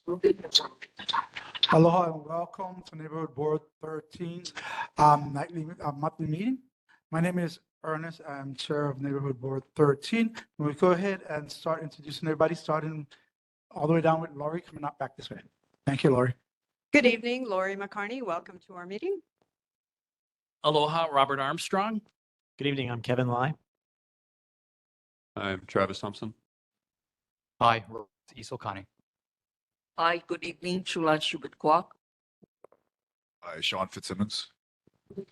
Aloha and welcome to Neighborhood Board 13's monthly meeting. My name is Ernest. I'm Chair of Neighborhood Board 13. We'll go ahead and start introducing everybody, starting all the way down with Lori coming up back this way. Thank you, Lori. Good evening, Lori McCarney. Welcome to our meeting. Aloha, Robert Armstrong. Good evening, I'm Kevin Lai. I'm Travis Thompson. Hi, Isel Kani. Hi, good evening, Chulan Shubit Kwok. Hi, Sean Fitzsimmons. All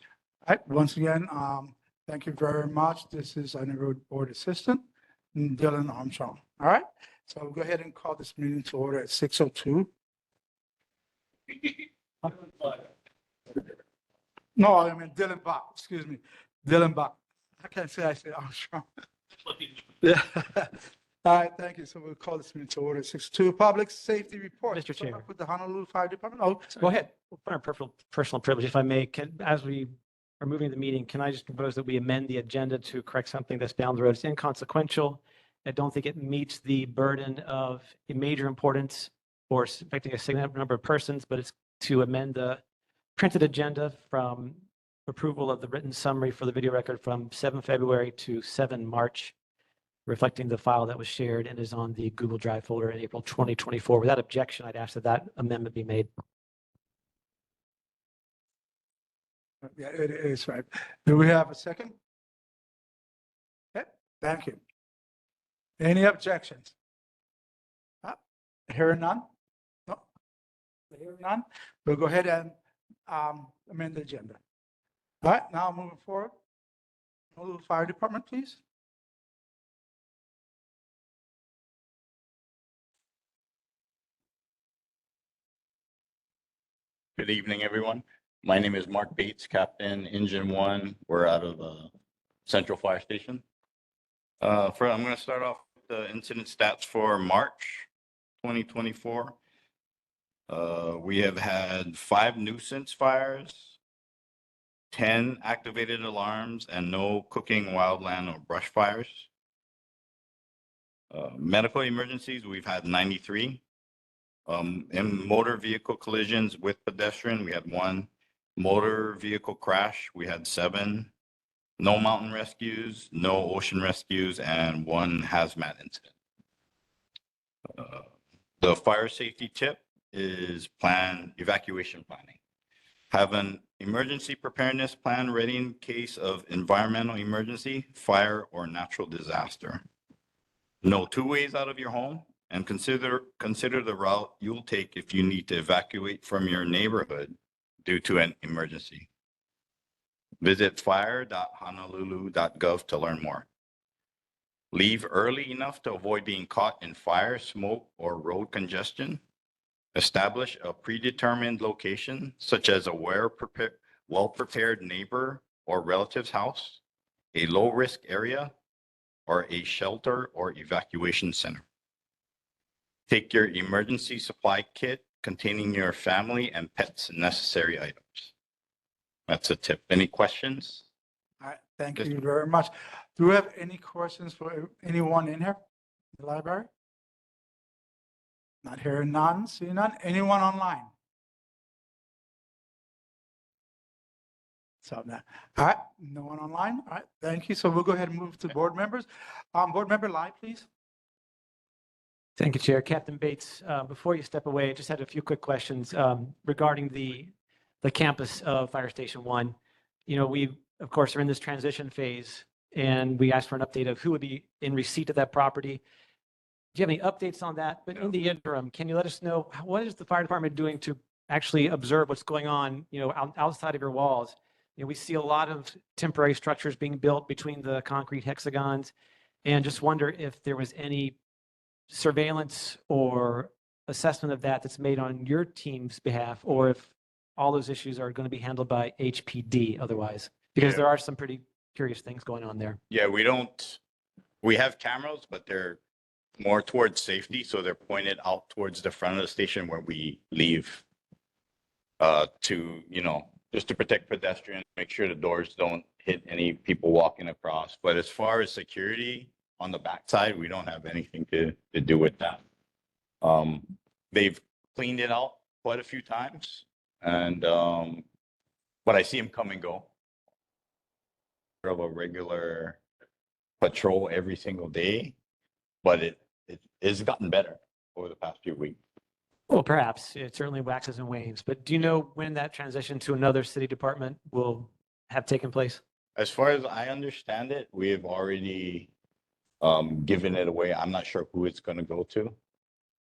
right, once again, thank you very much. This is our Neighborhood Board Assistant, Dylan Armstrong. All right, so we'll go ahead and call this meeting to order at 6:02. No, I mean Dylan Bach, excuse me, Dylan Bach. I can't say I said Armstrong. Yeah. All right, thank you. So we'll call this meeting to order at 6:02. Public safety report. Mr. Chair. With the Honolulu Fire Department. Oh, Sorry. go ahead. For our personal privilege, if I may, as we are moving the meeting, can I just propose that we amend the agenda to correct something that's down the road? It's inconsequential. I don't think it meets the burden of a major importance or affecting a significant number of persons, but it's to amend the printed agenda from approval of the written summary for the video record from 7 February to 7 March, reflecting the file that was shared and is on the Google Drive folder in April 2024. Without objection, I'd ask that that amendment be made. Yeah, it is right. Do we have a second? Okay, thank you. Any objections? Hearing none? No. Hearing none? We'll go ahead and amend the agenda. All right, now moving forward. Honolulu Fire Department, please. Good evening, everyone. My name is Mark Bates, Captain, Engine 1. We're out of Central Fire Station. I'm going to start off with the incident stats for March 2024. We have had 5 nuisance fires, 10 activated alarms, and no cooking, wildland, or brush fires. Medical emergencies, we've had 93. In motor vehicle collisions with pedestrian, we had 1. Motor vehicle crash, we had 7. No mountain rescues, no ocean rescues, and 1 hazmat incident. The fire safety tip is evacuation planning. Have an emergency preparedness plan ready in case of environmental emergency, fire, or natural disaster. Know 2 ways out of your home, and consider the route you'll take if you need to evacuate from your neighborhood due to an emergency. Visit fire.honolulu.gov to learn more. Leave early enough to avoid being caught in fire, smoke, or road congestion. Establish a predetermined location, such as a well-prepared neighbor or relative's house, a low-risk area, or a shelter or evacuation center. Take your emergency supply kit containing your family and pets necessary items. That's a tip. Any questions? All right, thank you very much. Do we have any questions for anyone in here in the library? Not hearing none, seeing none. Anyone online? So, all right, no one online. All right, thank you. So we'll go ahead and move to board members. Board member Lai, please. Thank you, Chair. Captain Bates, before you step away, I just had a few quick questions regarding the campus of Fire Station 1. You know, we, of course, are in this transition phase, and we asked for an update of who would be in receipt of that property. Do you have any updates on that? But in the interim, can you let us know what is the fire department doing to actually observe what's going on, you know, outside of your walls? You know, we see a lot of temporary structures being built between the concrete hexagons, and just wonder if there was any surveillance or assessment of that that's made on your team's behalf, or if all those issues are going to be handled by HPD otherwise, because there are some pretty curious things going on there. Yeah, we have cameras, but they're more towards safety. So they're pointed out towards the front of the station where we leave to, you know, just to protect pedestrians, make sure the doors don't hit any people walking across. But as far as security on the backside, we don't have anything to do with that. They've cleaned it out quite a few times. And, but I see him come and go. Of a regular patrol every single day, but it has gotten better over the past few weeks. Well, perhaps it certainly waxes and wanes, but do you know when that transition to another city department will have taken place? As far as I understand it, we have already given it away. I'm not sure who it's going to go to.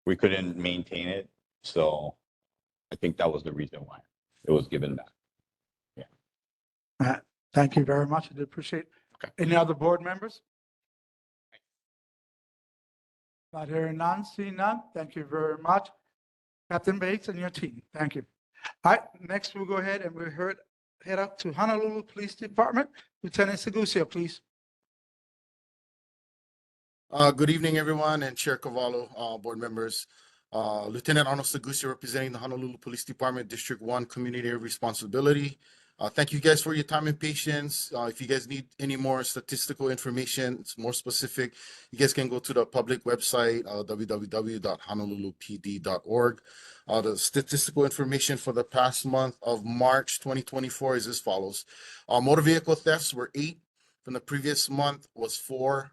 We couldn't maintain it, so I think that was the reason why it was given back. Thank you very much. I do appreciate. Okay. Any other board members? Not hearing none, seeing none. Thank you very much. Captain Bates and your team. Thank you. All right, next we'll go ahead and we'll head up to Honolulu Police Department. Lieutenant Segusio, please. Good evening, everyone, and Chair Cavallo, board members. Lieutenant Arnold Segusio, representing the Honolulu Police Department, District 1 Community Area Responsibility. Thank you guys for your time and patience. If you guys need any more statistical information, it's more specific, you guys can go to the public website, www.honolulupd.org. The statistical information for the past month of March 2024 is as follows. Motor vehicle thefts were 8. From the previous month was 4.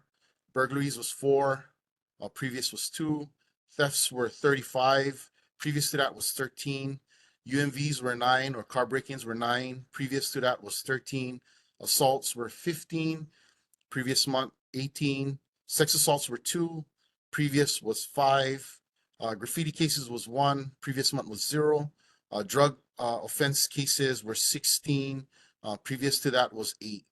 Burglaries was 4. Previous was 2. Thefts were 35. Previous to that was 13. UMVs were 9, or car break-ins were 9. Previous to that was 13. Assaults were 15. Previous month, 18. Sex assaults were 2. Previous was 5. Graffiti cases was 1. Previous month was 0. Drug offense cases were 16. Previous to that was 8.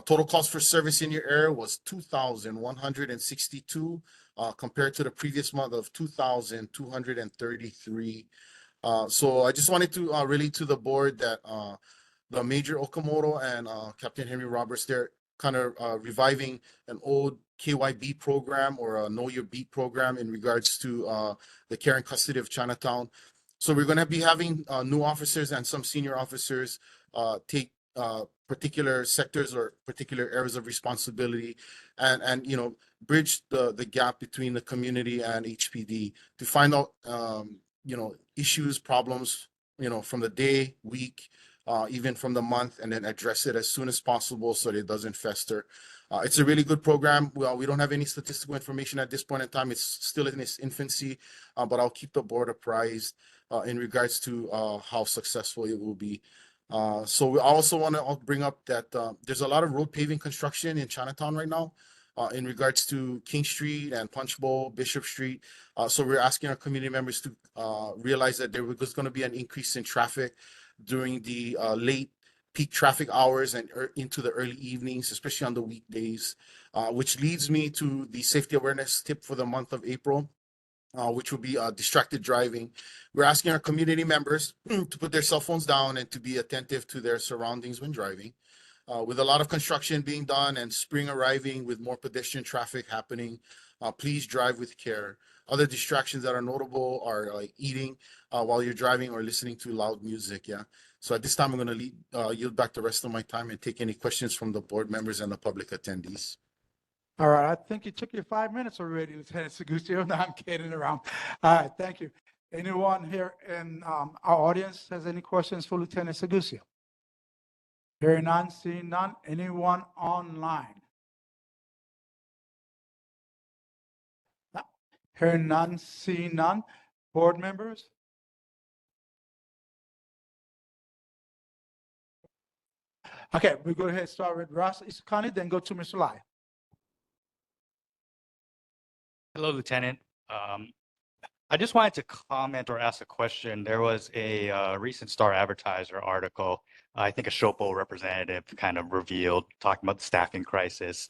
Total calls for service in your area was 2,162 compared to the previous month of 2,233. So I just wanted to relay to the board that the Major Okamoto and Captain Henry Roberts, they're kind of reviving an old KYB program or a Know Your Beat program in regards to the care and custody of Chinatown. So we're going to be having new officers and some senior officers take particular sectors or particular areas of responsibility and you know, bridge the gap between the community and HPD to find out you know, issues, problems, you know, from the day, week, even from the month, and then address it as soon as possible so that it doesn't fester. It's a really good program. Well, we don't have any statistical information at this point in time. It's still in its infancy, but I'll keep the board apprised in regards to how successful it will be. So we also want to bring up that there's a lot of road paving construction in Chinatown right now. In regards to King Street and Punch Bowl, Bishop Street. So we're asking our community members to realize that there was going to be an increase in traffic during the late peak traffic hours and into the early evenings, especially on the weekdays, which leads me to the safety awareness tip for the month of April, which will be distracted driving. We're asking our community members to put their cell phones down and to be attentive to their surroundings when driving. With a lot of construction being done and spring arriving with more pedestrian traffic happening, please drive with care. Other distractions that are notable are like eating while you're driving or listening to loud music. Yeah. So at this time, I'm going to yield back the rest of my time and take any questions from the board members and the public attendees. All right, I think you took your 5 minutes already, Lieutenant Segusio. No, I'm kidding around. All right, thank you. Anyone here in our audience has any questions for Lieutenant Segusio? Hearing none, seeing none. Anyone online? No. Hearing none, seeing none. Board members? Okay, we go ahead and start with Ross Isukani, then go to Mr. Lai. Hello, Lieutenant. I just wanted to comment or ask a question. There was a recent Star Advertiser article, I think a Shopo representative kind of revealed, talking about the staffing crisis,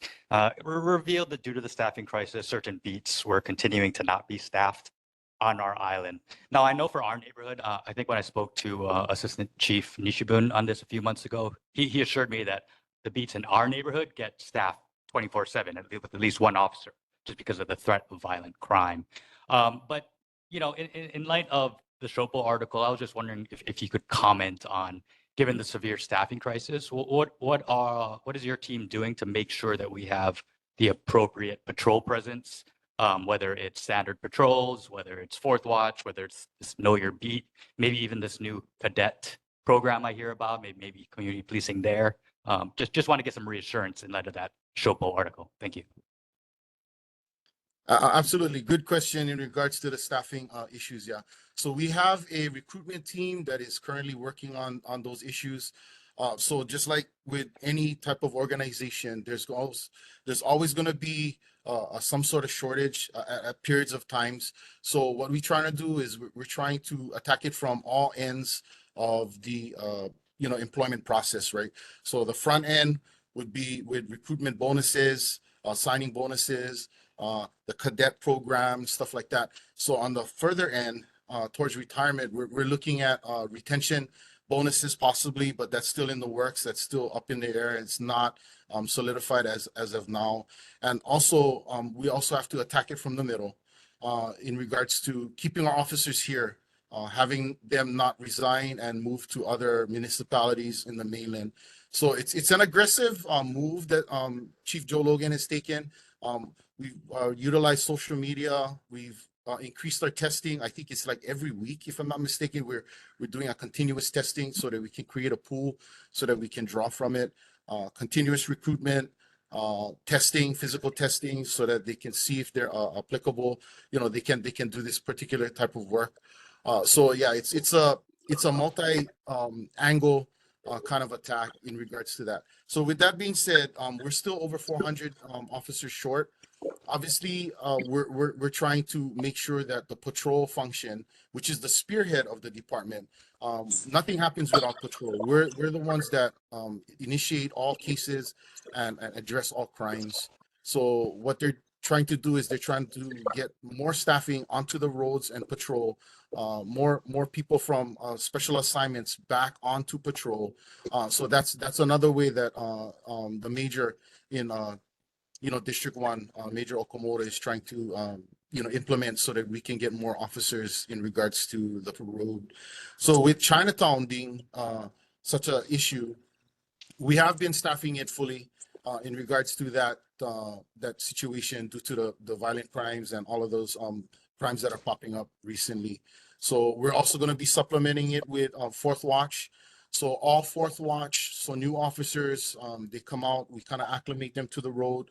revealed that due to the staffing crisis, certain beats were continuing to not be staffed on our island. Now, I know for our neighborhood, I think when I spoke to Assistant Chief Nishibun on this a few months ago, he assured me that the beats in our neighborhood get staffed 24/7 with at least one officer, just because of the threat of violent crime. But you know, in light of the Shopo article, I was just wondering if you could comment on, given the severe staffing crisis, what is your team doing to make sure that we have the appropriate patrol presence whether it's standard patrols, whether it's fourth watch, whether it's this know your beat, maybe even this new cadet program I hear about, maybe community policing there. Just want to get some reassurance in light of that Shopo article. Thank you. Absolutely. Good question in regards to the staffing issues. Yeah. So we have a recruitment team that is currently working on those issues. So just like with any type of organization, there's always going to be some sort of shortage at periods of times. So what we're trying to do is we're trying to attack it from all ends of the employment process, right? So the front end would be with recruitment bonuses, signing bonuses, the cadet program, stuff like that. So on the further end, towards retirement, we're looking at retention bonuses possibly, but that's still in the works. That's still up in the air. It's not solidified as of now. And also, we also have to attack it from the middle in regards to keeping our officers here, having them not resign and move to other municipalities in the mainland. So it's an aggressive move that Chief Joe Logan has taken. We've utilized social media. We've increased our testing. I think it's like every week, if I'm not mistaken, we're doing a continuous testing so that we can create a pool so that we can draw from it. Continuous recruitment, testing, physical testing, so that they can see if they're applicable. They can do this particular type of work. So yeah, it's a multi angle kind of attack in regards to that. So with that being said, we're still over 400 officers short. Obviously, we're trying to make sure that the patrol function, which is the spearhead of the department, nothing happens without patrol. We're the ones that initiate all cases and address all crimes. So what they're trying to do is they're trying to get more staffing onto the roads and patrol, more people from special assignments back onto patrol. So that's another way that the major in District 1, Major Okamoto is trying to implement so that we can get more officers in regards to the road. So with Chinatown being such an issue, we have been staffing it fully in regards to that situation due to the violent crimes and all of those crimes that are popping up recently. So we're also going to be supplementing it with fourth watch. So all fourth watch, so new officers, they come out, we kind of acclimate them to the road.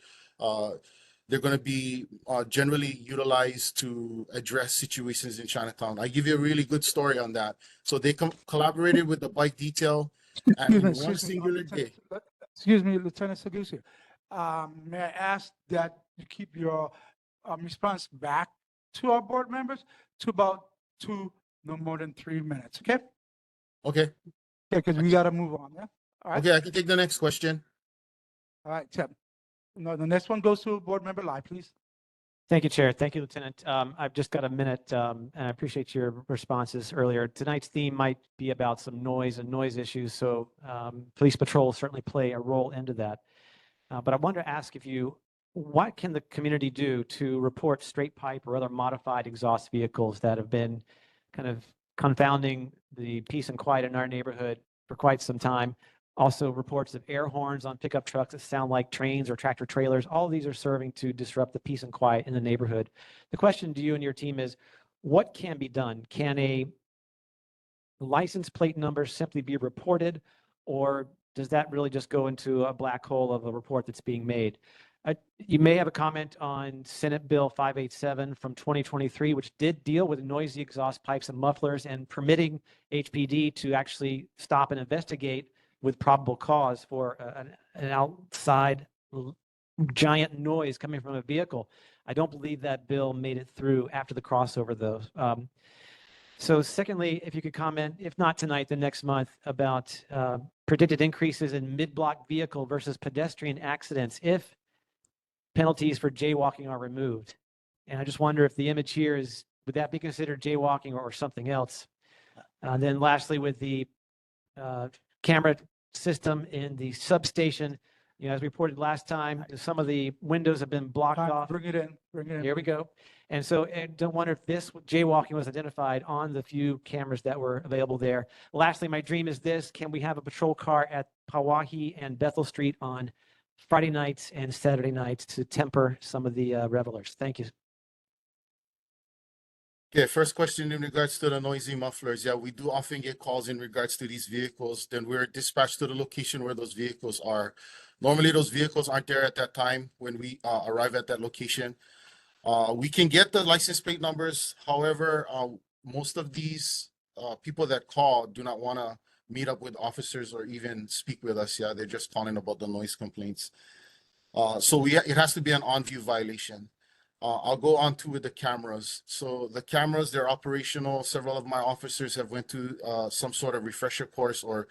They're going to be generally utilized to address situations in Chinatown. I give you a really good story on that. So they collaborated with the bike detail, and in one singular day. Excuse me, Lieutenant Sagusi. May I ask that you keep your response back to our board members to about 2, no more than 3 minutes, okay? Okay. Yeah, because we got to move on, yeah? All right. Okay, I can take the next question. All right, Tim. No, the next one goes to Board Member Lai, please. Thank you, Chair. Thank you, Lieutenant. I've just got a minute, and I appreciate your responses earlier. Tonight's theme might be about some noise and noise issues, so police patrol certainly play a role into that. But I wanted to ask what can the community do to report straight pipe or other modified exhaust vehicles that have been kind of confounding the peace and quiet in our neighborhood for quite some time? Also reports of air horns on pickup trucks that sound like trains or tractor trailers. All of these are serving to disrupt the peace and quiet in the neighborhood. The question to you and your team is, what can be done? Can a license plate number simply be reported, or does that really just go into a black hole of a report that's being made? You may have a comment on Senate Bill 587 from 2023, which did deal with noisy exhaust pipes and mufflers and permitting HPD to actually stop and investigate with probable cause for an outside giant noise coming from a vehicle. I don't believe that bill made it through after the crossover, though. So secondly, if you could comment, if not tonight, then next month, about predicted increases in mid-block vehicle versus pedestrian accidents if penalties for jaywalking are removed. And I just wonder if the image here is, would that be considered jaywalking or something else? Then lastly, with the camera system in the substation, as reported last time, some of the windows have been blocked off. Bring it in. Here we go. And so I don't wonder if this jaywalking was identified on the few cameras that were available there. Lastly, my dream is this: can we have a patrol car at Pawahi and Bethel Street on Friday nights and Saturday nights to temper some of the revelers? Thank you. Okay, first question in regards to the noisy mufflers. Yeah, we do often get calls in regards to these vehicles. Then we're dispatched to the location where those vehicles are. Normally, those vehicles aren't there at that time when we arrive at that location. We can get the license plate numbers. However, most of these people that call do not want to meet up with officers or even speak with us. Yeah, they're just calling about the noise complaints. So it has to be an on-view violation. I'll go on to with the cameras. So the cameras, they're operational. Several of my officers have went to some sort of refresher course or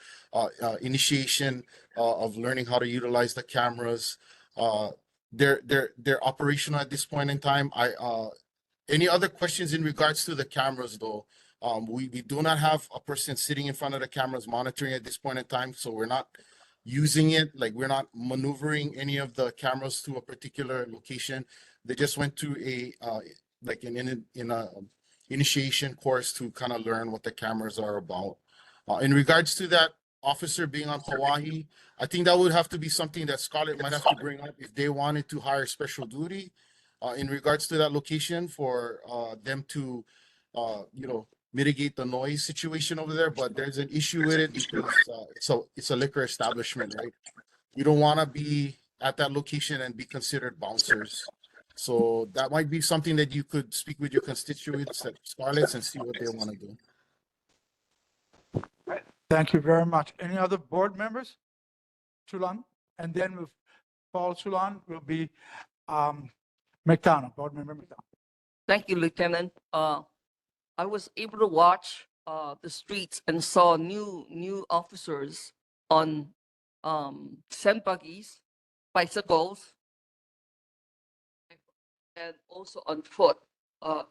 initiation of learning how to utilize the cameras. They're operational at this point in time. Any other questions in regards to the cameras though? We do not have a person sitting in front of the cameras monitoring at this point in time, so we're not using it, like we're not maneuvering any of the cameras to a particular location. They just went to a like in a initiation course to kind of learn what the cameras are about. In regards to that officer being on Hawaii, I think that would have to be something that Scarlett might have to bring up if they wanted to hire special duty in regards to that location for them to mitigate the noise situation over there. But there's an issue with it because it's a liquor establishment, right? You don't want to be at that location and be considered bouncers. So that might be something that you could speak with your constituents at Scarlett's and see what they want to do. Thank you very much. Any other board members? Chulan, and then with Paul Chulan will be McDonald, board member McDonald. Thank you, Lieutenant. I was able to watch the streets and saw new officers on sand buggies, bicycles, and also on foot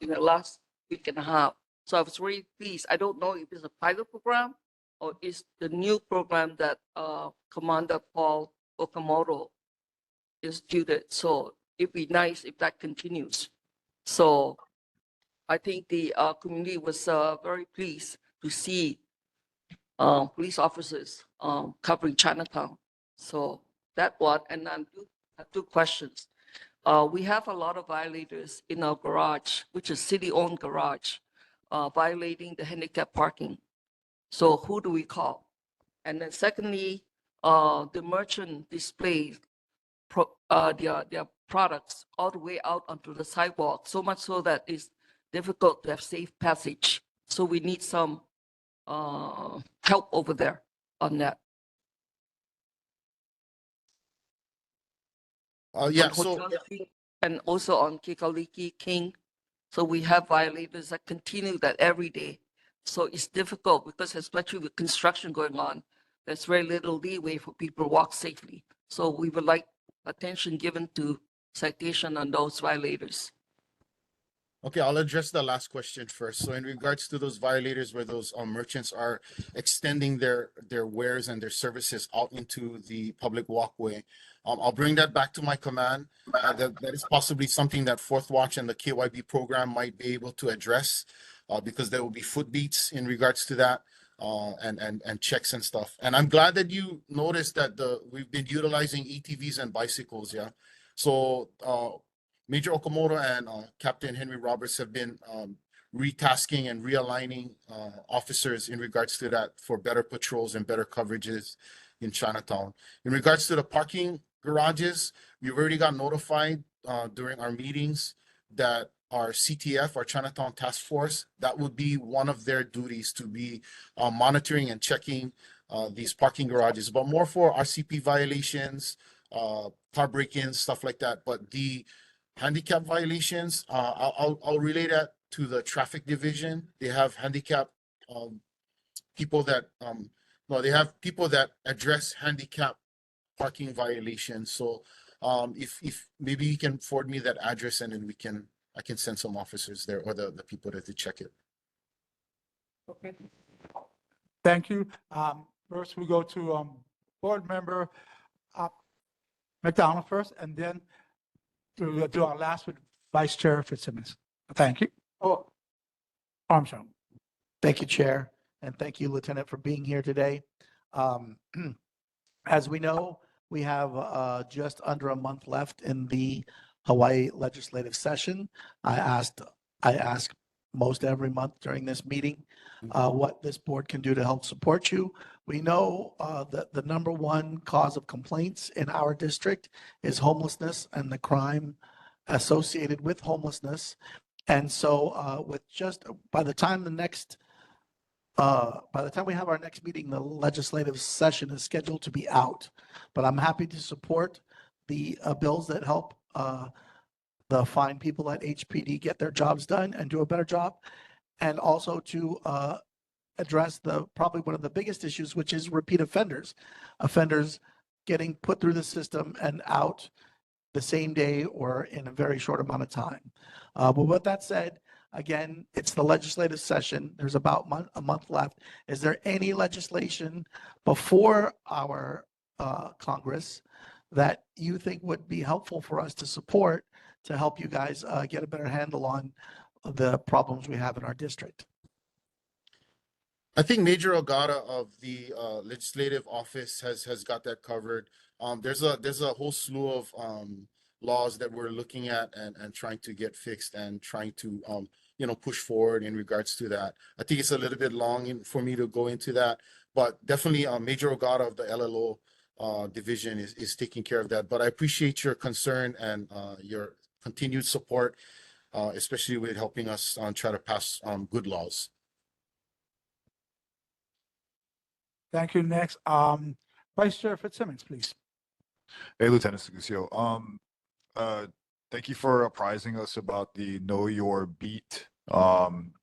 in the last week and a half. So I was really pleased. I don't know if it's a pilot program or is the new program that Commander Paul Okamoto instituted. So it'd be nice if that continues. So I think the community was very pleased to see police officers covering Chinatown. So that one, and I do have two questions. We have a lot of violators in our garage, which is city-owned garage, violating the handicap parking. So who do we call? And then secondly, the merchant displays their products all the way out onto the sidewalk, so much so that it's difficult to have safe passage. So we need some help over there on that. Yeah, On so Hotel Street and also on Kikaliki King. So we have violators that continue that every day. So it's difficult because especially with construction going on, there's very little leeway for people to walk safely. So we would like attention given to citation on those violators. okay, I'll address the last question first. So in regards to those violators where those merchants are extending their wares and their services out into the public walkway, I'll bring that back to my command. That is possibly something that Fourth Watch and the KYB program might be able to address because there will be foot beats in regards to that and checks and stuff. And I'm glad that you noticed that we've been utilizing ATVs and bicycles. Yeah. So Major Okamoto and Captain Henry Roberts have been retasking and realigning officers in regards to that for better patrols and better coverages in Chinatown. In regards to the parking garages, we've already got notified during our meetings that our CTF, our Chinatown Task Force, that would be one of their duties to be monitoring and checking these parking garages, but more for RCP violations, car break-ins, stuff like that. But the handicap violations, I'll relay that to the traffic division. They have handicap people that they have people that address handicap parking violations. So if maybe you can forward me that address and then I can send some officers there or the people that to check it. Okay. Thank you. First we go to board member McDonald first, and then we'll do our last with Vice Chair Fitzsimmons. Thank you. Oh, Armstrong. Thank you, Chair, and thank you, Lieutenant, for being here today. As we know, we have just under a month left in the Hawaii legislative session. I asked most every month during this meeting, what this board can do to help support you. We know that the number one cause of complaints in our district is homelessness and the crime associated with homelessness. And so with just by the time we have our next meeting, the legislative session is scheduled to be out. But I'm happy to support the bills that help the fine people at HPD get their jobs done and do a better job, and also to address probably one of the biggest issues, which is repeat offenders getting put through the system and out the same day or in a very short amount of time. But with that said, again, it's the legislative session. There's about a month left. Is there any legislation before our Congress that you think would be helpful for us to support to help you guys get a better handle on the problems we have in our district? I think Major Ogata of the legislative office has got that covered. There's a whole slew of laws that we're looking at and trying to get fixed and trying to push forward in regards to that. I think it's a little bit long for me to go into that, but definitely Major Ogata of the LLO division is taking care of that. But I appreciate your concern and your continued support, especially with helping us try to pass good laws. Thank you. Next, Vice Chair Fitzsimmons, please. Hey, Lieutenant Segusio. Thank you for apprising us about the Know Your Beat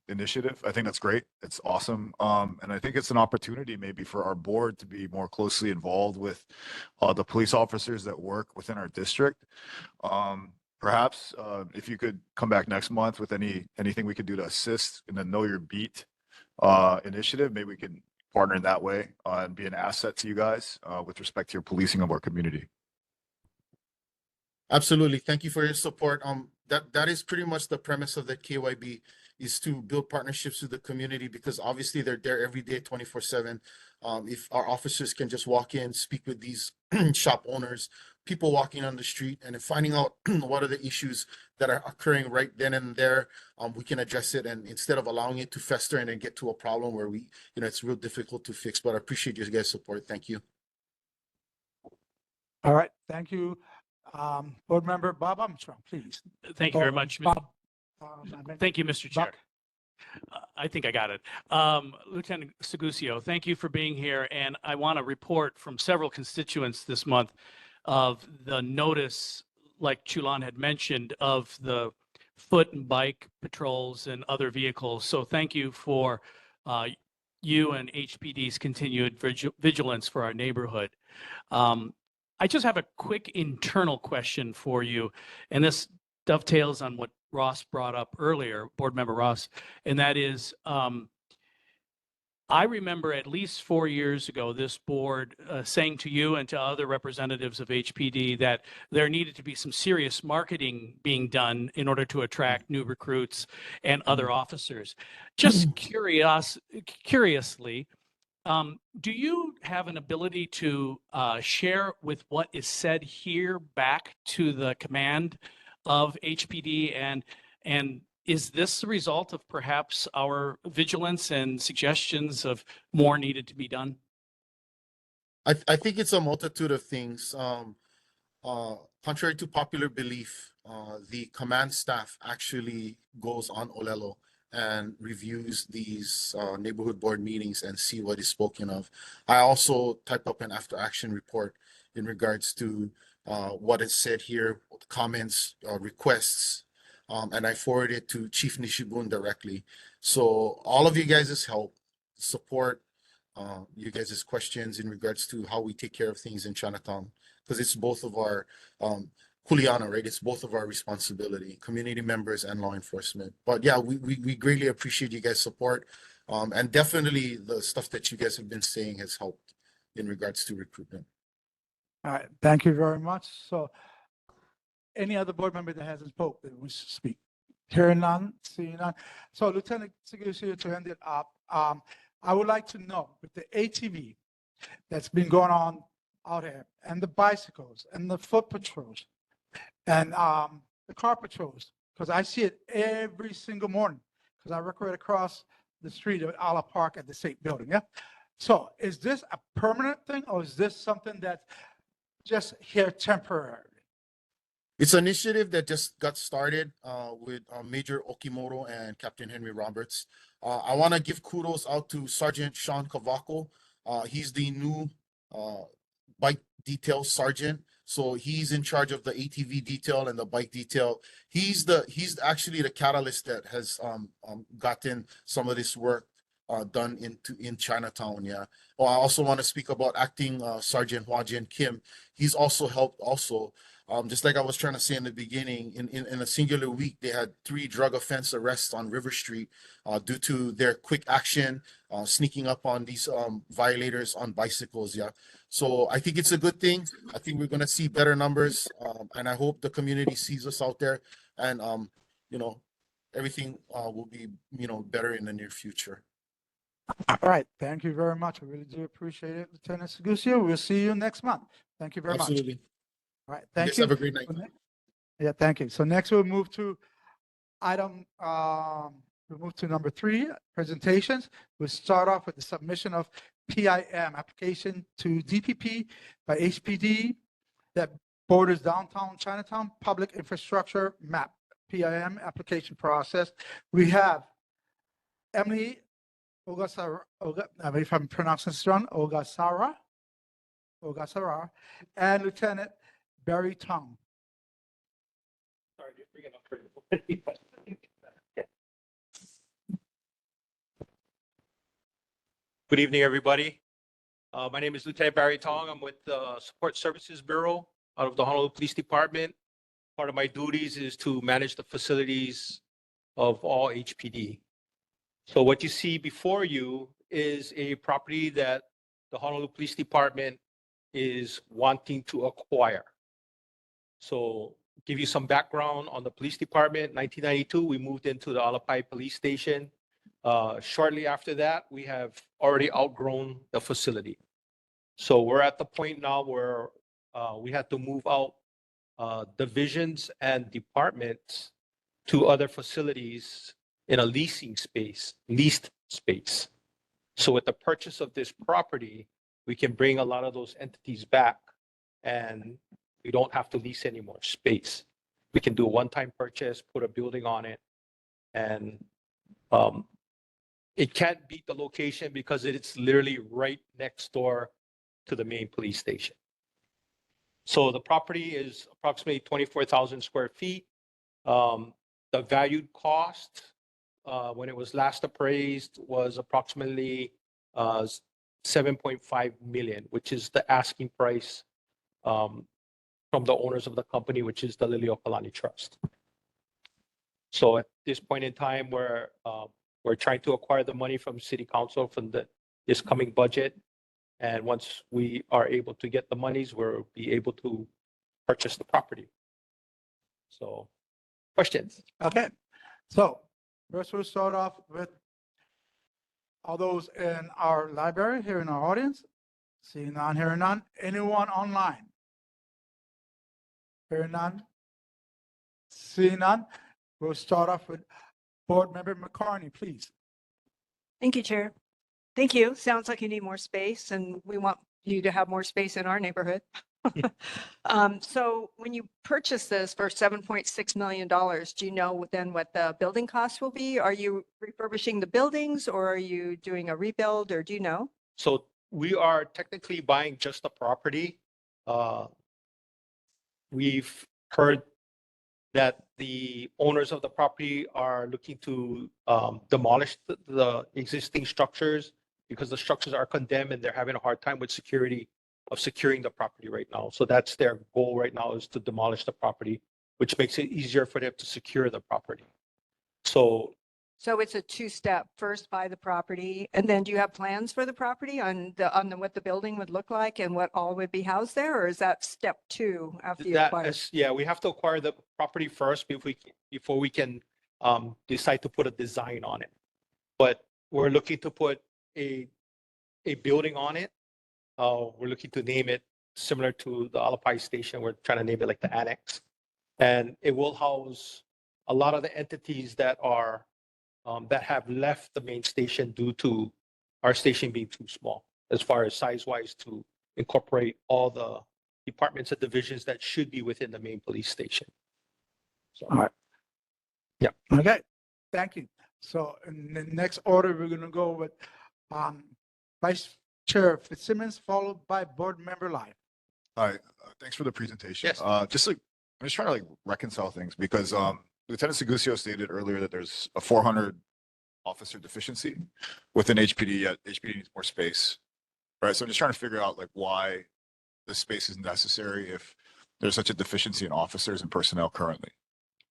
initiative. I think that's great. It's awesome. And I think it's an opportunity maybe for our board to be more closely involved with the police officers that work within our district. Perhaps if you could come back next month with anything we could do to assist in the Know Your Beat initiative, maybe we can partner in that way and be an asset to you guys with respect to your policing of our community. Absolutely. Thank you for your support. That is pretty much the premise of the KYB, is to build partnerships with the community, because obviously they're there every day, 24/7. If our officers can just walk in, speak with these shop owners, people walking on the street, and then finding out what are the issues that are occurring right then and there, we can address it, and instead of allowing it to fester and then get to a problem where it's real difficult to fix. But I appreciate you guys' support. Thank you. All right, thank you. Board Member Bob Armstrong, please. Thank you very much. Bob, Thank you, Mr. Chair. Buck. I think I got it. Lieutenant Segusio, thank you for being here. And I want to report from several constituents this month of the notice, like Chulan had mentioned, of the foot and bike patrols and other vehicles. So thank you for you and HPD's continued vigilance for our neighborhood. I just have a quick internal question for you, and this dovetails on what Ross brought up earlier, Board Member Ross, and that is, I remember at least 4 years ago, this board saying to you and to other representatives of HPD that there needed to be some serious marketing being done in order to attract new recruits and other officers. Just curiously, do you have an ability to share with what is said here back to the command of HPD, and is this the result of perhaps our vigilance and suggestions of more needed to be done? I think it's a multitude of things. Contrary to popular belief, the command staff actually goes on Olelo and reviews these neighborhood board meetings and see what is spoken of. I also type up an after action report in regards to what is said here, comments, requests, and I forward it to Chief Nishibun directly. So all of you guys' help, support, you guys' questions in regards to how we take care of things in Chinatown, because it's both of our Kuleana, right? It's both of our responsibility, community members and law enforcement. But yeah, we greatly appreciate you guys' support. And definitely the stuff that you guys have been saying has helped in regards to recruitment. All right, thank you very much. So any other board member that hasn't spoke that wishes to speak? Hearing none, seeing none. So Lieutenant Segusio, to end it up, I would like to know, with the ATV that's been going on out here, and the bicycles and the foot patrols and the car patrols, because I see it every single morning, because I work right across the street at Ala Park at the state building, yeah? So is this a permanent thing or is this something that's just here temporary? It's an initiative that just got started with Major Okimoto and Captain Henry Roberts. I want to give kudos out to Sergeant Sean Cavaco. He's the new bike detail sergeant. So he's in charge of the ATV detail and the bike detail. He's actually the catalyst that has gotten some of this work done in Chinatown. Yeah. Oh, I also want to speak about acting Sergeant Hua Jin Kim. He's also helped also. Just like I was trying to say in the beginning, in a singular week, they had 3 drug offense arrests on River Street due to their quick action, sneaking up on these violators on bicycles. Yeah. So I think it's a good thing. I think we're going to see better numbers. And I hope the community sees us out there and, you know, everything will be, you know, better in the near future. All right. Thank you very much. I really do appreciate it, Lieutenant Segusio. We'll see you next month. Thank you very much. Absolutely. All right. You Thank guys you. have a great night. Yeah, thank you. So next we'll move to number 3, presentations. We'll start off with the submission of PIM, application to DPP by HPD that borders downtown Chinatown public infrastructure map, PIM application process. We have Emily Ogasara, if I'm pronouncing this wrong, Ogasara, and Lieutenant Barry Tong. Sorry, just bring it up. Good evening, everybody. My name is Lieutenant Barry Tong. I'm with the Support Services Bureau out of the Honolulu Police Department. Part of my duties is to manage the facilities of all HPD. So what you see before you is a property that the Honolulu Police Department is wanting to acquire. So give you some background on the police department. 1992, we moved into the Alapai Police Station. Shortly after that, we have already outgrown the facility. So we're at the point now where we had to move out divisions and departments to other facilities in a leased space. So with the purchase of this property, we can bring a lot of those entities back and we don't have to lease any more space. We can do a one-time purchase, put a building on it, and it can't beat the location because it's literally right next door to the main police station. So the property is approximately 24,000 square feet. The valued cost when it was last appraised was approximately 7.5 million, which is the asking price from the owners of the company, which is the Liliuokalani Trust. So at this point in time, we're trying to acquire the money from City Council from this coming budget. And once we are able to get the monies, we'll be able to purchase the property. So, questions? Okay. So first we'll start off with all those in our library here in our audience. Seeing none, hearing none. Anyone online? Hearing none. Seeing none. We'll start off with Board Member McCarney, please. Thank you, Chair. Thank you. Sounds like you need more space and we want you to have more space in our neighborhood. So when you purchase this for $7.6 million, do you know then what the building costs will be? Are you refurbishing the buildings or are you doing a rebuild or do you know? So we are technically buying just the property. We've heard that the owners of the property are looking to demolish the existing structures because the structures are condemned and they're having a hard time with securing the property right now. So that's their goal right now, is to demolish the property, which makes it easier for them to secure the property. So it's a two-step. First buy the property and then do you have plans for the property on what the building would look like and what all would be housed there? Or is that step 2 after you acquire? yeah, we have to acquire the property first before we can decide to put a design on it. But we're looking to put a building on it. We're looking to name it similar to the Alapai Station. We're trying to name it like the Annex. And it will house a lot of the entities that are that have left the main station due to our station being too small as far as size-wise to incorporate all the departments and divisions that should be within the main police station. So, All right. Yeah. Okay, thank you. So in the next order, we're gonna go with Vice Chair Fitzsimmons, followed by Board Member Lai. Hi, thanks for the presentation. Yes. I'm just trying to reconcile things because Lieutenant Segusio stated earlier that there's a 400 officer deficiency within HPD, yet HPD needs more space, right? So I'm just trying to figure out like why the space is necessary if there's such a deficiency in officers and personnel currently.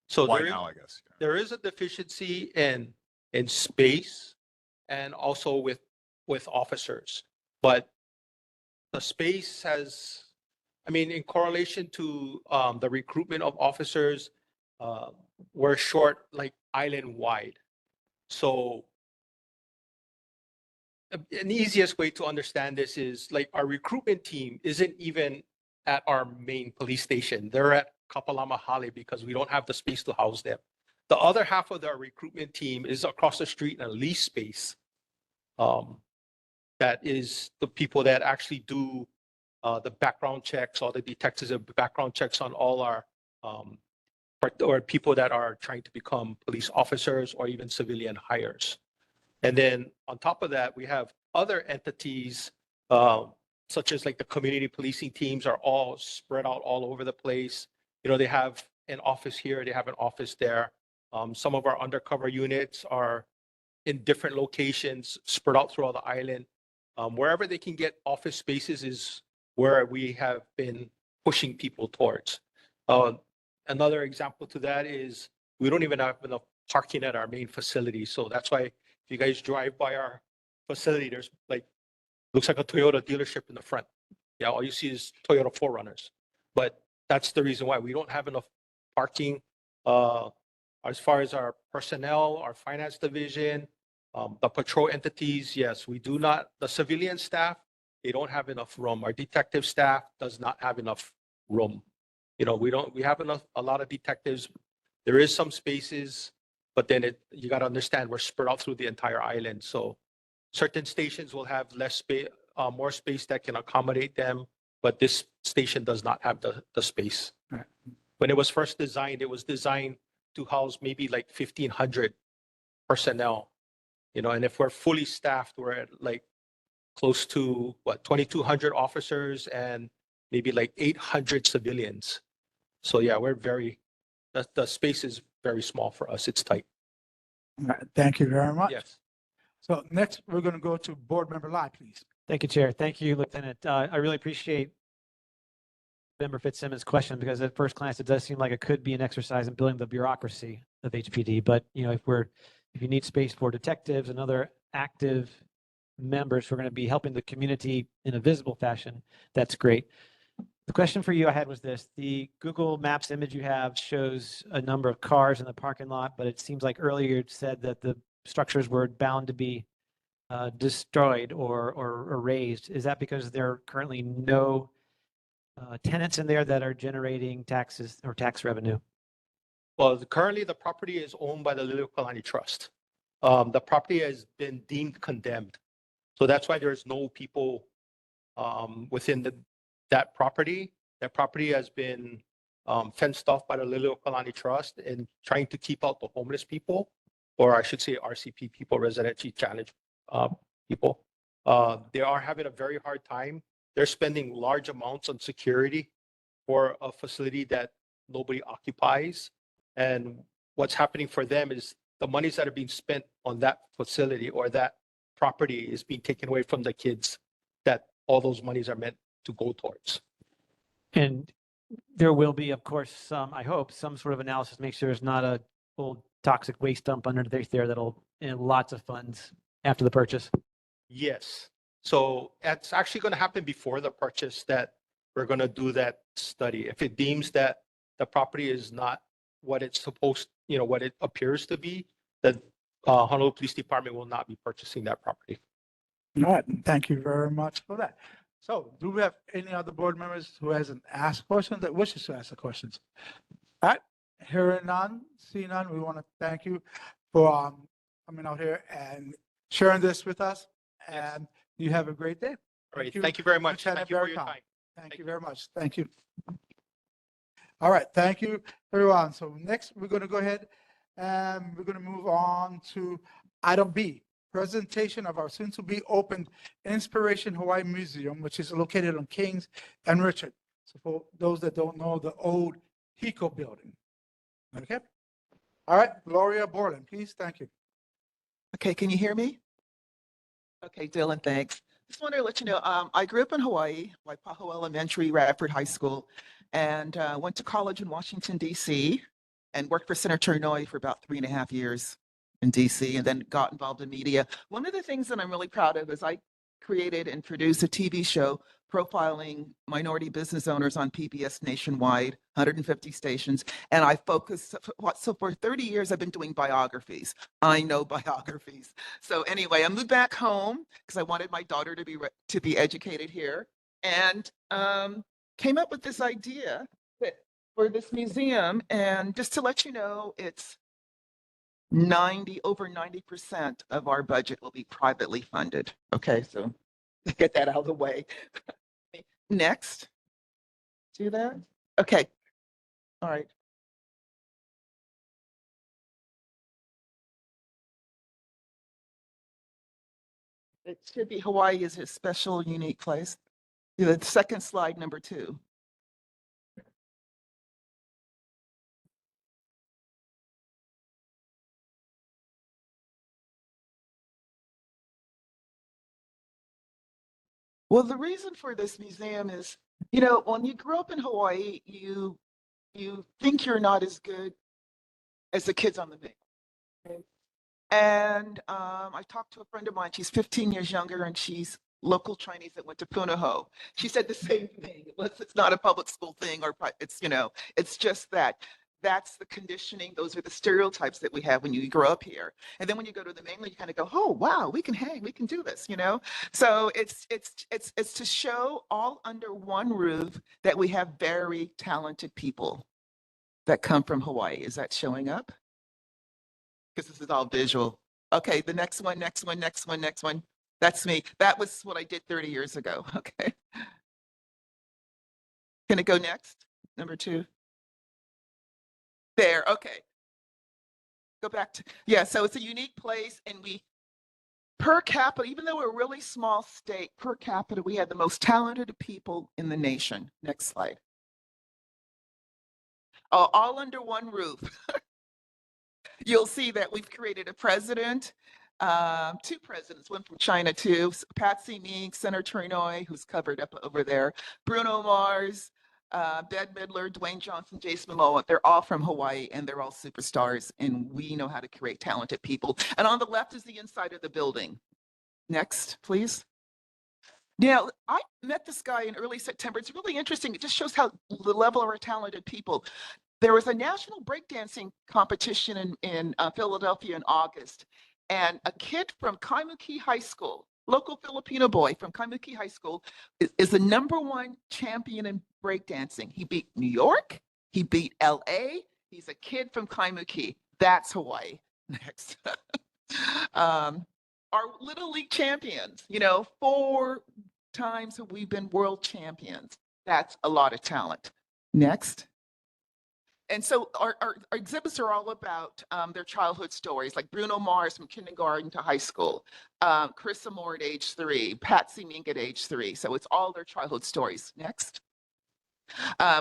So Why there is- now, I guess. there is a deficiency in space and also with officers, but the space has, I mean, in correlation to the recruitment of officers, we're short like island wide. So an easiest way to understand this is like our recruitment team isn't even at our main police station. They're at Kapalamahale because we don't have the space to house them. The other half of our recruitment team is across the street in a lease space. That is the people that actually do the background checks, all the detectives of background checks on all our or people that are trying to become police officers or even civilian hires. And then on top of that, we have other entities, such as like the community policing teams are all spread out all over the place. You know, they have an office here, they have an office there. Some of our undercover units are in different locations, spread out throughout the island. Wherever they can get office spaces is where we have been pushing people towards. Another example to that is we don't even have enough parking at our main facility. So that's why if you guys drive by our facility, there's like, looks like a Toyota dealership in the front. Yeah, all you see is Toyota 4Runners. But that's the reason why we don't have enough parking. As far as our personnel, our finance division, the patrol entities, yes, we do not, the civilian staff, they don't have enough room. Our detective staff does not have enough room. You know, we have a lot of detectives. There is some spaces, but then you got to understand we're spread out through the entire island. So certain stations will have less space, more space that can accommodate them, but this station does not have the space. Right. When it was first designed, it was designed to house maybe like 1,500 personnel, you know, and if we're fully staffed, we're at like close to 2,200 officers and maybe like 800 civilians. So yeah, the space is very small for us. It's tight. All right, thank you very much. Yes. So next, we're gonna go to Board Member Lai, please. Thank you, Chair. Thank you, Lieutenant. I really appreciate Member Fitzsimmons' question because at first glance, it does seem like it could be an exercise in building the bureaucracy of HPD. But, you know, if you need space for detectives and other active members who are going to be helping the community in a visible fashion, that's great. The question for you I had was this: the Google Maps image you have shows a number of cars in the parking lot, but it seems like earlier you said that the structures were bound to be destroyed or razed. Is that because there are currently no tenants in there that are generating taxes or tax revenue? Well, currently the property is owned by the Liliuokalani Trust. The property has been deemed condemned. So that's why there's no people within that property. That property has been fenced off by the Liliuokalani Trust and trying to keep out the homeless people, or I should say RCP people, residentially challenged people. They are having a very hard time. They're spending large amounts on security for a facility that nobody occupies. And what's happening for them is the monies that are being spent on that facility or that property is being taken away from the kids that all those monies are meant to go towards. And there will be, of course, I hope, some sort of analysis, make sure there's not a old toxic waste dump underneath there that'll, lots of funds after the purchase. Yes. So it's actually going to happen before the purchase that we're going to do that study. If it deems that the property is not what it's supposed, what it appears to be, then Honolulu Police Department will not be purchasing that property. All right, thank you very much for that. So do we have any other board members who hasn't asked questions that wishes to ask the questions? All right, hearing none, seeing none, we want to thank you for coming out here and sharing this with us. Yes. And you have a great day. All right, thank you very much. Lieutenant Thank you for your Barricon. time. Thank you very much. Thank you. All right, thank you, everyone. So next, we're going to go ahead and we're going to move on to item B, presentation of our soon-to-be opened Inspiration Hawaii Museum, which is located on Kings and Richard. So for those that don't know, the old HECO building. Okay. All right, Gloria Borland, please. Thank you. Okay, can you hear me? Okay, Dylan, thanks. Just wanted to let you know, I grew up in Hawaii, Waipahu Elementary, Radford High School, and went to college in Washington, D.C., and worked for Senator Inouye for about 3.5 years in D.C., and then got involved in media. One of the things that I'm really proud of is I created and produced a TV show profiling minority business owners on PBS nationwide, 150 stations. And I focused, so for 30 years, I've been doing biographies. I know biographies. So anyway, I moved back home because I wanted my daughter to be educated here, and came up with this idea for this museum. And just to let you know, it's over 90% of our budget will be privately funded. Okay, so get that out of the way. Next. Do that. Okay. All right. It should be Hawaii is a special, unique place. The second slide, number 2. Well, the reason for this museum is, when you grow up in Hawaii, you think you're not as good as the kids on the mainland. And I talked to a friend of mine, she's 15 years younger, and she's local Chinese that went to Punahou. She said the same thing. It's not a public school thing, or it's, it's just that. That's the conditioning. Those are the stereotypes that we have when you grow up here. And then when you go to the mainland, you kind of go, oh, wow, we can hang, we can do this, So it's to show all under one roof that we have very talented people that come from Hawaii. Is that showing up? Because this is all visual. Okay, the next one. That's me. That was what I did 30 years ago. Okay. Can it go next? Number 2. There, okay. Go back to, yeah, so it's a unique place, and we, per capita, even though we're a really small state, per capita, we have the most talented people in the nation. Next slide. All under one roof. You'll see that we've created a president, 2 presidents, one from China too, Patsy Mink, Senator Inouye, who's covered up over there, Bruno Mars, Bette Midler, Dwayne Johnson, Jason Momoa. They're all from Hawaii, and they're all superstars, and we know how to create talented people. And on the left is the inside of the building. Next, please. Now, I met this guy in early September. It's really interesting. It just shows how the level of our talented people. There was a national breakdancing competition in Philadelphia in August, and a kid from Kaimuki High School, local Filipino boy from Kaimuki High School, is the #1 champion in breakdancing. He beat New York, he beat LA, he's a kid from Kaimuki. That's Hawaii. Next. Our Little League champions, 4 times have we been world champions. That's a lot of talent. Next. And so our exhibits are all about their childhood stories, like Bruno Mars from kindergarten to high school, Chris Amore at age 3, Patsy Mink at age 3. So it's all their childhood stories. Next.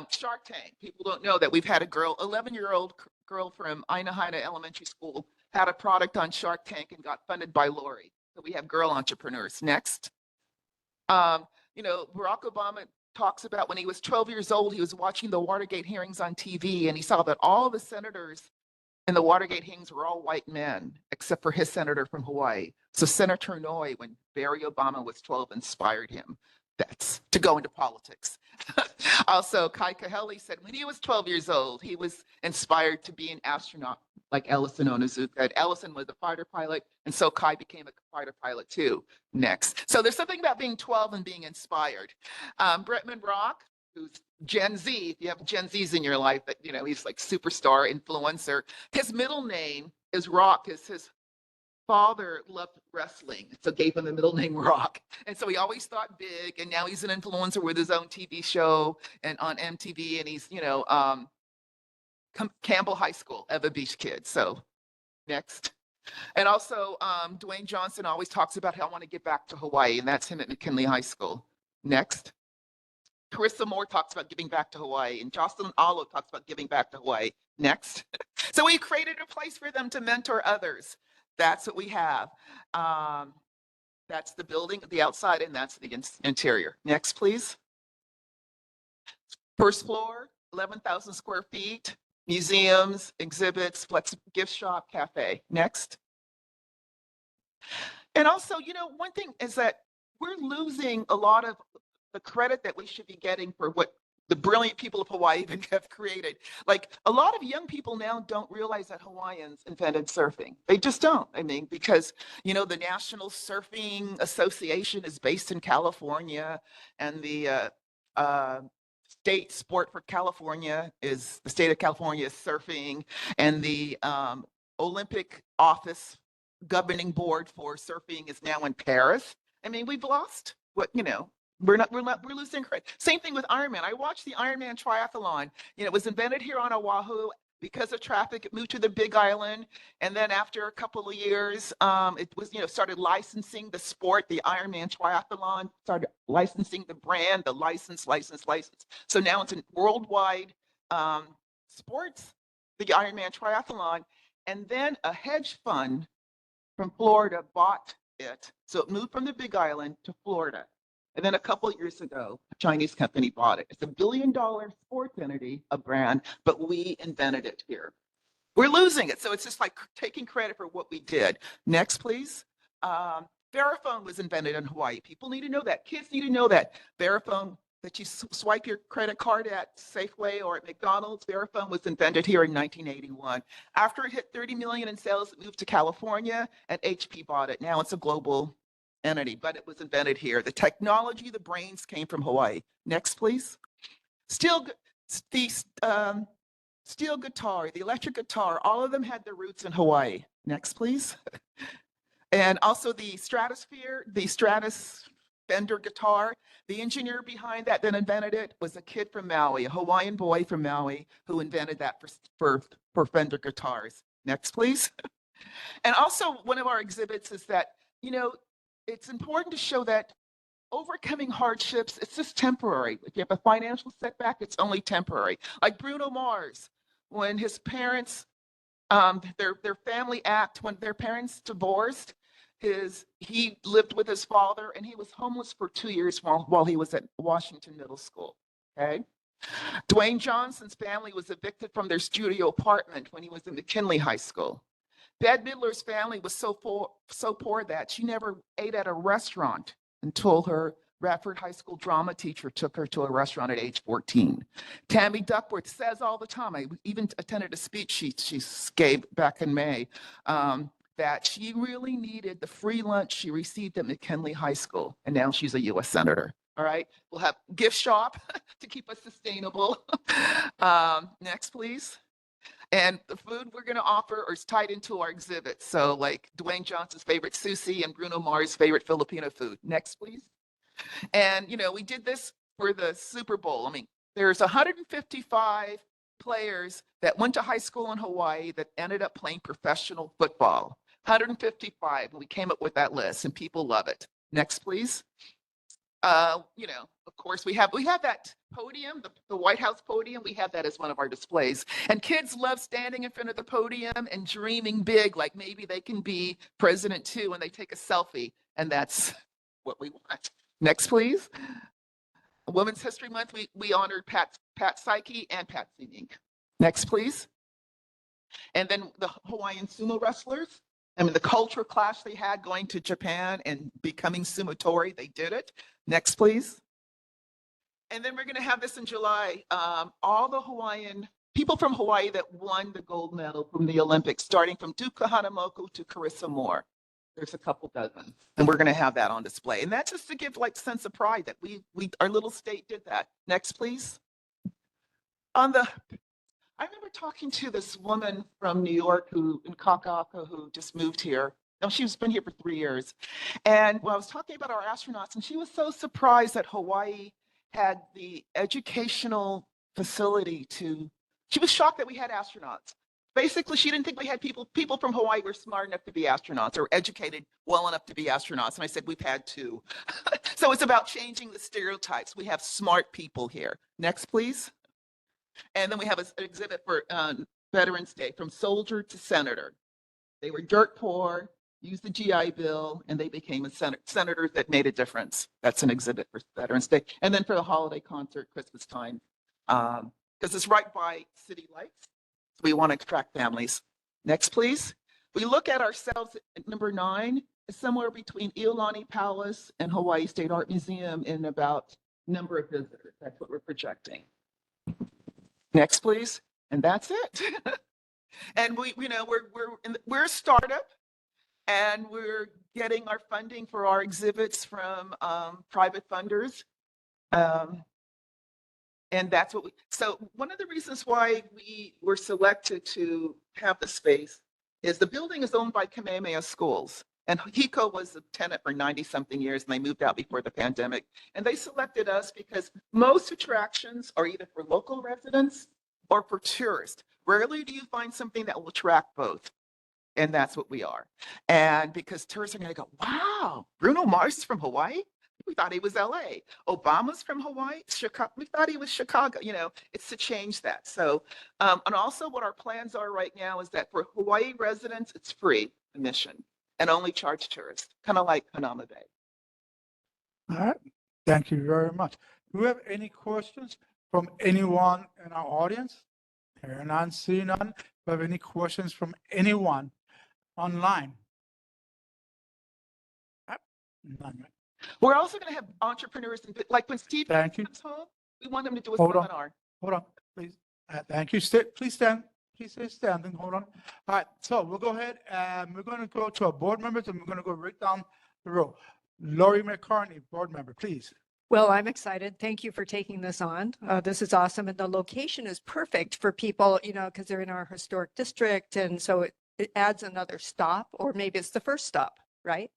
Shark Tank. People don't know that we've had a 11-year-old girl from Ainahaina Elementary School had a product on Shark Tank and got funded by Lori. So we have girl entrepreneurs. Next. Barack Obama talks about when he was 12 years old, he was watching the Watergate hearings on TV, and he saw that all the senators in the Watergate hearings were all white men, except for his senator from Hawaii. So Senator Inouye, when Barry Obama was 12, inspired him. That's to go into politics. Also, Kai Kahele said when he was 12 years old, he was inspired to be an astronaut like Ellison Onizuka. Ellison was a fighter pilot, and so Kai became a fighter pilot too. Next. So there's something about being 12 and being inspired. Bretman Rock, who's Gen Z, if you have Gen Zs in your life, that he's like superstar influencer. His middle name is Rock, is his father loved wrestling, so gave him the middle name Rock. And so he always thought big, and now he's an influencer with his own TV show and on MTV, and he's, Campbell High School, Eva Beach kid. So next. And also, Dwayne Johnson always talks about how I want to get back to Hawaii, and that's him at McKinley High School. Next. Carissa Moore talks about giving back to Hawaii, and Jocelyn Allo talks about giving back to Hawaii. Next. So we created a place for them to mentor others. That's what we have. That's the building, the outside, and that's the interior. Next, please. First floor, 11,000 square feet, museums, exhibits, flex gift shop, cafe. Next. And also, one thing is that we're losing a lot of the credit that we should be getting for what the brilliant people of Hawaii have created. Like, a lot of young people now don't realize that Hawaiians invented surfing. They just don't. I mean, because, the National Surfing Association is based in California, and the state sport for California is, the state of California is surfing, and the Olympic office governing board for surfing is now in Paris. I mean, we've lost what, we're losing credit. Same thing with Ironman. I watched the Ironman triathlon. It was invented here on Oahu. Because of traffic, it moved to the Big Island. And then after a couple of years, it was, started licensing the sport, the Ironman triathlon, started licensing the brand, the license. So now it's a worldwide sports, the Ironman triathlon. And then a hedge fund from Florida bought it. So it moved from the Big Island to Florida. And then a couple of years ago, a Chinese company bought it. It's $1 billion sports entity, a brand, but we invented it here. We're losing it. So it's just like taking credit for what we did. Next, please. Verifone was invented in Hawaii. People need to know that. Kids need to know that. Verifone, that you swipe your credit card at Safeway or at McDonald's. Verifone was invented here in 1981. After it hit 30 million in sales, it moved to California, and HP bought it. Now it's a global entity, but it was invented here. The technology, the brains came from Hawaii. Next, please. Steel guitar, the electric guitar, all of them had their roots in Hawaii. Next, please. And also the Stratosphere, the Stratus Fender guitar, the engineer behind that invented it was a kid from Maui, a Hawaiian boy from Maui who invented that for Fender guitars. Next, please. And also one of our exhibits is that, it's important to show that overcoming hardships, it's just temporary. If you have a financial setback, it's only temporary. Like Bruno Mars, when his parents, their family act, when their parents divorced, he lived with his father, and he was homeless for 2 years while he was at Washington Middle School. Okay. Dwayne Johnson's family was evicted from their studio apartment when he was in McKinley High School. Bette Midler's family was so poor that she never ate at a restaurant until her Radford High School drama teacher took her to a restaurant at age 14. Tammy Duckworth says all the time, I even attended a speech she gave back in May, that she really needed the free lunch she received at McKinley High School, and now she's a U.S. Senator. All right, we'll have gift shop to keep us sustainable. Next, please. And the food we're going to offer is tied into our exhibit. So like Dwayne Johnson's favorite sushi and Bruno Mars' favorite Filipino food. Next, please. And, we did this for the Super Bowl. I mean, there's 155 players that went to high school in Hawaii that ended up playing professional football. 155. And we came up with that list, and people love it. Next, please. Of course, we have that podium, the White House podium. We have that as one of our displays. And kids love standing in front of the podium and dreaming big, like maybe they can be president too, when they take a selfie. And that's what we want. Next, please. Women's History Month, we honored Pat Psyche and Patsy Mink. Next, please. And then the Hawaiian sumo wrestlers. I mean, the cultural clash they had going to Japan and becoming sumotori, they did it. Next, please. And then we're going to have this in July. All the Hawaiian people from Hawaii that won the gold medal from the Olympics, starting from Duke Kahanamoku to Carissa Moore. There's a couple dozen, and we're going to have that on display. And that's just to give like sense of pride that our little state did that. Next, please. I remember talking to this woman from New York in Kaka'aka who just moved here. No, she's been here for 3 years. And when I was talking about our astronauts, and she was so surprised that Hawaii had the educational facility she was shocked that we had astronauts. Basically, she didn't think we had people from Hawaii were smart enough to be astronauts or educated well enough to be astronauts. And I said, we've had two. So it's about changing the stereotypes. We have smart people here. Next, please. And then we have an exhibit for Veterans Day, from soldier to senator. They were dirt poor, used the GI Bill, and they became senators that made a difference. That's an exhibit for Veterans Day. And then for the holiday concert, Christmas time, because it's right by city lights. So we want to attract families. Next, please. We look at ourselves at number 9, is somewhere between Iolani Palace and Hawaii State Art Museum in about number of visitors. That's what we're projecting. Next, please. And that's it. And we're a startup, and we're getting our funding for our exhibits from private funders. And that's what so one of the reasons why we were selected to have the space is the building is owned by Kamehameha Schools. And HECO was a tenant for 90-something years, and they moved out before the pandemic. And they selected us because most attractions are either for local residents or for tourists. Rarely do you find something that will attract both. And that's what we are. And because tourists are going to go, wow, Bruno Mars is from Hawaii? We thought he was LA. Obama's from Hawaii, Chicago. We thought he was Chicago. It's to change that. So, and also what our plans are right now is that for Hawaii residents, it's free admission and only charge tourists, kind of like Panama Bay. All right. Thank you very much. Do we have any questions from anyone in our audience? Hear none, see none. Do we have any questions from anyone online? None. We're also going to have entrepreneurs, like when Steve Thank you. comes home, we want him to do a Hold on. seminar. Hold on, please. Thank you. Please stand. Please stay standing. Hold on. All right. So we'll go ahead and we're going to go to our board members, and we're going to go right down the row. Lori McCartney, board member, please. Well, I'm excited. Thank you for taking this on. This is awesome. And the location is perfect for people, because they're in our historic district. And so it adds another stop, or maybe it's the first stop, right?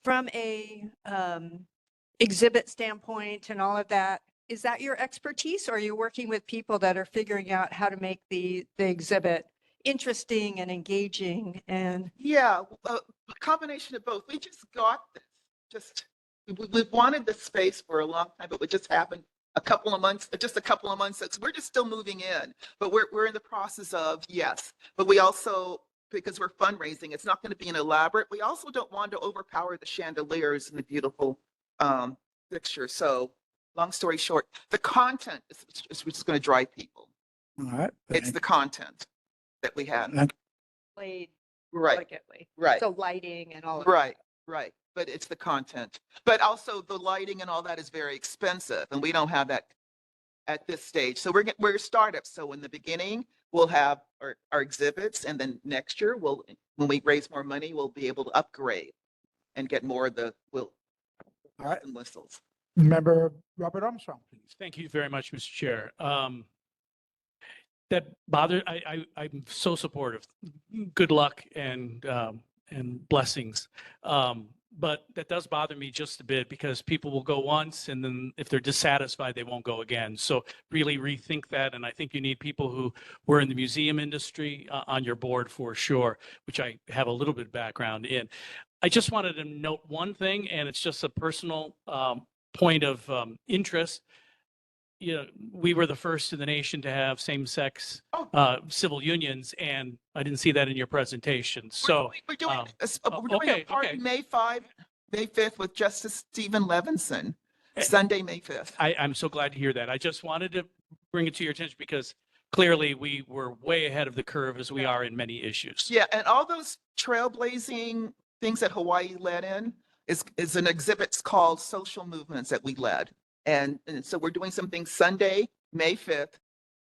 From a exhibit standpoint and all of that, is that your expertise, or are you working with people that are figuring out how to make the exhibit interesting and engaging? And Yeah, a combination of both. We just got this. We've wanted this space for a long time, but it just happened a couple of months. We're just still moving in, but we're in the process of, yes. But we also, because we're fundraising, it's not going to be an elaborate. We also don't want to overpower the chandeliers and the beautiful fixtures. So long story short, the content is just going to drive people. All right. It's the content that we have. played Right, delicately. right, So lighting and all of right, right. But it's the content. But also the lighting and all that is very expensive, and we don't have that at this stage. So we're startups. So in the beginning, we'll have our exhibits, and then next year, when we raise more money, we'll be able to upgrade and get more of the All right. and whistles. Member Robert Armstrong, please. Thank you very much, Mr. Chair. I'm so supportive. Good luck and blessings. But that does bother me just a bit, because people will go once, and then if they're dissatisfied, they won't go again. So really rethink that. And I think you need people who were in the museum industry on your board for sure, which I have a little bit of background in. I just wanted to note one thing, and it's just a personal point of interest. We were the first in the nation to have same-sex civil unions, and I didn't see that in your presentation. So we're doing a party May 5th with Justice Stephen Levinson, Sunday, May 5th. I'm so glad to hear that. I just wanted to bring it to your attention, because clearly we were way ahead of the curve, as we are in many issues. Yeah, and all those trailblazing things that Hawaii led in is an exhibit called Social Movements that we led. And so we're doing something Sunday, May 5th,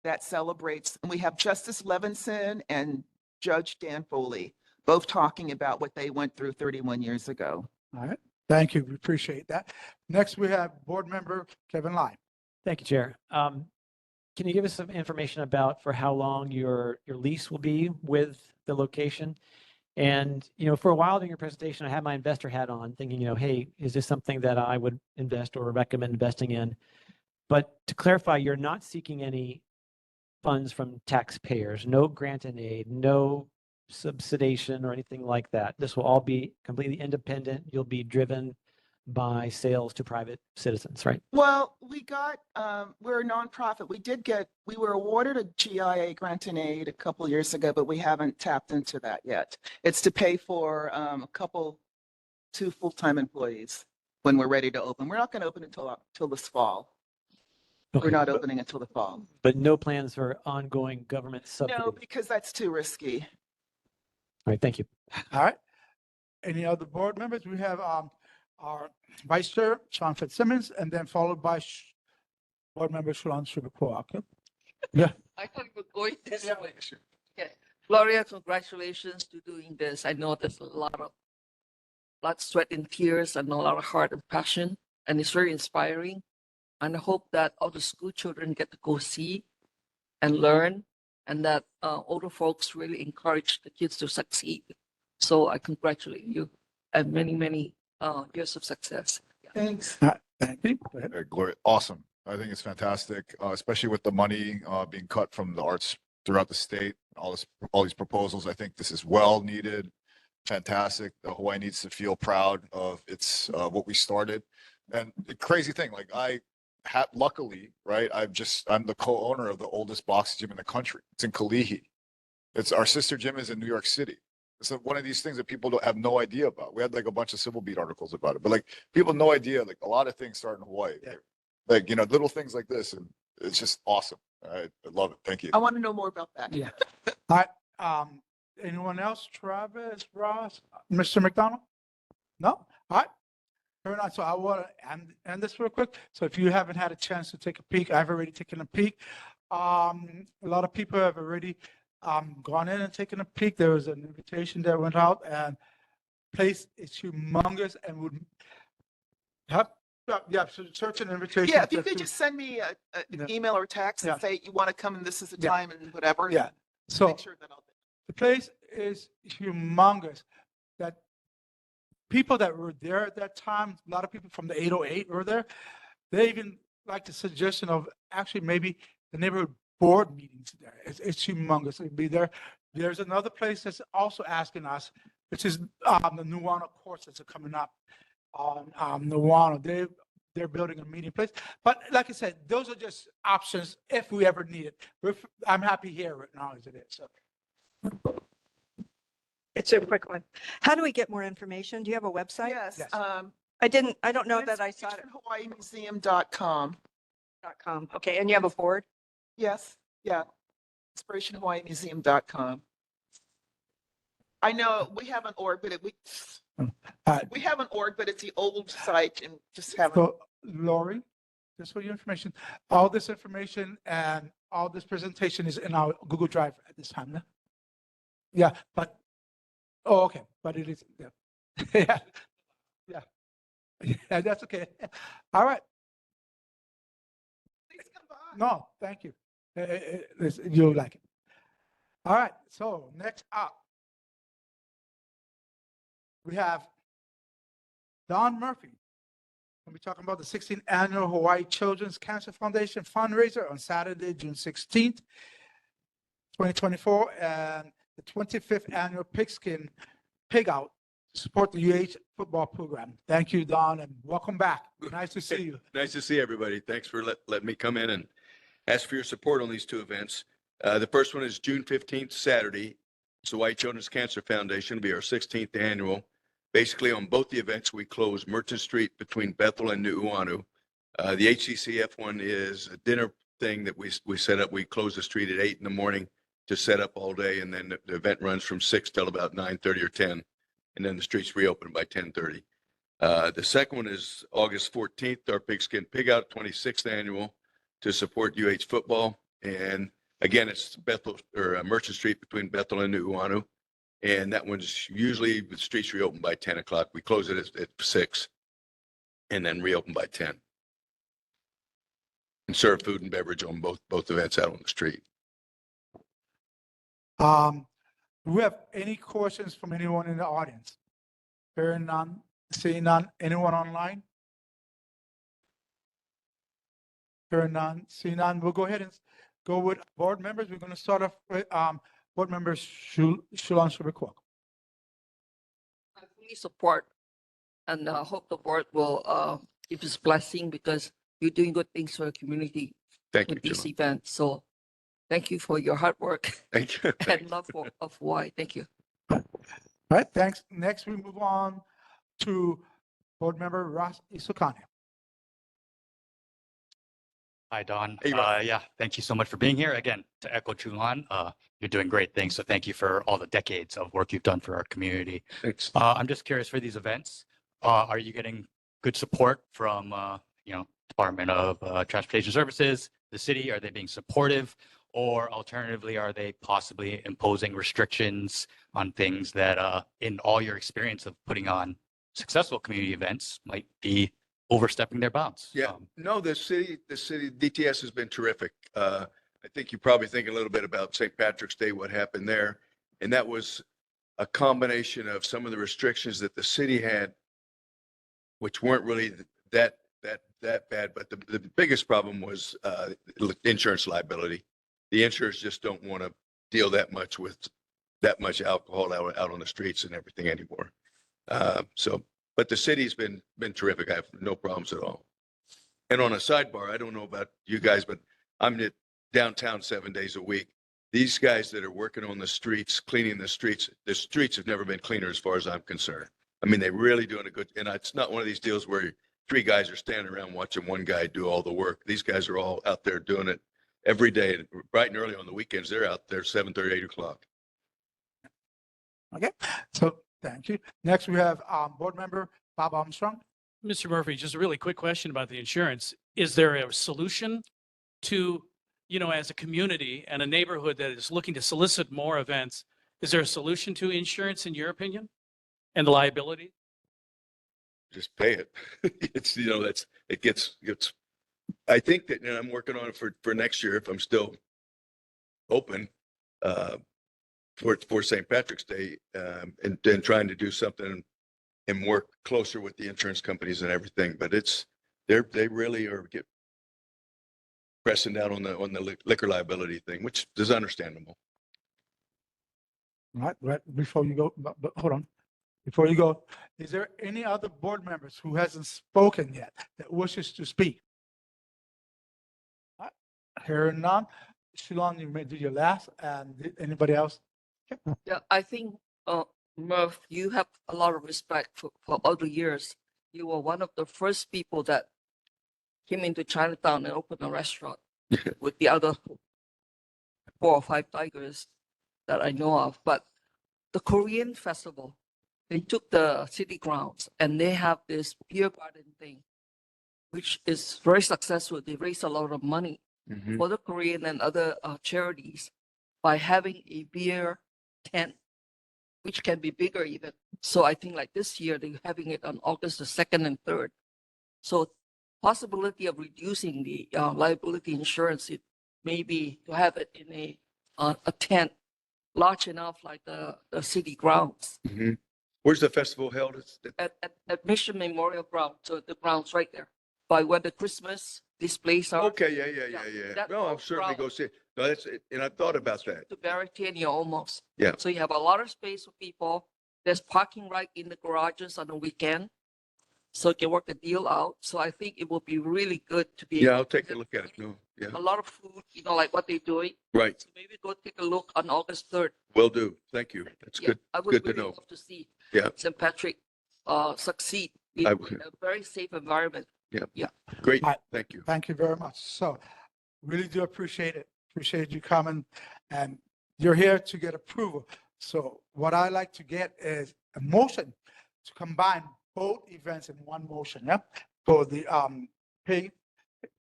that celebrates, and we have Justice Levinson and Judge Dan Foley, both talking about what they went through 31 years ago. All right. Thank you. We appreciate that. Next, we have board member Kevin Lai. Thank you, Chair. Can you give us some information about for how long your lease will be with the location? And, for a while during your presentation, I had my investor hat on thinking, hey, is this something that I would invest or recommend investing in? But to clarify, you're not seeking any funds from taxpayers, no grant and aid, no subsidization or anything like that. This will all be completely independent. You'll be driven by sales to private citizens, right? Well, we're a nonprofit. We were awarded a GIA grant and aid a couple years ago, but we haven't tapped into that yet. It's to pay for two full-time employees when we're ready to open. We're not going to open until this fall. Okay, We're not opening until the fall. but no plans for ongoing government subsidies. No, because that's too risky. All right, thank you. All right. Any other board members? We have our Vice Chair, Sean Fitzsimmons, and then followed by Board Member Shalon Shubakua. Okay? Yeah. I thought you were going this way. Okay. Gloria, congratulations to doing this. I know there's a lot of blood, sweat, and tears, and a lot of heart and passion, and it's very inspiring. And I hope that all the school children get to go see and learn, and that older folks really encourage the kids to succeed. So I congratulate you and many, many years of success. Thanks. Thank you. Go ahead. Gloria, awesome. I think it's fantastic, especially with the money being cut from the arts throughout the state. All these proposals. I think this is well needed. Fantastic. Hawaii needs to feel proud of its what we started. And the crazy thing, like luckily, right? I'm the co-owner of the oldest boxing gym in the country. It's in Kalihi. It's our sister gym is in New York City. It's one of these things that people don't have no idea about. We had like a bunch of Civil Beat articles about it, but like people have no idea. Like a lot of things start in Hawaii, Yeah. like little things like this, and it's just awesome. I love it. Thank you. I want to know more about that. Yeah. All right. Anyone else? Travis, Ross, Mr. McDonald? No? All right. Fair enough. So I want to end this real quick. So if you haven't had a chance to take a peek, I've already taken a peek. A lot of people have already gone in and taken a peek. There was an invitation that went out, and place is humongous and would have, so search an invitation. Yeah, if you could just send me an email or text Yeah. and say you want to come and this is the Yeah. time and whatever. Yeah. So Make sure that I'll. the place is humongous. That people that were there at that time, a lot of people from the 808 were there. They even like the suggestion of actually maybe the neighborhood board meetings there. It's humongous. It'd be there. There's another place that's also asking us, which is the Nuuanu courts that's coming up on Nuuanu. They're building a meeting place. But like I said, those are just options if we ever need it. I'm happy here right now as it is. So. It's a quick one. How do we get more information? Do you have a website? Yes. Yes. I don't know that I saw it. InspirationHawaiiMuseum.com. .com. Okay, and you have a board? Yes, yeah. InspirationHawaiiMuseum.com. I know we have an org, but we have an org, but it's the old site and just haven't. So, Lori, just for your information, all this information and all this presentation is in our Google Drive at this time. Yeah, but, okay, but it is, yeah. Yeah, that's okay. All right. Please come by. No, thank you. You'll like it. All right, so next up, we have Don Murphy. We'll be talking about the 16th Annual Hawaii Children's Cancer Foundation fundraiser on Saturday, June 16th, 2024, and the 25th Annual Pigskin Pig Out to support the UH football program. Thank you, Don, and welcome back. Nice to see you. Nice to see everybody. Thanks for letting me come in and ask for your support on these two events. The first one is June 15th, Saturday. It's the Hawaii Children's Cancer Foundation. It'll be our 16th annual. Basically, on both the events, we close Merchant Street between Bethel and Nuuanu. The HCCF one is a dinner thing that we set up. We close the street at 8 in the morning to set up all day, and then the event runs from 6 till about 9:30 or 10, and then the streets reopen by 10:30. The second one is August 14th, our Pigskin Pig Out 26th annual to support UH football. And again, it's Bethel or Merchant Street between Bethel and Nuuanu. And that one's usually the streets reopen by 10 o'clock. We close it at 6 and then reopen by 10. And serve food and beverage on both events out on the street. Do we have any questions from anyone in the audience? Hearing none, seeing none, anyone online? Hearing none, seeing none, we'll go ahead and go with board members. We're going to start off with board members Shulan Shubikwak. I fully support and hope the board will give us blessing because you're doing good things for the community Thank you, with these July. events. So thank you for your hard work Thank you. and love of Hawaii. Thank you. All right, thanks. Next, we move on to board member Ross Isokane. Hi, Don. Hey, Rob. Yeah, thank you so much for being here. Again, to echo Chulan, you're doing great things. So thank you for all the decades of work you've done for our community. Thanks. I'm just curious for these events, are you getting good support from, Department of Transportation Services, the city? Are they being supportive? Or alternatively, are they possibly imposing restrictions on things that, in all your experience of putting on successful community events, might be overstepping their bounds? Yeah, no, the city DTS has been terrific. I think you're probably thinking a little bit about St. Patrick's Day, what happened there. And that was a combination of some of the restrictions that the city had, which weren't really that bad. But the biggest problem was insurance liability. The insurers just don't want to deal that much with that much alcohol out on the streets and everything anymore. But the city's been terrific. I have no problems at all. And on a sidebar, I don't know about you guys, but I'm at downtown 7 days a week. These guys that are working on the streets, cleaning the streets have never been cleaner as far as I'm concerned. I mean, they're really doing a good, and it's not one of these deals where three guys are standing around watching one guy do all the work. These guys are all out there doing it every day, bright and early on the weekends. They're out there 7:30, 8 o'clock. Okay, so thank you. Next, we have board member Bob Armstrong. Mr. Murphy, just a really quick question about the insurance. Is there a solution to, as a community and a neighborhood that is looking to solicit more events, is there a solution to insurance in your opinion and the liability? Just pay it. It's, it gets, I think that, I'm working on it for next year if I'm still open for St. Patrick's Day and trying to do something and work closer with the insurance companies and everything. But they really are pressing down on the liquor liability thing, which is understandable. All right, before you go, but hold on. Before you go, is there any other board members who hasn't spoken yet that wishes to speak? All right, hearing none. Shulan, you may do your last, and anybody else? Yeah, I think, Murph, you have a lot of respect for all the years. You were one of the first people that came into Chinatown and opened a restaurant with the other 4 or 5 tigers that I know of. But the Korean festival, they took the city grounds and they have this beer garden thing, which is very successful. They raise a lot of money for the Korean and other charities by having a beer tent, which can be bigger even. So I think like this year, they're having it on August the 2nd and 3rd. So possibility of reducing the liability insurance, it may be to have it in a tent large enough like the city grounds. Where's the festival held? At Mission Memorial Ground, so the ground's right there by where the Christmas displays are. Okay, yeah. that No, I'll whole certainly go ground. see it. No, that's it. And I've thought about that. To Baratania almost. Yeah. So you have a lot of space for people. There's parking right in the garages on the weekend. So you can work the deal out. So I think it will be really good to be. Yeah, able I'll to take a look at it. No, yeah, A lot of food, like what they're doing. right. So maybe go take a look on August 3rd. Will do. Thank you. That's Yeah, good. I would Good to really know. love to see Yeah. St. Patrick succeed in I a would. very safe environment. Great. Right. Thank you. Thank you very much. So really do appreciate it. Appreciate you coming, and you're here to get approval. So what I like to get is a motion to combine both events in one motion, yeah? For the pig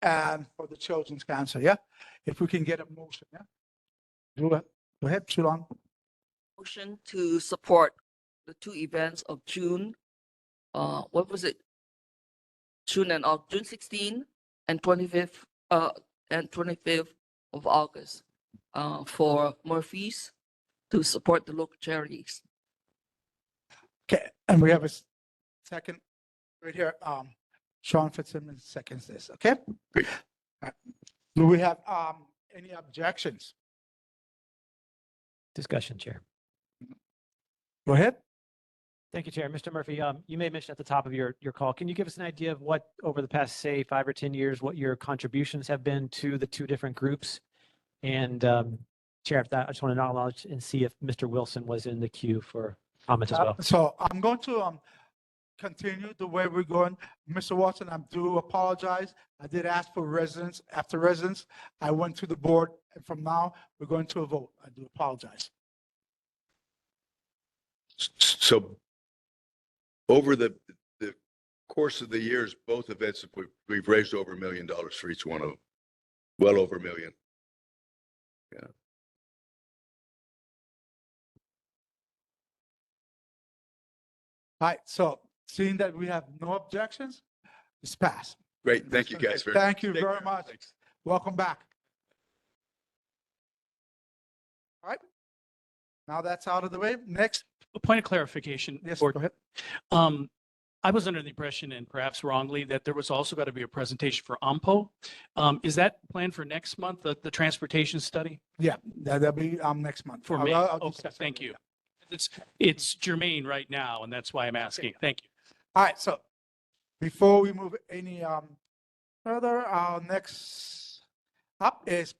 and for the children's cancer, yeah? If we can get a motion, yeah? Go ahead, Shulan. Motion to support the 2 events of June. What was it? June 16 and 25th, and 25th of August, for Murphy's to support the local charities. Okay, and we have a second right here. Sean Fitzsimmons seconds this, okay? Great. All right. Do we have any objections? Discussion, Chair. Go ahead. Thank you, Chair. Mr. Murphy, you may mention at the top of your call, can you give us an idea of what, over the past, say, 5 or 10 years, what your contributions have been to the two different groups? And Chair, if that, I just want to acknowledge and see if Mr. Wilson was in the queue for comments as well. So I'm going to continue the way we're going. Mr. Watson, I do apologize. I did ask for residents. After residents, I went to the board, and from now, we're going to a vote. I do apologize. So over the course of the years, both events, we've raised over $1 million for each one of them. Well over $1 million. Yeah. All right, so seeing that we have no objections, it's passed. Great. Thank you, guys. Thank you Take very care. much. Thanks. Welcome back. All right. Now that's out of the way. Next, A point of clarification. yes, Board. go ahead. I was under the impression, and perhaps wrongly, that there was also got to be a presentation for AMPO. Is that planned for next month, the transportation study? Yeah, that'll be next month. For I'll- me? I'll do Okay, that thank separately. you. It's germane right now, and that's why I'm asking. Thank you. All right, so before we move any further, our next up is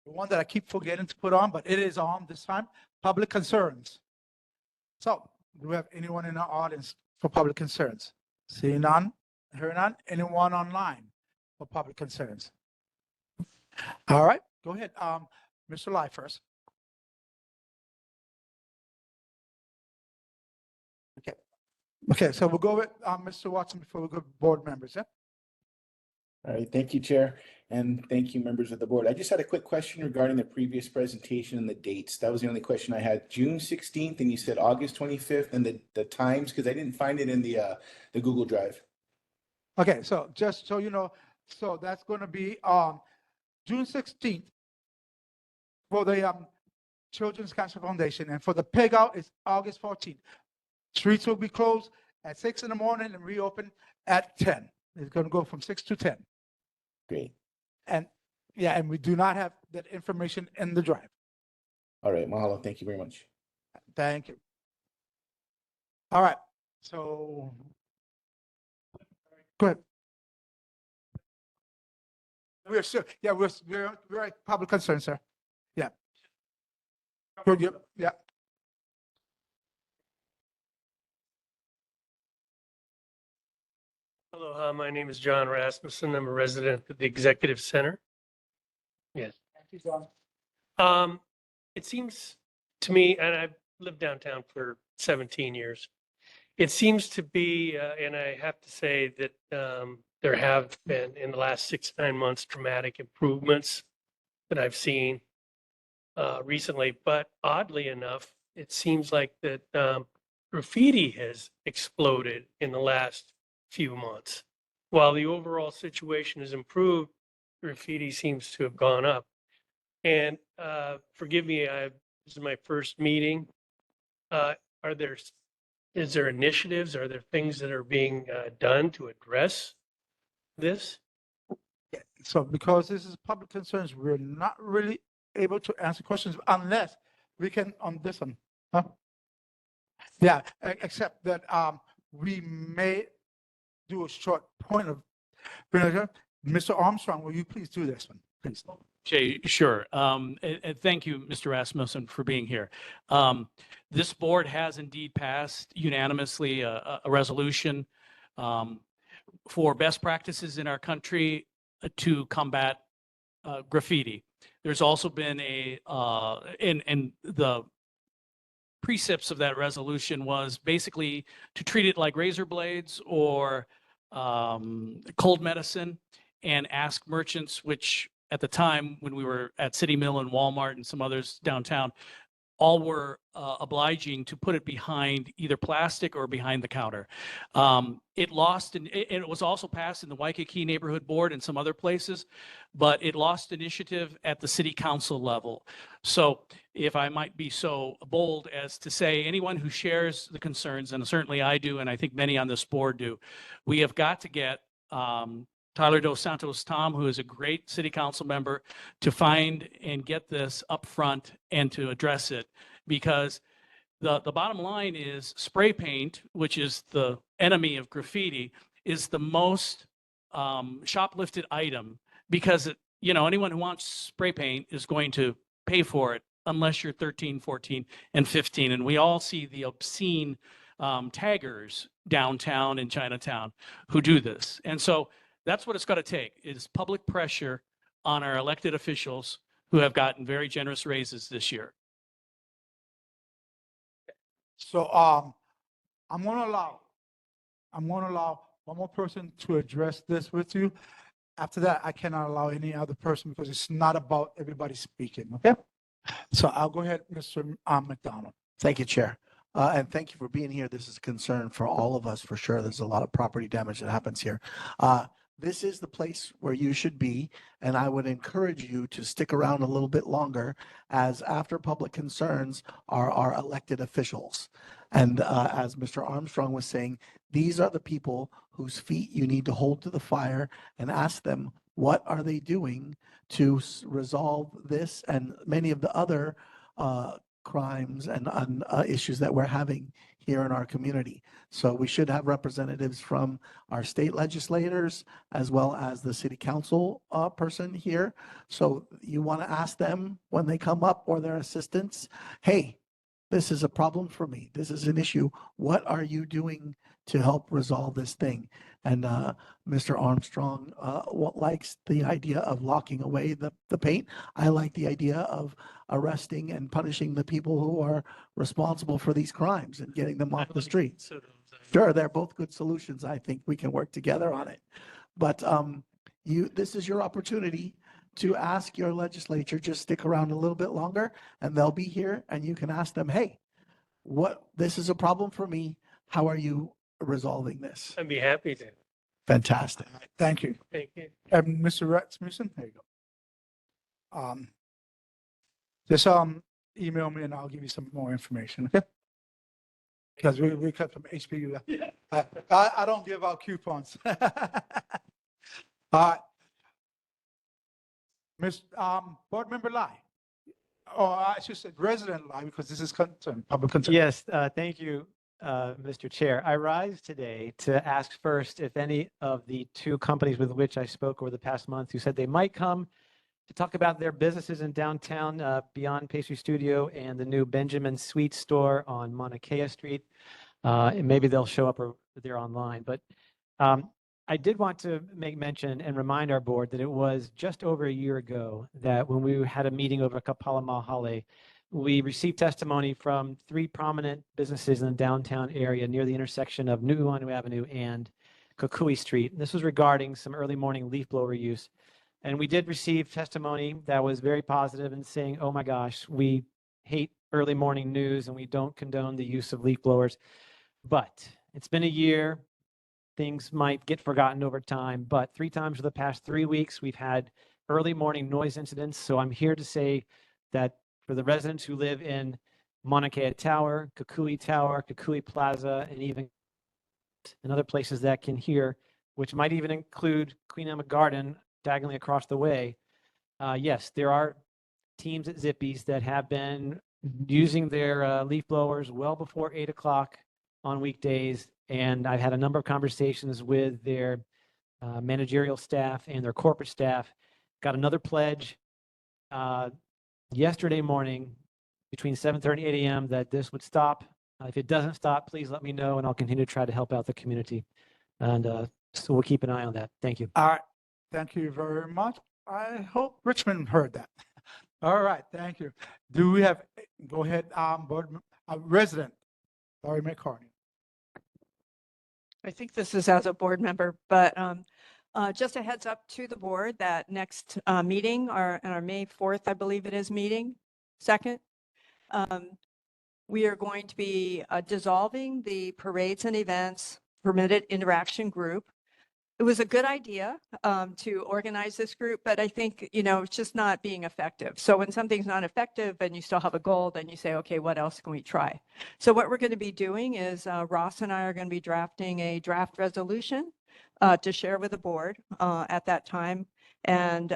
the one that I keep forgetting to put on, but it is on this time, public concerns. So do we have anyone in our audience for public concerns? Seeing none, hearing none, anyone online for public concerns? All right, go ahead, Mr. Lai first. Okay, so we'll go with Mr. Watson before we go to board members, yeah? All right, thank you, Chair, and thank you, members of the board. I just had a quick question regarding the previous presentation and the dates. That was the only question I had. June 16th, and you said August 25th, and the times, because I didn't find it in the Google Drive. Okay, so just so you know, so that's going to be June 16th for the Children's Cancer Foundation, and for the pig out, it's August 14th. Streets will be closed at 6 in the morning and reopen at 10. It's going to go from 6 to 10. Great. And yeah, and we do not have that information in the drive. All right, mahalo. Thank you very much. Thank you. All right, so go ahead. We're sure, yeah, we're at public concern, sir. Yeah. Good, yep, yeah. Aloha, my name is John Rasmussen. I'm a resident of the Executive Center. Yes. It seems to me, and I've lived downtown for 17 years, it seems to be, and I have to say that there have been in the last 6-9 months dramatic improvements that I've seen recently. But oddly enough, it seems like that graffiti has exploded in the last few months. While the overall situation has improved, graffiti seems to have gone up. And forgive me, this is my first meeting. Is there initiatives? Are there things that are being done to address this? So because this is public concerns, we're not really able to answer questions unless we can on this one. Huh? Yeah, except that we may do a short point of, Mr. Armstrong, will you please do this one, please? Okay, sure. And thank you, Mr. Rasmussen, for being here. This board has indeed passed unanimously a resolution for best practices in our country to combat graffiti. There's also been and the precepts of that resolution was basically to treat it like razor blades or cold medicine, and ask merchants, which at the time when we were at City Mill and Walmart and some others downtown, all were obliging to put it behind either plastic or behind the counter. It lost, and it was also passed in the Waikiki Neighborhood Board and some other places, but it lost initiative at the city council level. So if I might be so bold as to say, anyone who shares the concerns, and certainly I do, and I think many on this board do, we have got to get Tyler Dos Santos Tom, who is a great city council member, to find and get this up front and to address it, because the bottom line is spray paint, which is the enemy of graffiti, is the most shoplifted item, because anyone who wants spray paint is going to pay for it unless you're 13, 14, and 15. And we all see the obscene taggers downtown in Chinatown who do this. And so that's what it's got to take, is public pressure on our elected officials who have gotten very generous raises this year. So I'm gonna allow one more person to address this with you. After that, I cannot allow any other person because it's not about everybody speaking, okay? So I'll go ahead, Mr. McDonald. Thank you, Chair. And thank you for being here. This is a concern for all of us, for sure. There's a lot of property damage that happens here. This is the place where you should be, and I would encourage you to stick around a little bit longer, as after public concerns are our elected officials. And as Mr. Armstrong was saying, these are the people whose feet you need to hold to the fire and ask them, what are they doing to resolve this and many of the other crimes and issues that we're having here in our community. So we should have representatives from our state legislators as well as the city council person here. So you want to ask them when they come up, or their assistants, hey, this is a problem for me. This is an issue. What are you doing to help resolve this thing? And Mr. Armstrong likes the idea of locking away the paint. I like the idea of arresting and punishing the people who are responsible for these crimes and getting them off the streets. Sure, they're both good solutions. I think we can work together on it. But this is your opportunity to ask your legislature. Just stick around a little bit longer and they'll be here, and you can ask them, hey, this is a problem for me. How are you resolving this? I'd be happy to. Fantastic. Thank you. Thank you. Mr. Rasmussen, there you go. Just email me and I'll give you some more information, okay? Because we cut from HPU. I don't give out coupons. All right. Board Member Lai. Or I should say Resident Lai, because this is concern, public concern. Yes, thank you, Mr. Chair. I rise today to ask first if any of the two companies with which I spoke over the past month who said they might come to talk about their businesses in downtown, Beyond Pastry Studio and the new Benjamin Sweet Store on Mauna Kea Street. And maybe they'll show up, or they're online. But I did want to make mention and remind our board that it was just over a year ago that when we had a meeting over Kapala Mahale, we received testimony from three prominent businesses in the downtown area near the intersection of Nu'uanu Avenue and Kukui Street. And this was regarding some early morning leaf blower use. And we did receive testimony that was very positive and saying, oh my gosh, we hate early morning news and we don't condone the use of leaf blowers. But it's been a year. Things might get forgotten over time, but 3 times for the past 3 weeks, we've had early morning noise incidents. So I'm here to say that for the residents who live in Mauna Kea Tower, Kukui Plaza, and even in other places that can hear, which might even include Queen Emma Garden, diagonally across the way. Yes, there are teams at Zippy's that have been using their leaf blowers well before 8 o'clock on weekdays. And I've had a number of conversations with their managerial staff and their corporate staff. Got another pledge yesterday morning between 7:30 and 8 a.m. that this would stop. If it doesn't stop, please let me know, and I'll continue to try to help out the community. And so we'll keep an eye on that. Thank you. All right. Thank you very much. I hope Richmond heard that. All right. Thank you. Do we have, go ahead, board resident, Laurie McCartney. I think this is as a board member, but just a heads up to the board that next meeting, our May 4th, I believe it is, meeting, 2nd, We are going to be dissolving the parades and events permitted interaction group. It was a good idea to organize this group, but I think, it's just not being effective. So when something's not effective and you still have a goal, then you say, okay, what else can we try? So what we're going to be doing is Ross and I are going to be drafting a draft resolution to share with the board at that time. And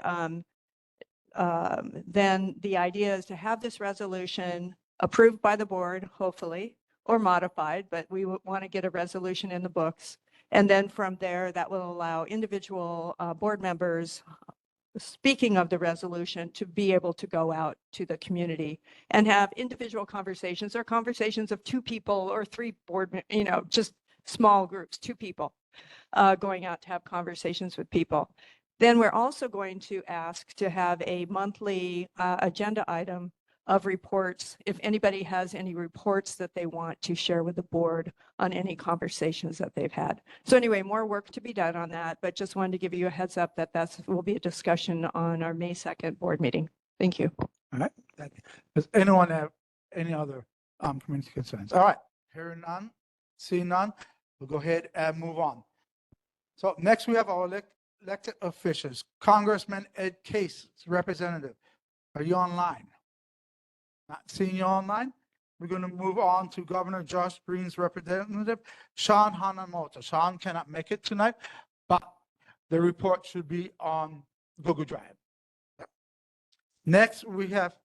then the idea is to have this resolution approved by the board, hopefully, or modified, but we want to get a resolution in the books. And then from there, that will allow individual board members, speaking of the resolution, to be able to go out to the community and have individual conversations or conversations of 2 people or 3 just small groups, 2 people going out to have conversations with people. Then we're also going to ask to have a monthly agenda item of reports, if anybody has any reports that they want to share with the board on any conversations that they've had. So anyway, more work to be done on that, but just wanted to give you a heads up that will be a discussion on our May 2nd board meeting. Thank you. All right. Does anyone have any other community concerns? All right. Hearing none, seeing none, we'll go ahead and move on. So next we have our elected officials. Congressman Ed Case, representative. Are you online? Not seeing you online. We're going to move on to Governor Josh Green's representative, Sean Hanamoto. Sean cannot make it tonight, but the report should be on Google Drive. Next, we have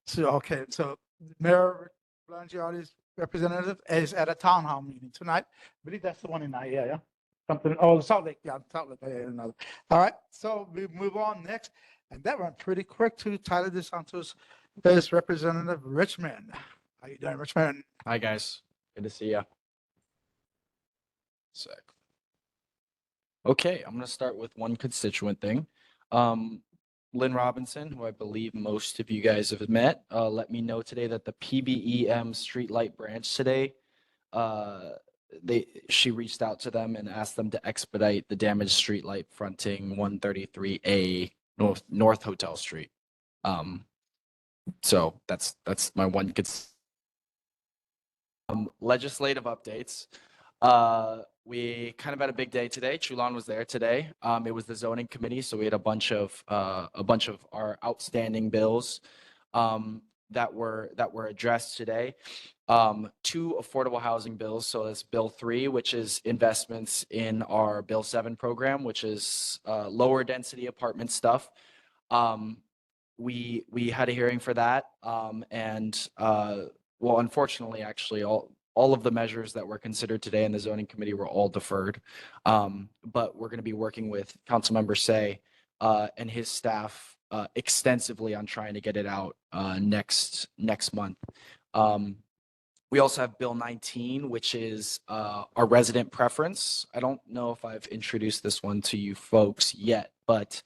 so Mayor Blangiotti's representative is at a town hall meeting tonight. I believe that's the one in Naia, yeah? Something, Salt Lake, yeah, Salt Lake, another. All right, so we move on next, and that went pretty quick to Tyler DeSantos, his representative Richmond. How you doing, Richmond? Hi, guys. Good to see you. Sick. Okay, I'm going to start with one constituent thing. Lynn Robinson, who I believe most of you guys have met, let me know today that the PBEM Streetlight branch today, she reached out to them and asked them to expedite the damaged streetlight fronting 133A North Hotel Street. So that's my one legislative updates. We kind of had a big day today. Chulan was there today. It was the zoning committee, so we had a bunch of our outstanding bills that were addressed today. 2 affordable housing bills. So that's Bill 3, which is investments in our Bill 7 program, which is lower density apartment stuff. We had a hearing for that, and well, unfortunately, actually, all of the measures that were considered today in the zoning committee were all deferred. But we're going to be working with Councilmember Say and his staff extensively on trying to get it out next month. We also have Bill 19, which is our resident preference. I don't know if I've introduced this one to you folks yet, but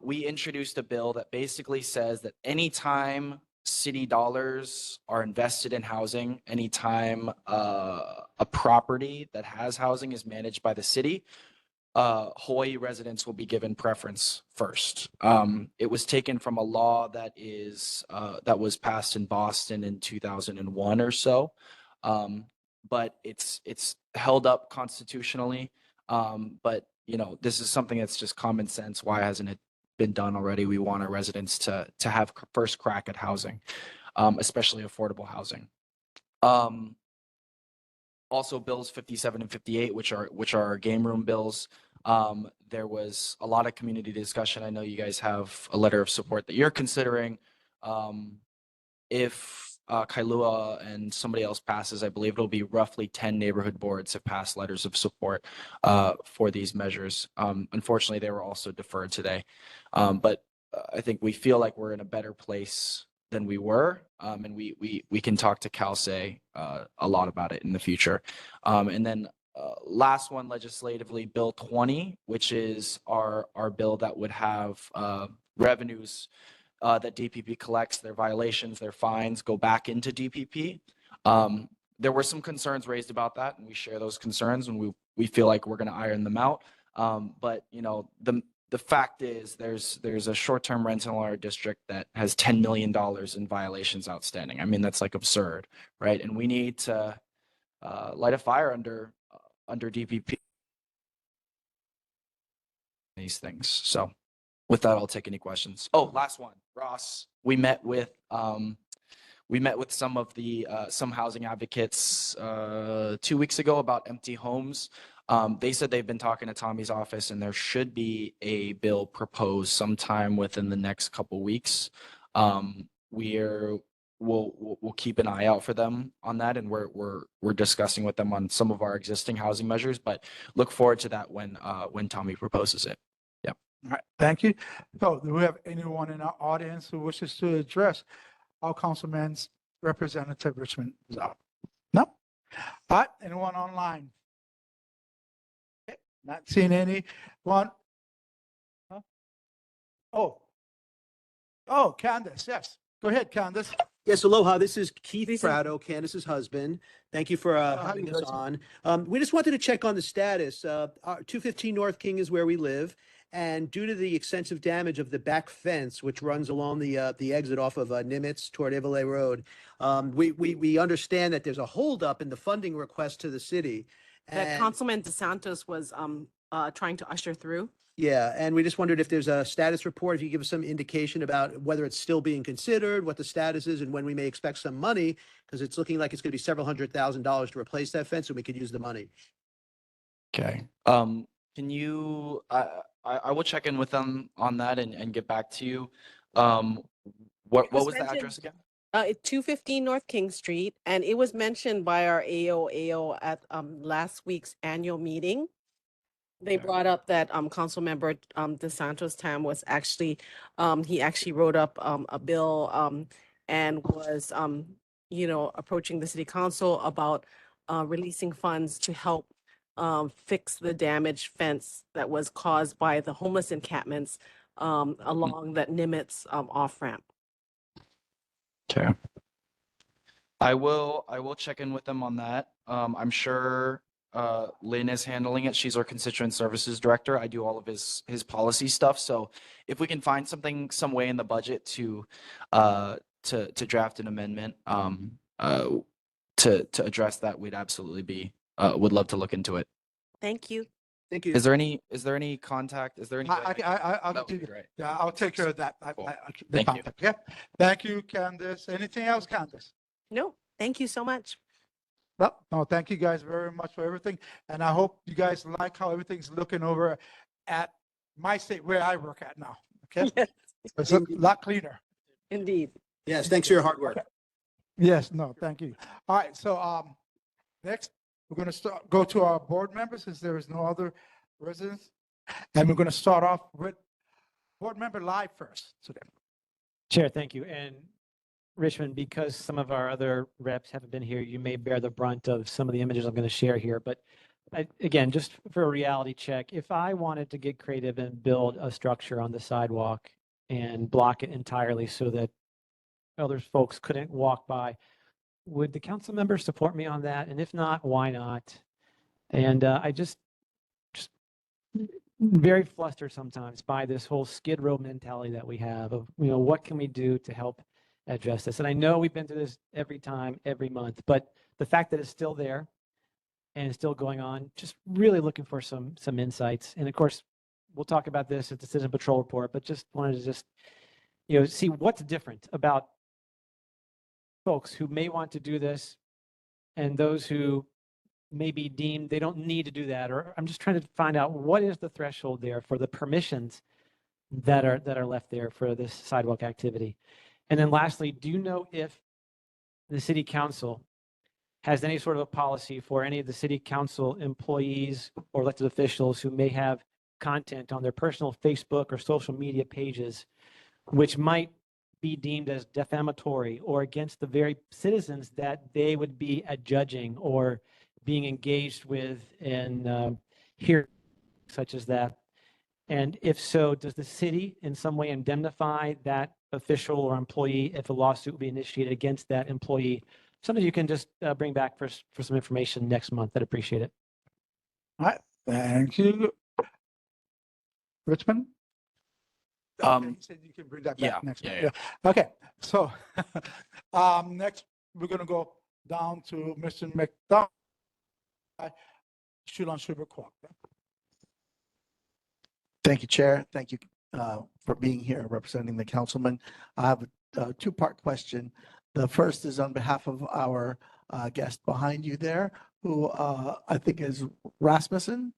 we introduced a bill that basically says that anytime city dollars are invested in housing, anytime a property that has housing is managed by the city, Hawaii residents will be given preference first. It was taken from a law that was passed in Boston in 2001 or so, but it's held up constitutionally. But this is something that's just common sense. Why hasn't it been done already? We want our residents to have first crack at housing, especially affordable housing. Also, bills 57 and 58, which are our game room bills. There was a lot of community discussion. I know you guys have a letter of support that you're considering. If Kailua and somebody else passes, I believe it'll be roughly 10 neighborhood boards have passed letters of support for these measures. Unfortunately, they were also deferred today. But I think we feel like we're in a better place than we were, and we can talk to CalSay a lot about it in the future. And then last one legislatively, Bill 20, which is our bill that would have revenues that DPP collects, their violations, their fines go back into DPP. There were some concerns raised about that, and we share those concerns, and we feel like we're going to iron them out. But you know, the fact is there's a short-term rental in our district that has $10 million in violations outstanding. I mean, that's like absurd, right? And we need to light a fire under DPP these things. So with that, I'll take any questions. Oh, last one, Ross. We met with some of the some housing advocates 2 weeks ago about empty homes. They said they've been talking to Tommy's office, and there should be a bill proposed sometime within the next couple weeks. We'll keep an eye out for them on that, and we're discussing with them on some of our existing housing measures. But look forward to that when Tommy proposes it. Yeah. All right, thank you. So do we have anyone in our audience who wishes to address our councilman's representative Richmond Zhao? No? All right, anyone online? Okay, not seeing anyone. Huh? Oh, Candace, yes. Go ahead, Candace. Yes, aloha. This is Keith Prado, Candace's husband. Thank you for how having you us doing? on. We just wanted to check on the status. 215 North King is where we live. And due to the extensive damage of the back fence, which runs along the exit off of Nimitz toward Ivole Road, we understand that there's a holdup in the funding request to the city. That And- Councilman DeSantos was trying to usher through. Yeah, and we just wondered if there's a status report, if you give us some indication about whether it's still being considered, what the status is, and when we may expect some money, because it's looking like it's going to be several $100,000s to replace that fence, and we could use the money. Okay. Can you? I will check in with them on that and get back to you. What was the address again? It's 215 North King Street, and it was mentioned by our AO at last week's annual meeting. They brought up that Councilmember DeSantos Tam was actually he actually wrote up a bill and was approaching the city council about releasing funds to help fix the damaged fence that was caused by the homeless encampments along that Nimitz off ramp. Okay. I will check in with them on that. I'm sure Lynn is handling it. She's our constituent services director. I do all of his policy stuff. So if we can find some way in the budget to draft an amendment to address that, we'd absolutely would love to look into it. Thank you. Thank you. Is there any contact? Is there any? I'll That would do be that. great. Yeah, I'll take care of that. Cool. The Thank you. contact, yeah. Thank you, Candace. Anything else, Candace? No, thank you so much. Well, no, thank you guys very much for everything. And I hope you guys like how everything's looking over at my state where I work at now. Okay. Yes. It's a lot cleaner. Indeed. Yes, thanks for your hard work. Okay. Yes, no, thank you. All right. So next we're going to go to our board members since there is no other residents. And we're going to start off with board member live first today. Chair, thank you. And Richmond, because some of our other reps haven't been here, you may bear the brunt of some of the images I'm going to share here. But again, just for a reality check, if I wanted to get creative and build a structure on the sidewalk and block it entirely so that other folks couldn't walk by, would the council members support me on that? And if not, why not? And I just very flustered sometimes by this whole skid row mentality that we have of, what can we do to help address this? And I know we've been through this every time, every month, but the fact that it's still there and it's still going on, just really looking for some insights. And of course, we'll talk about this at the Citizen Patrol report, but just wanted to see what's different about folks who may want to do this and those who may be deemed they don't need to do that. Or I'm just trying to find out what is the threshold there for the permissions that are left there for this sidewalk activity. And then lastly, do you know if the city council has any sort of a policy for any of the city council employees or elected officials who may have content on their personal Facebook or social media pages, which might be deemed as defamatory or against the very citizens that they would be adjudging or being engaged with in hearings such as that? And if so, does the city in some way indemnify that official or employee if a lawsuit will be initiated against that employee? Something you can just bring back for some information next month. I'd appreciate it. All right, thank you. Richmond? Okay, he said you can bring that back next month. Yeah. Okay, so next we're gonna go down to Mr. McDonald. Shoot on Sugar Quack. Thank you, Chair. Thank you for being here representing the councilman. I have a two-part question. The first is on behalf of our guest behind you there, who I think is Rasmussen.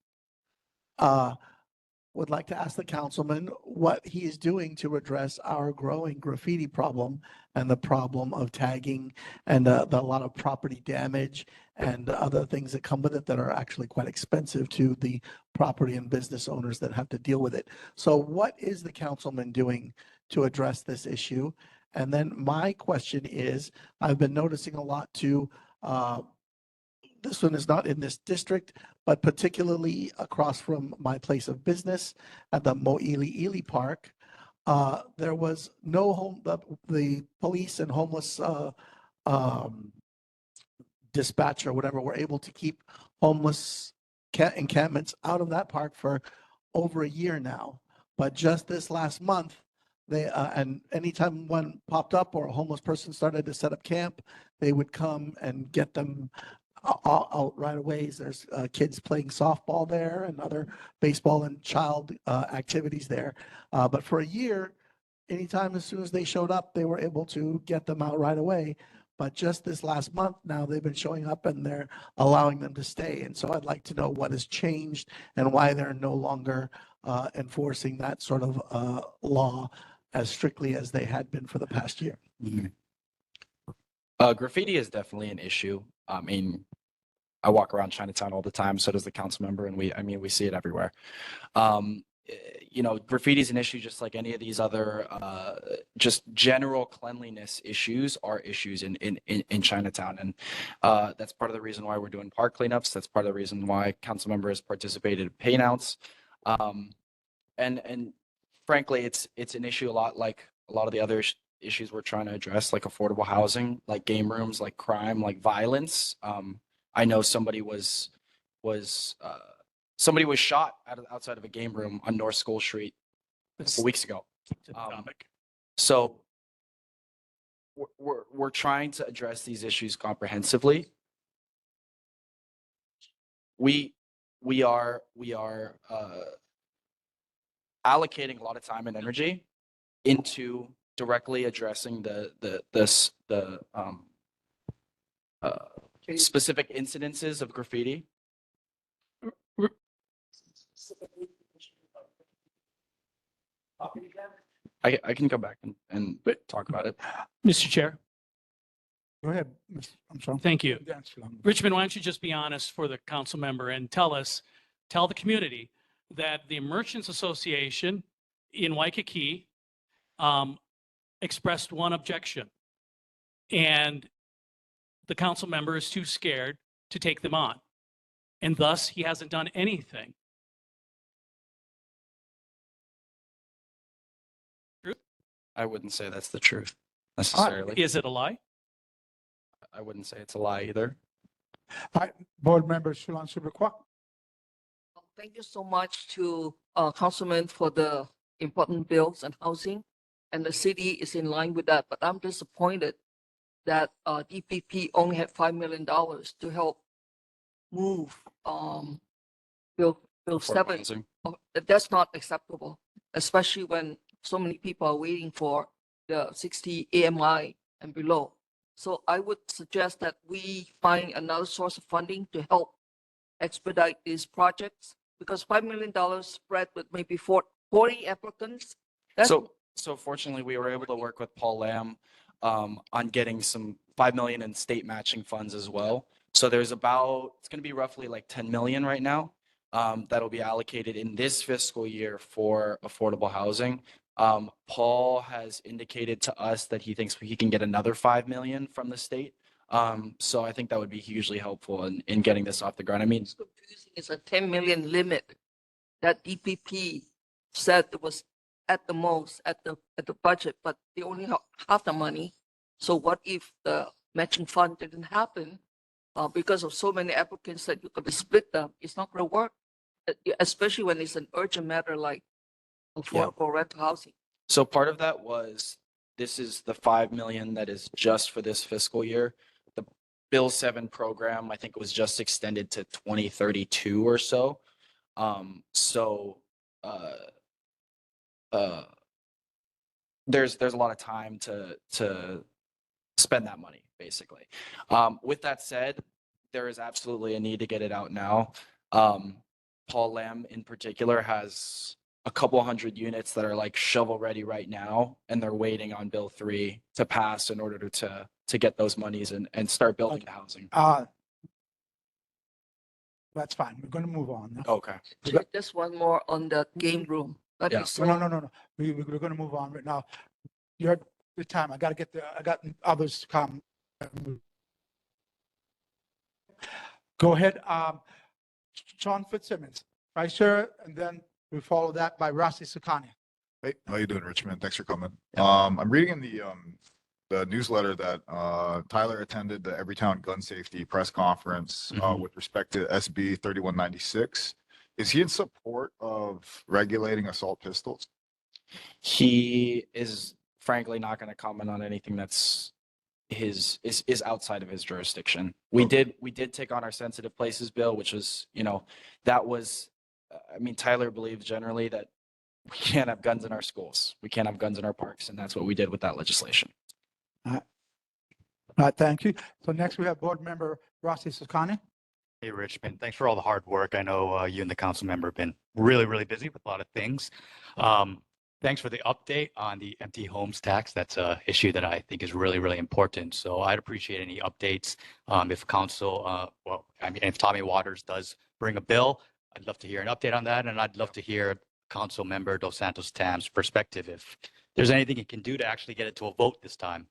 Would like to ask the councilman what he is doing to address our growing graffiti problem and the problem of tagging and the lot of property damage and other things that come with it that are actually quite expensive to the property and business owners that have to deal with it. So what is the councilman doing to address this issue? And then my question is, I've been noticing a lot too, this one is not in this district, but particularly across from my place of business at the Mo'ili Park. There was no home, the police and homeless dispatch or whatever were able to keep homeless encampments out of that park for over a year now. But just this last month, they and anytime one popped up or a homeless person started to set up camp, they would come and get them out right away. There's kids playing softball there and other baseball and child activities there. But for a year, anytime as soon as they showed up, they were able to get them out right away. But just this last month now, they've been showing up and they're allowing them to stay. And so I'd like to know what has changed and why they're no longer enforcing that sort of law as strictly as they had been for the past year. Graffiti is definitely an issue. I mean, I walk around Chinatown all the time, so does the council member, and we see it everywhere. You know, graffiti is an issue just like any of these other just general cleanliness issues are issues in Chinatown. And that's part of the reason why we're doing park cleanups. That's part of the reason why council members participated in paintouts. And frankly, it's an issue a lot like a lot of the other issues we're trying to address, like affordable housing, like game rooms, like crime, like violence. I know somebody was shot outside of a game room on North School Street a couple weeks ago. So we're trying to address these issues comprehensively. We are allocating a lot of time and energy into directly addressing the specific incidences of graffiti. I can come back and talk about it. Mr. Chair. Go ahead. I'm sorry. Thank you. Yeah, Richmond, why don't you just be honest for the council member and tell the community that the Merchants Association in Waikiki expressed one objection, and the council member is too scared to take them on, and thus he hasn't done anything. I wouldn't say that's the truth necessarily. Is it a lie? I wouldn't say it's a lie either. All right, board member Shulan Subakwa. Thank you so much to Councilman for the important bills and housing, and the city is in line with that. But I'm disappointed that DPP only had $5 million to help move Bill 7. Housing. That's not acceptable, especially when so many people are waiting for the 60 AMI and below. So I would suggest that we find another source of funding to help expedite these projects, because $5 million spread with maybe 40 applicants. So fortunately, we were able to work with Paul Lamb on getting some 5 million in state matching funds as well. So there's it's going to be roughly like 10 million right now that'll be allocated in this fiscal year for affordable housing. Paul has indicated to us that he thinks he can get another 5 million from the state. So I think that would be hugely helpful in getting this off the ground. I mean, it's confusing. It's a 10 million limit that DPP said it was at the most at the budget, but they only have half the money. So what if the matching fund didn't happen because of so many applicants that you could split them? It's not going to work, especially when it's an urgent matter like affordable rental housing. So part of that was, this is the 5 million that is just for this fiscal year. The Bill 7 program, I think, was just extended to 2032 or so. There's a lot of time to spend that money, basically. With that said, there is absolutely a need to get it out now. Paul Lam in particular has a couple hundred units that are like shovel ready right now, and they're waiting on Bill 3 to pass in order to get those monies and start building the housing. That's fine. We're going to move on. now. Okay. Just one more on the game room. That Yeah. is No, no, so- no, no, no. We're going to move on right now. You're at the time. I got others to come. Go ahead. John Fitzsimmons, Vice Chair, and then we follow that by Rossi Sukani. Hey, how you doing, Richmond? Thanks for coming. I'm reading in the newsletter that Tyler attended the Everytown Gun Safety press conference with respect to SB 3196. Is he in support of regulating assault pistols? He is frankly not going to comment on anything that's is outside of his jurisdiction. We did take on our sensitive places bill, which was, that was, I mean, Tyler believes generally that we can't have guns in our schools. We can't have guns in our parks. And that's what we did with that legislation. All right, thank you. So next we have Board Member Rossi Sukani. Hey, Richmond, thanks for all the hard work. I know you and the council member have been really, really busy with a lot of things. Thanks for the update on the empty homes tax. That's an issue that I think is really, really important. So I'd appreciate any updates. If council, if Tommy Waters does bring a bill, I'd love to hear an update on that. And I'd love to hear Council Member Dos Santos Tam's perspective. If there's anything he can do to actually get it to a vote this time,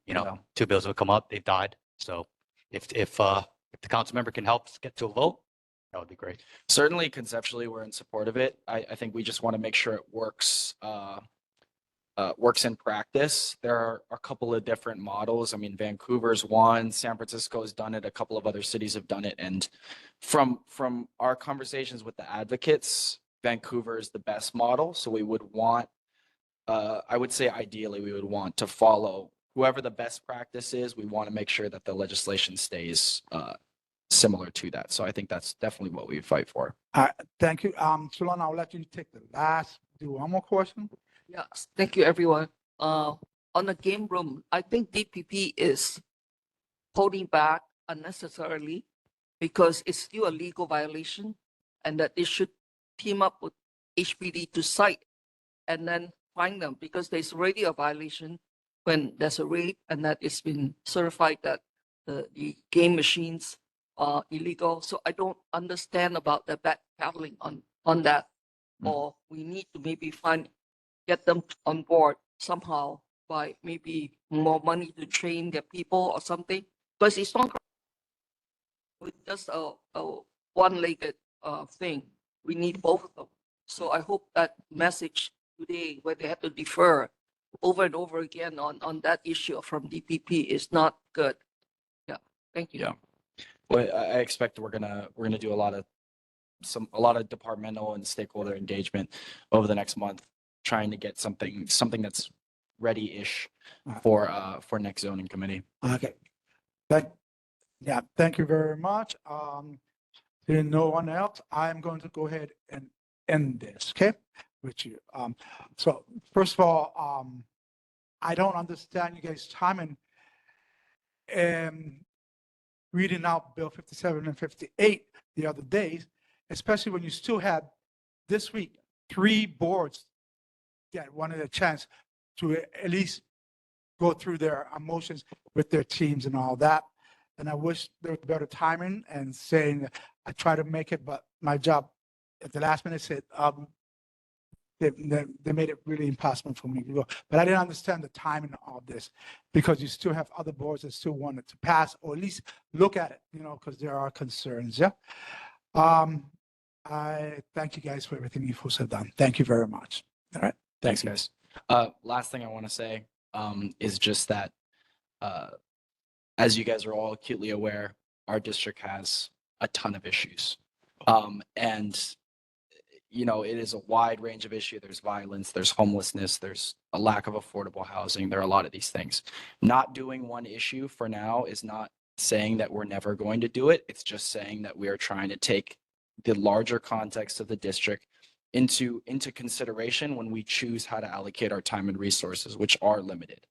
two bills have come up, they've died. So if the council member can help us get to a vote, that would be great. Certainly, conceptually, we're in support of it. I think we just want to make sure it works in practice. There are a couple of different models. I mean, Vancouver's one, San Francisco's done it, a couple of other cities have done it. And from our conversations with the advocates, Vancouver is the best model. So we would want, I would say ideally, we would want to follow whoever the best practice is. We want to make sure that the legislation stays similar to that. So I think that's definitely what we fight for. Thank you. Solon, I'll let you take the last, do one more question. Yes, thank you, everyone. On the game room, I think DPP is holding back unnecessarily because it's still a legal violation, and that they should team up with HPD to cite and then fine them, because there's already a violation when there's a rape and that it's been certified that the game machines are illegal. So I don't understand about the backpedaling on that. Or we need to maybe get them on board somehow by maybe more money to train their people or something. Because it's not with just a one-legged thing. We need both of them. So I hope that message today, where they have to defer over and over again on that issue from DPP, is not good. Yeah, thank you. Yeah. Well, I expect we're gonna do a lot of departmental and stakeholder engagement over the next month, trying to get something that's ready-ish for next zoning committee. Okay. Thank you very much. There's no one else. I'm going to go ahead and end this, okay, with you. So first of all, I don't understand you guys' timing and reading out Bill 57 and 58 the other days, especially when you still had this week 3 boards that wanted a chance to at least go through their emotions with their teams and all that. And I wish there was better timing and saying I try to make it, but my job at the last minute said they made it really impossible for me to go. But I didn't understand the timing of this, because you still have other boards that still wanted to pass or at least look at it, because there are concerns. Yeah. I thank you guys for everything you folks have done. Thank you very much. All right. Thanks, guys. Last thing I want to say is just that, as you guys are all acutely aware, our district has a ton of issues. And you know, it is a wide range of issue. There's violence, there's homelessness, there's a lack of affordable housing. There are a lot of these things. Not doing one issue for now is not saying that we're never going to do it. It's just saying that we are trying to take the larger context of the district into consideration when we choose how to allocate our time and resources, which are limited.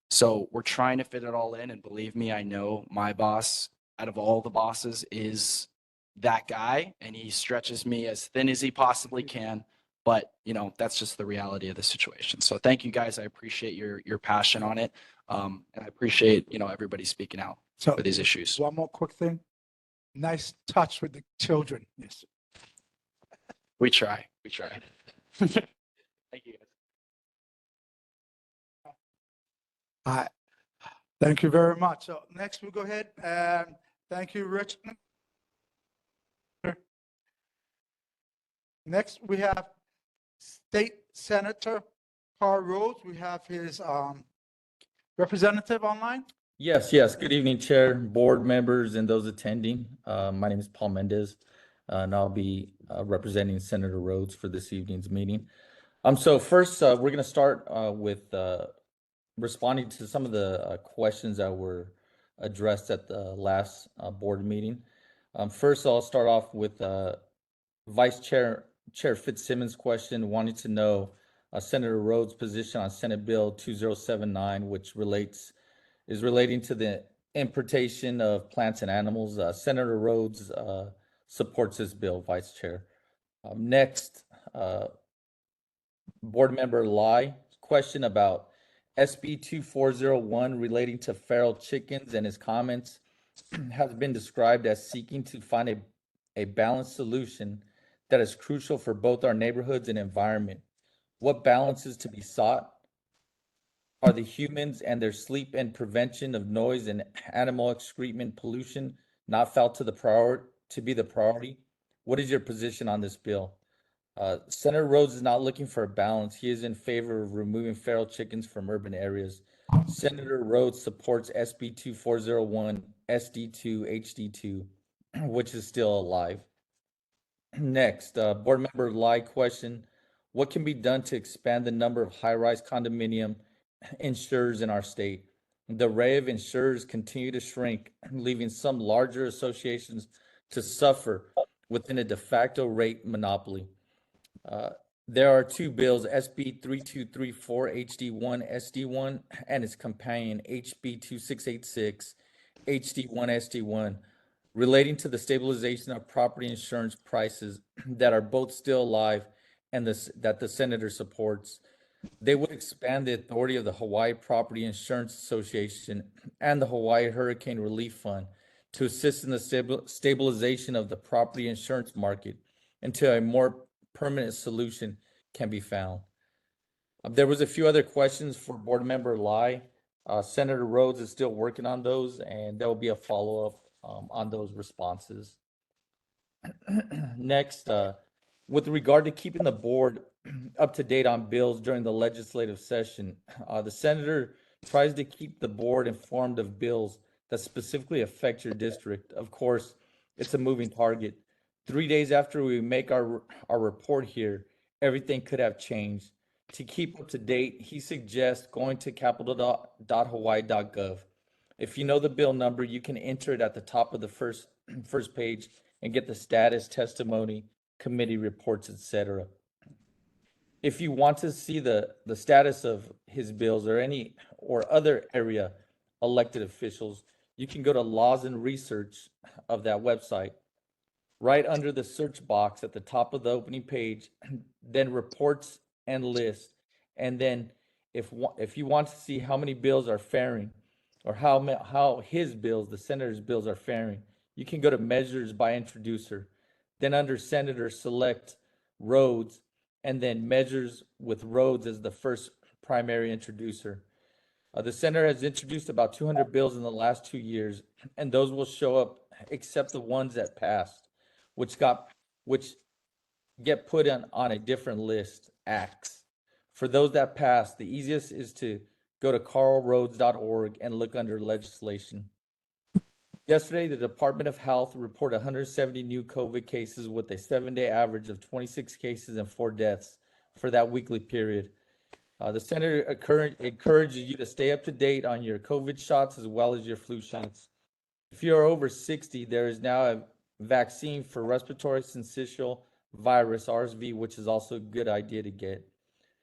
So we're trying to fit it all in. And believe me, I know my boss, out of all the bosses, is that guy, and he stretches me as thin as he possibly can. But, you know, that's just the reality of the situation. So thank you guys. I appreciate your passion on it. And I appreciate, you know, everybody speaking out So for these issues. one more quick thing. Nice touch with the children. Yes. We try. Thank you guys. All right. Thank you very much. So next we'll go ahead and thank you, Rich. Next, we have State Senator Carl Rhodes. We have his representative online. Yes. Good evening, Chair, board members, and those attending. My name is Paul Mendez, and I'll be representing Senator Rhodes for this evening's meeting. So first, we're going to start with responding to some of the questions that were addressed at the last board meeting. First, I'll start off with Vice Chair Fitzsimmons' question, wanting to know Senator Rhodes' position on Senate Bill 2079, which is relating to the importation of plants and animals. Senator Rhodes supports this bill, Vice Chair. Next, Board Member Lai, question about SB 2401 relating to feral chickens, and his comments has been described as seeking to find a balanced solution that is crucial for both our neighborhoods and environment. What balance is to be sought? Are the humans and their sleep and prevention of noise and animal excrement pollution not felt to be the priority? What is your position on this bill? Senator Rhodes is not looking for a balance. He is in favor of removing feral chickens from urban areas. Senator Rhodes supports SB 2401 SD2 HD2, which is still alive. Next, Board Member Lai question, what can be done to expand the number of high-rise condominium insurers in our state? The array of insurers continue to shrink, leaving some larger associations to suffer within a de facto rate monopoly. There are two bills, SB 3234 HD1 SD1 and its companion HB 2686 HD1 SD1, relating to the stabilization of property insurance prices that are both still alive and that the senator supports. They would expand the authority of the Hawaii Property Insurance Association and the Hawaii Hurricane Relief Fund to assist in the stabilization of the property insurance market until a more permanent solution can be found. There was a few other questions for Board Member Lai. Senator Rhodes is still working on those, and there will be a follow-up on those responses. Next, with regard to keeping the board up to date on bills during the legislative session, the senator tries to keep the board informed of bills that specifically affect your district. Of course, it's a moving target. 3 days after we make our report here, everything could have changed. To keep up to date, he suggests going to capital.hawaii.gov. If you know the bill number, you can enter it at the top of the first page and get the status, testimony, committee reports, etc. If you want to see the status of his bills or other area elected officials, you can go to laws and research of that website. Right under the search box at the top of the opening page, then reports and list. And then if you want to see how many bills are faring, or how his bills, the senator's bills, are faring, you can go to measures by introducer. Then under senator, select Rhodes, and then measures with Rhodes as the first primary introducer. The senator has introduced about 200 bills in the last 2 years, and those will show up except the ones that passed, which get put on a different list, acts. For those that passed, the easiest is to go to carlrhodes.org and look under legislation. Yesterday, the Department of Health reported 170 new COVID cases with a 7-day average of 26 cases and 4 deaths for that weekly period. The center encourages you to stay up to date on your COVID shots as well as your flu shots. If you are over 60, there is now a vaccine for respiratory syncytial virus, RSV, which is also a good idea to get.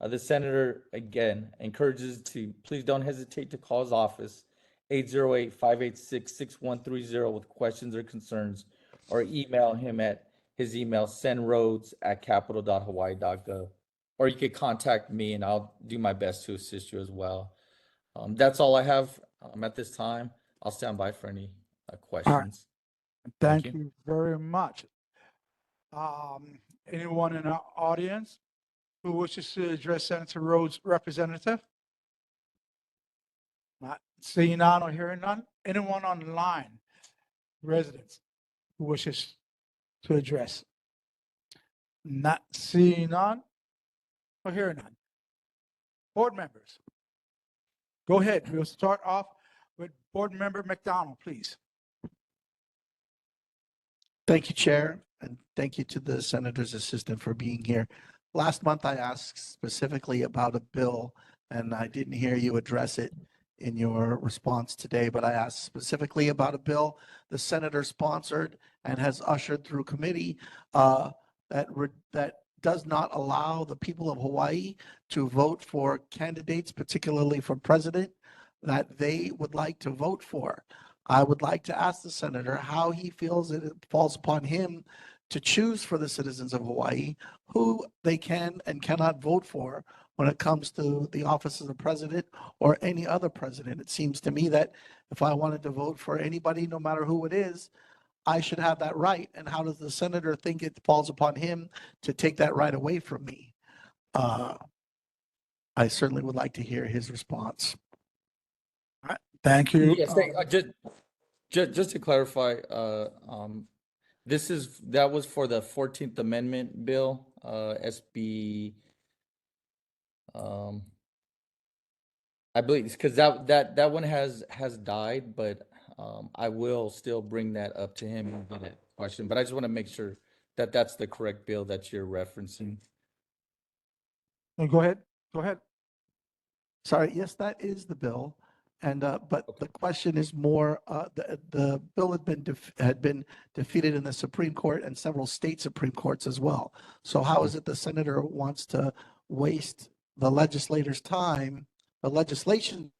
The senator, again, encourages to please don't hesitate to call his office, 808-586-6130 with questions or concerns, or email him at his email, sendroads@capitol.hawaii.gov. Or you could contact me and I'll do my best to assist you as well. That's all I have at this time. I'll stand by for any questions. Thank you very much. Anyone in our audience who wishes to address Senator Rhodes' representative? Not seeing none or hearing none. Anyone online, residents, who wishes to address? Not seeing none or hearing none. Board members, go ahead. We'll start off with Board Member McDonald, please. Thank you, Chair, and thank you to the Senator's Assistant for being here. Last month, I asked specifically about a bill, and I didn't hear you address it in your response today, but I asked specifically about a bill the Senator sponsored and has ushered through committee that does not allow the people of Hawaii to vote for candidates, particularly for president, that they would like to vote for. I would like to ask the senator how he feels it falls upon him to choose for the citizens of Hawaii who they can and cannot vote for when it comes to the office of the president or any other president. It seems to me that if I wanted to vote for anybody, no matter who it is, I should have that right. And how does the senator think it falls upon him to take that right away from me? I certainly would like to hear his response. Thank you. Yes, just to clarify, that was for the 14th Amendment bill, SB. I believe because that one has died, but I will still bring that up to him and get a question. But I just want to make sure that that's the correct bill that you're referencing. Go ahead. Go ahead. Sorry, yes, that is the bill. And but the question is more, the bill had been defeated in the Supreme Court and several state Supreme Courts as well. So how is it the senator wants to waste the legislators' time, the legislation,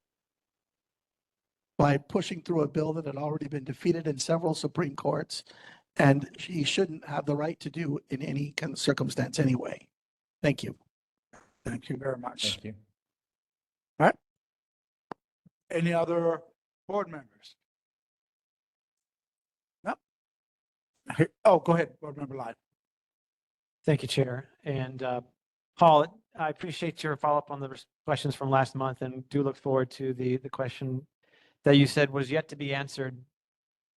by pushing through a bill that had already been defeated in several Supreme Courts, and he shouldn't have the right to do in any kind of circumstance anyway? Thank you. Thank you very much. Thank you. All right. Any other board members? No. Oh, go ahead, Board Member Live. Thank you, Chair. And Paul, I appreciate your follow-up on the questions from last month and do look forward to the question that you said was yet to be answered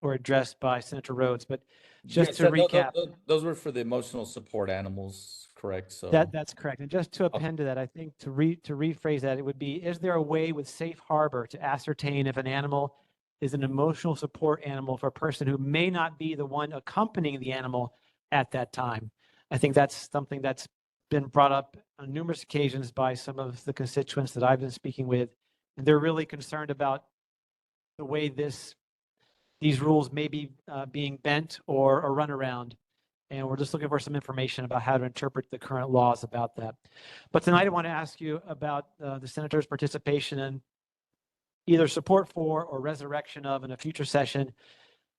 or addressed by Senator Rhodes. But just Yes, to recap. those were for the emotional support animals, correct? So That's correct. And just to append to that, I think to rephrase that, it would be, is there a way with safe harbor to ascertain if an animal is an emotional support animal for a person who may not be the one accompanying the animal at that time? I think that's something that's been brought up on numerous occasions by some of the constituents that I've been speaking with. And they're really concerned about the way these rules may be being bent or run around. And we're just looking for some information about how to interpret the current laws about that. But tonight I want to ask you about the senator's participation in either support for or resurrection of in a future session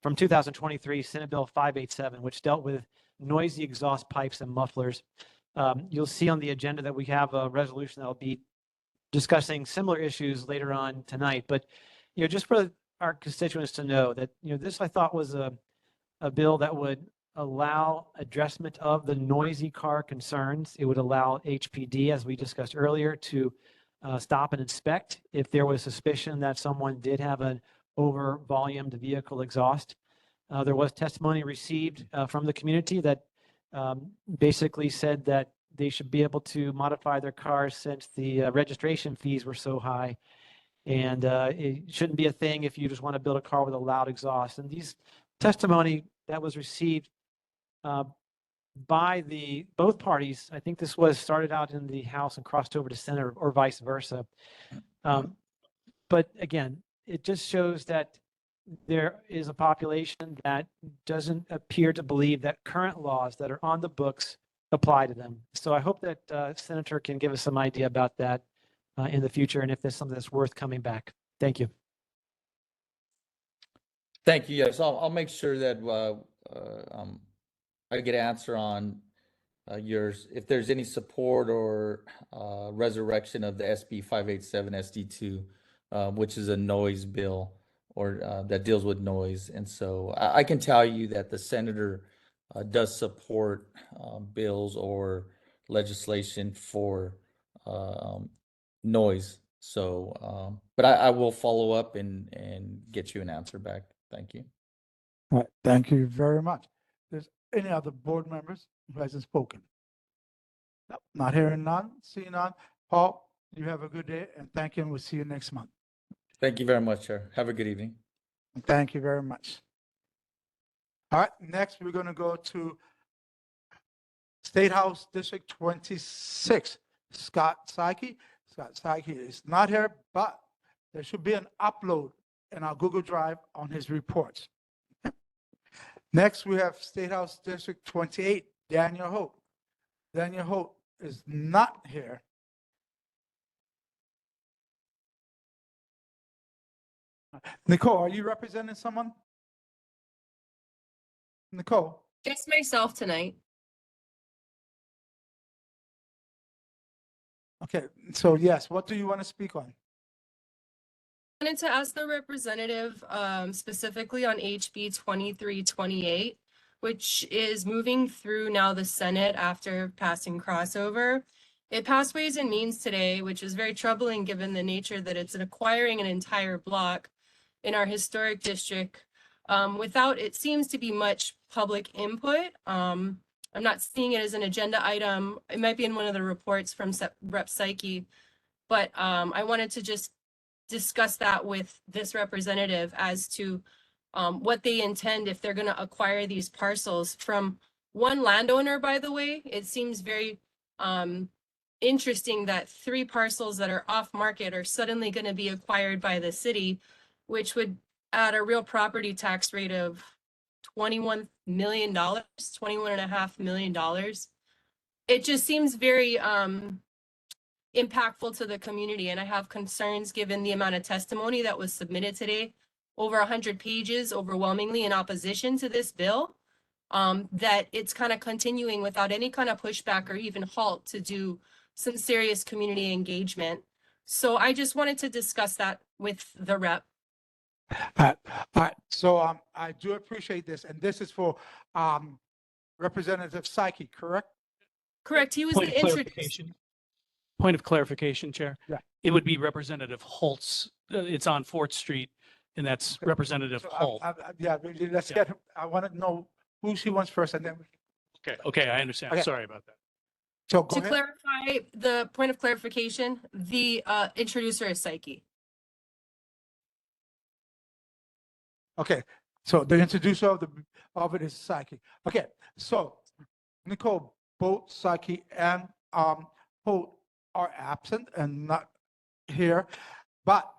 from 2023 Senate Bill 587, which dealt with noisy exhaust pipes and mufflers. You'll see on the agenda that we have a resolution that will be discussing similar issues later on tonight. But just for our constituents to know that this, I thought, was a bill that would allow addressment of the noisy car concerns. It would allow HPD, as we discussed earlier, to stop and inspect if there was suspicion that someone did have an over-volumed vehicle exhaust. There was testimony received from the community that basically said that they should be able to modify their cars since the registration fees were so high. And it shouldn't be a thing if you just want to build a car with a loud exhaust. And these testimony that was received by both parties, I think this was started out in the House and crossed over to Senate or vice versa. But again, it just shows that there is a population that doesn't appear to believe that current laws that are on the books apply to them. So I hope that Senator can give us some idea about that in the future, and if there's something that's worth coming back. Thank you. Thank you. Yes, I'll make sure that I get an answer on yours, if there's any support or resurrection of the SB 587 SD2, which is a noise bill or that deals with noise. And so I can tell you that the senator does support bills or legislation for noise. So, but I will follow up and get you an answer back. Thank you. All right, thank you very much. There's any other board members who hasn't spoken? No, not hearing none, seeing none. Paul, you have a good day and thank you, and we'll see you next month. Thank you very much, Chair. Have a good evening. Thank you very much. All right, next we're going to go to State House District 26, Scott Psyche. Scott Psyche is not here, but there should be an upload in our Google Drive on his reports. Next, we have State House District 28, Daniel Holt. Daniel Holt is not here. Nicole, are you representing someone? Nicole? Just myself tonight. Okay, so yes, what do you want to speak on? I wanted to ask the representative specifically on HB 2328, which is moving through now the Senate after passing crossover. It passed Ways and Means today, which is very troubling given the nature that it's acquiring an entire block in our historic district without, it seems to be much public input. I'm not seeing it as an agenda item. It might be in one of the reports from Rep. Psyche, but I wanted to just discuss that with this representative as to what they intend if they're going to acquire these parcels from one landowner. By the way, it seems very interesting that 3 parcels that are off market are suddenly going to be acquired by the city, which would add a real property tax rate of $21 million, $21.5 million. It just seems very impactful to the community, and I have concerns given the amount of testimony that was submitted today, over 100 pages overwhelmingly in opposition to this bill, that it's kind of continuing without any kind of pushback or even halt to do some serious community engagement. So I just wanted to discuss that with the rep. All right. So I do appreciate this, and this is for Representative Psyche, correct? Correct. He was Point the of introducer. clarification. Point of clarification, Chair. Yeah. It would be Representative Holt's. It's on 4th Street, and that's Representative So Holt. yeah, really, let's get him. I want to know who she wants first, and then. Okay, I understand. Okay. Sorry about that. So go To ahead. clarify the point of clarification, the introducer is Psyche. Okay, so the introducer of it is Psyche. Okay, so Nicole, both Psyche and Holt are absent and not here, but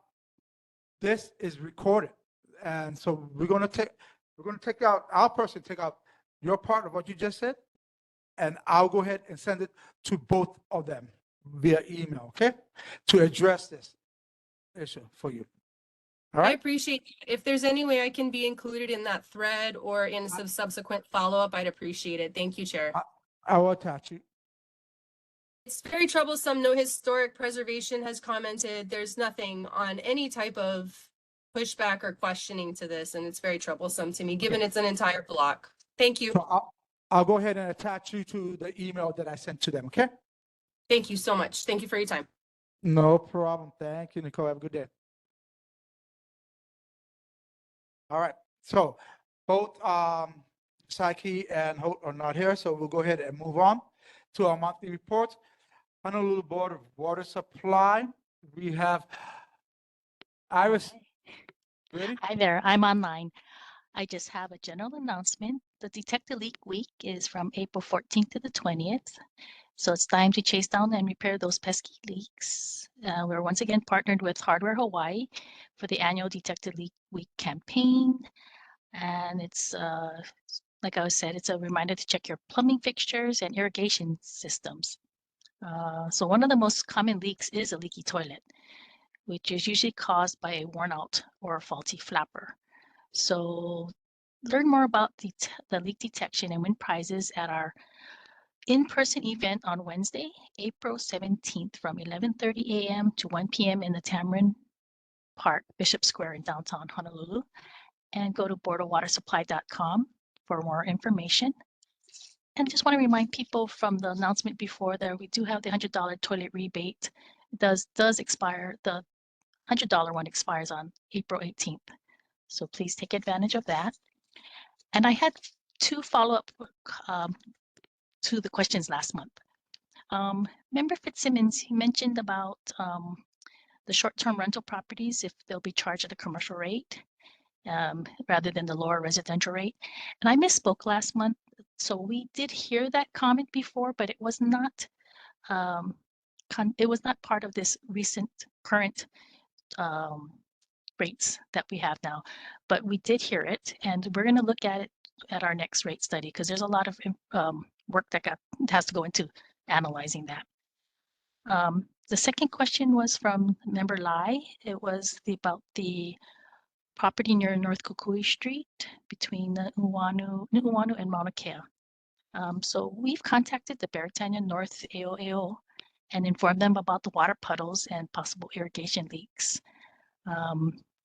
this is recorded, and so we're gonna take out, I'll personally take out your part of what you just said, and I'll go ahead and send it to both of them via email, okay, to address this issue for you. All I right. appreciate, if there's any way I can be included in that thread or in some subsequent follow-up, I'd appreciate it. Thank you, Chair. I will attach it. It's very troublesome. No historic preservation has commented. There's nothing on any type of pushback or questioning to this, and it's very troublesome to me, given it's an entire block. Thank you. So I'll go ahead and attach you to the email that I sent to them, okay? Thank you so much. Thank you for your time. No problem. Thank you, Nicole. Have a good day. All right, so both Psyche and Holt are not here, so we'll go ahead and move on to our monthly report. Honolulu Board of Water Supply, we have Iris, ready? Hi there, I'm online. I just have a general announcement. The Detect a Leak Week is from April 14th to the 20th. So it's time to chase down and repair those pesky leaks. We're once again partnered with Hardware Hawaii for the annual Detect a Leak Week campaign. And it's, like I said, it's a reminder to check your plumbing fixtures and irrigation systems. So one of the most common leaks is a leaky toilet, which is usually caused by a worn out or faulty flapper. So learn more about the leak detection and win prizes at our in-person event on Wednesday, April 17th from 11:30 a.m. to 1 p.m. in the Tamarind Park, Bishop Square in downtown Honolulu. And go to boardofwatersupply.com for more information. And just want to remind people from the announcement before there, we do have the $100 toilet rebate. It does expire. The $100 one expires on April 18th. So please take advantage of that. And I had two follow-up to the questions last month. Member Fitzsimmons, he mentioned about the short-term rental properties, if they'll be charged at a commercial rate rather than the lower residential rate. And I misspoke last month. So we did hear that comment before, but it was not part of this recent current rates that we have now, but we did hear it, and we're going to look at it at our next rate study because there's a lot of work that has to go into analyzing that. The second question was from member Lai. It was about the property near North Kukui Street between the Nu'uanu and Mauna Kea. So we've contacted the Beretania North AOAO and informed them about the water puddles and possible irrigation leaks.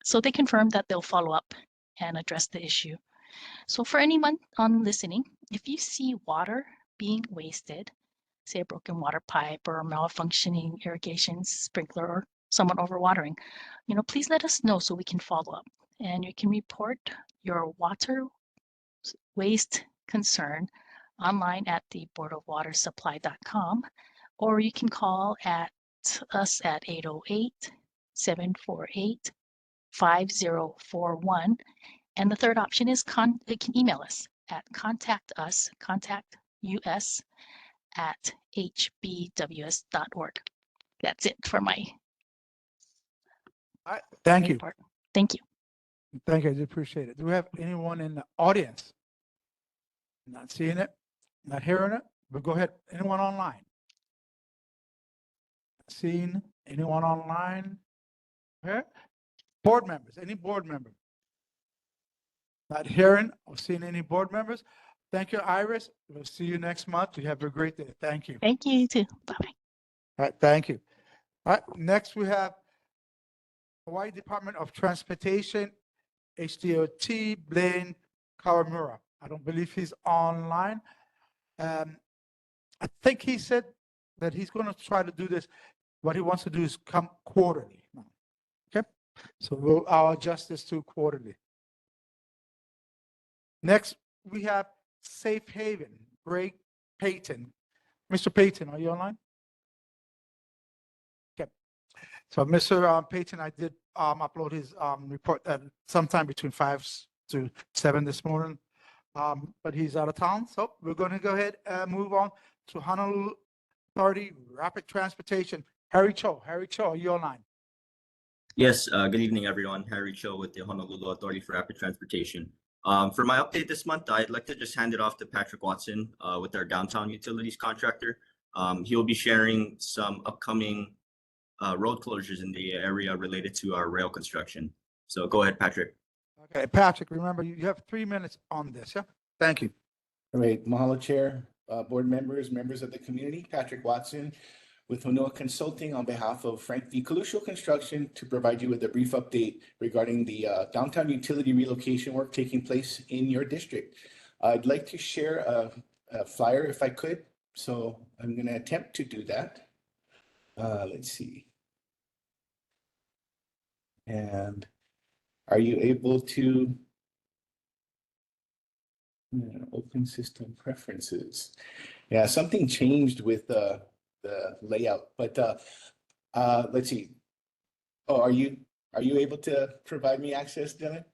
So they confirmed that they'll follow up and address the issue. So for anyone on listening, if you see water being wasted, say a broken water pipe or a malfunctioning irrigation sprinkler or someone overwatering, please let us know so we can follow up. And you can report your water waste concern online at the boardofwatersupply.com, or you can call us at 808-748-5041. And the third option is you can email us at contact us at hbws.org. That's it for my All right, thank you. report. Thank you. Thank you, I do appreciate it. Do we have anyone in the audience? Not seeing it, not hearing it, but go ahead. Anyone online? Seeing anyone online? Okay. Board members, any board member? Not hearing or seeing any board members? Thank you, Iris. We'll see you next month. You have a great day. Thank you. Thank you, you too. Bye-bye. All right, thank you. All right, next we have Hawaii Department of Transportation, HDOT, Blaine Kawamura. I don't believe he's online. I think he said that he's going to try to do this. What he wants to do is come quarterly. Okay, so I'll adjust this to quarterly. Next, we have Safe Haven, Greg Payton. Mr. Payton, are you online? Okay. So Mr. Payton, I did upload his report sometime between 5 to 7 this morning, but he's out of town. So we're going to go ahead and move on to Honolulu Authority Rapid Transportation. Harry Cho. Harry Cho, are you online? Yes, good evening, everyone. Harry Cho with the Honolulu Authority for Rapid Transportation. For my update this month, I'd like to just hand it off to Patrick Watson with our downtown utilities contractor. He'll be sharing some upcoming road closures in the area related to our rail construction. So go ahead, Patrick. Okay, Patrick, remember you have 3 minutes on this, yeah? Thank you. All right, mahalo, Chair, board members, members of the community. Patrick Watson with Honua Consulting on behalf of Frank V. Coluccio Construction to provide you with a brief update regarding the downtown utility relocation work taking place in your district. I'd like to share a flyer if I could. So I'm going to attempt to do that. Let's see. And are you able to open system preferences? Yeah, something changed with the layout, but let's see. Oh, are you Are you able to provide me access, Dylan?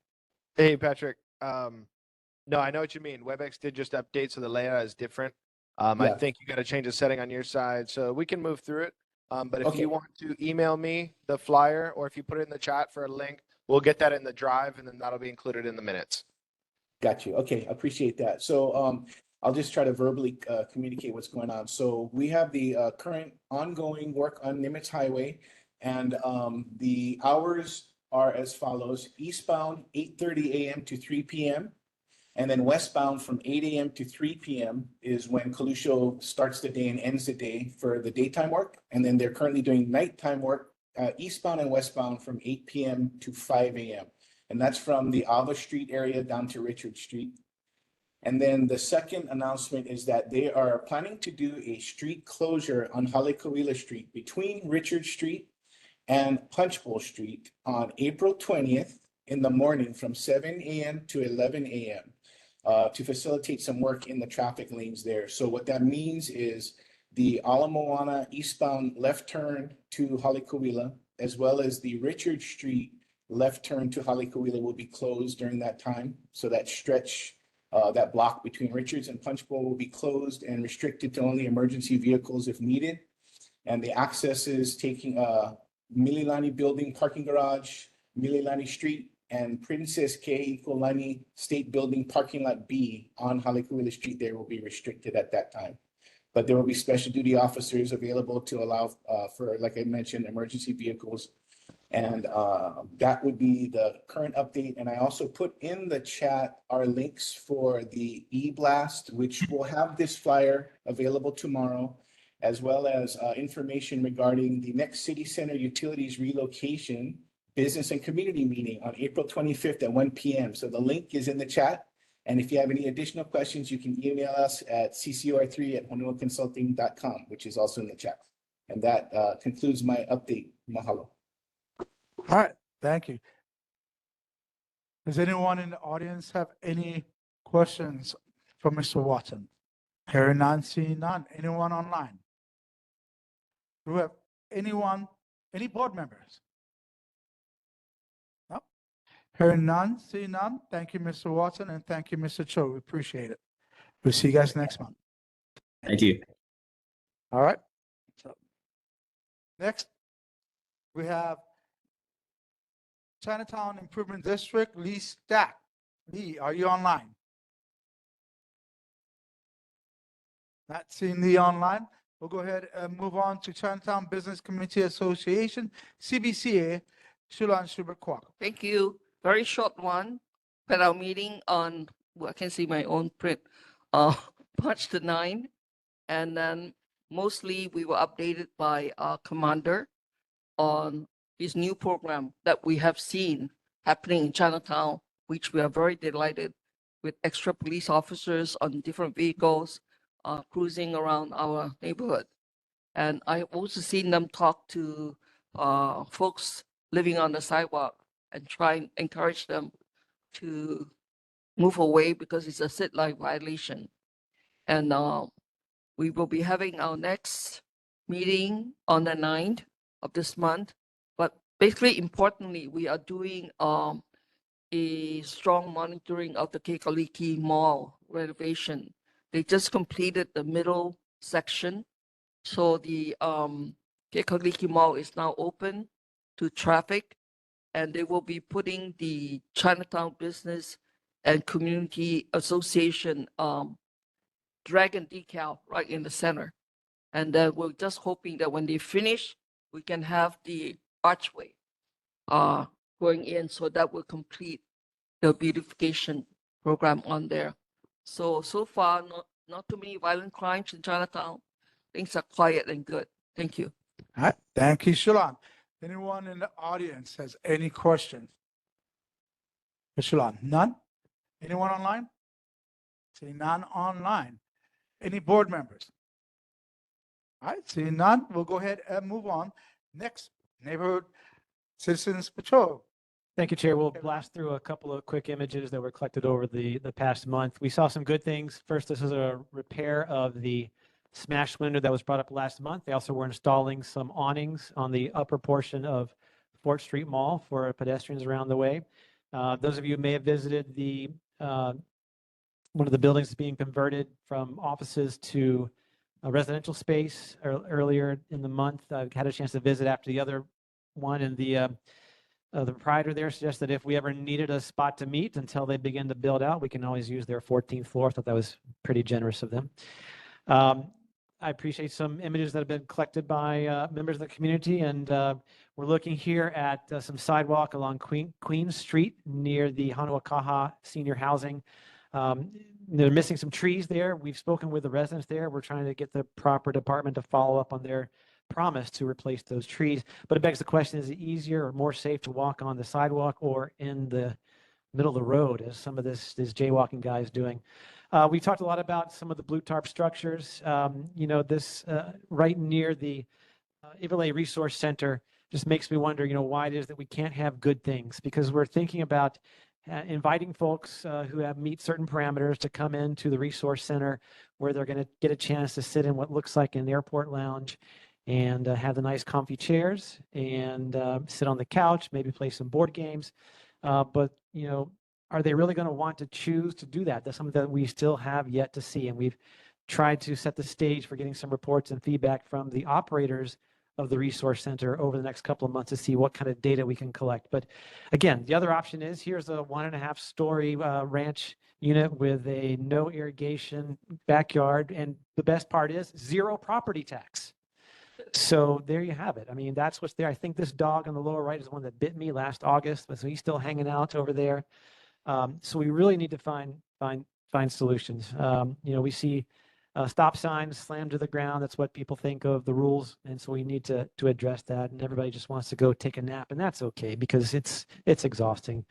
Hey, Patrick. No, I know what you mean. WebEx did just update, so the layout is different. I Yeah. think you got to change a setting on your side, so we can move through it. But if Okay. you want to email me the flyer, or if you put it in the chat for a link, we'll get that in the drive, and then that'll be included in the minutes. Got you. Okay, appreciate that. So I'll just try to verbally communicate what's going on. So we have the current ongoing work on Nimitz Highway, and the hours are as follows: eastbound 8:30 a.m. to 3 p.m. And then westbound from 8 a.m. to 3 p.m. is when Colucio starts the day and ends the day for the daytime work. And then they're currently doing nighttime work, eastbound and westbound from 8 p.m. to 5 a.m. And that's from the Alva Street area down to Richard Street. And then the second announcement is that they are planning to do a street closure on Haleakala Street between Richard Street and Punchbowl Street on April 20th in the morning from 7 a.m. to 11 a.m. To facilitate some work in the traffic lanes there. So what that means is the Ala Moana eastbound left turn to Haleakala, as well as the Richard Street left turn to Haleakala will be closed during that time. So that stretch, that block between Richards and Punchbowl will be closed and restricted to only emergency vehicles if needed. And the access is taking Mililani Building Parking Garage, Mililani Street, and Princess K. Ikolani State Building Parking Lot B on Haleakala Street there will be restricted at that time. But there will be special duty officers available to allow for, like I mentioned, emergency vehicles. And that would be the current update. And I also put in the chat our links for the e-blast, which will have this flyer available tomorrow, as well as information regarding the next city center utilities relocation business and community meeting on April 25th at 1 p.m. So the link is in the chat. And if you have any additional questions, you can email us at ccor3@honuaconsulting.com, which is also in the chat. And that concludes my update. Mahalo. All right, thank you. Does anyone in the audience have any questions for Mr. Watson? Hearing none, seeing none. Anyone online? Do we have anyone, any board members? No? Hearing none, seeing none. Thank you, Mr. Watson, and thank you, Mr. Cho. We appreciate it. We'll see you guys next month. Thank you. All right. So next, we have Chinatown Improvement District, Lee Stack. Lee, are you online? Not seeing Lee online. We'll go ahead and move on to Chinatown Business Community Association, CBCA, Shulan Schubert Kwok. Thank you. Very short one, but our meeting on, well, I can see my own print, March the 9th. And then mostly we were updated by our commander on his new program that we have seen happening in Chinatown, which we are very delighted with extra police officers on different vehicles cruising around our neighborhood. And I've also seen them talk to folks living on the sidewalk and try and encourage them to move away because it's a sit-line violation. And we will be having our next meeting on the 9th of this month. But basically, importantly, we are doing a strong monitoring of the Kekaliki Mall renovation. They just completed the middle section. So the Kekaliki Mall is now open to traffic, and they will be putting the Chinatown Business and Community Association dragon decal right in the center. And we're just hoping that when they finish, we can have the archway going in, so that will complete the beautification program on there. So far, not too many violent crimes in Chinatown. Things are quiet and good. Thank you. All right, thank you, Shulan. Anyone in the audience has any questions? Shulan, none? Anyone online? See none online. Any board members? All right, seeing none, we'll go ahead and move on. Next, Neighborhood Citizens Patrol. Thank you, Chair. We'll blast through a couple of quick images that were collected over the past month. We saw some good things. First, this is a repair of the smashed window that was brought up last month. They also were installing some awnings on the upper portion of Fort Street Mall for pedestrians around the way. Those of you who may have visited the one of the buildings is being converted from offices to a residential space earlier in the month. I've had a chance to visit after the other one, and the proprietor there suggests that if we ever needed a spot to meet until they begin to build out, we can always use their 14th floor. I thought that was pretty generous of them. I appreciate some images that have been collected by members of the community, and we're looking here at some sidewalk along Queen Street near the Hanuakaha Senior Housing. They're missing some trees there. We've spoken with the residents there. We're trying to get the proper department to follow up on their promise to replace those trees. But it begs the question, is it easier or more safe to walk on the sidewalk or in the middle of the road, as some of this jaywalking guy is doing? We talked a lot about some of the blue tarp structures. This right near the Iwilei Resource Center just makes me wonder, why it is that we can't have good things, because we're thinking about inviting folks who have meet certain parameters to come into the resource center, where they're going to get a chance to sit in what looks like an airport lounge and have the nice comfy chairs and sit on the couch, maybe play some board games. But are they really going to want to choose to do that? That's something that we still have yet to see. And we've tried to set the stage for getting some reports and feedback from the operators of the resource center over the next couple of months to see what kind of data we can collect. But again, the other option is, here's a 1.5-story ranch unit with a no irrigation backyard. And the best part is 0 property tax. So there you have it. I mean, that's what's there. I think this dog on the lower right is the one that bit me last August, so he's still hanging out over there. So we really need to find solutions. We see stop signs slammed to the ground. That's what people think of the rules, and so we need to address that. And everybody just wants to go take a nap, and that's okay, because it's exhausting.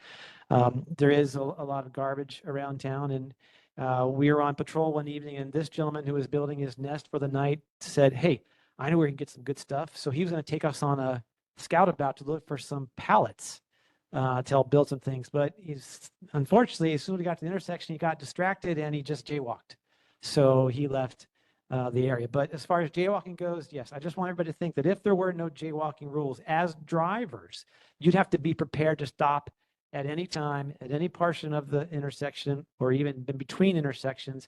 There is a lot of garbage around town, and we were on patrol one evening, and this gentleman who was building his nest for the night said, "Hey, I know where we can get some good stuff." So he was going to take us on a scout about to look for some pallets to help build some things. But unfortunately, as soon as we got to the intersection, he got distracted and he just jaywalked. So he left the area. But as far as jaywalking goes, yes, I just want everybody to think that if there were no jaywalking rules, as drivers, you'd have to be prepared to stop at any time, at any portion of the intersection, or even in between intersections,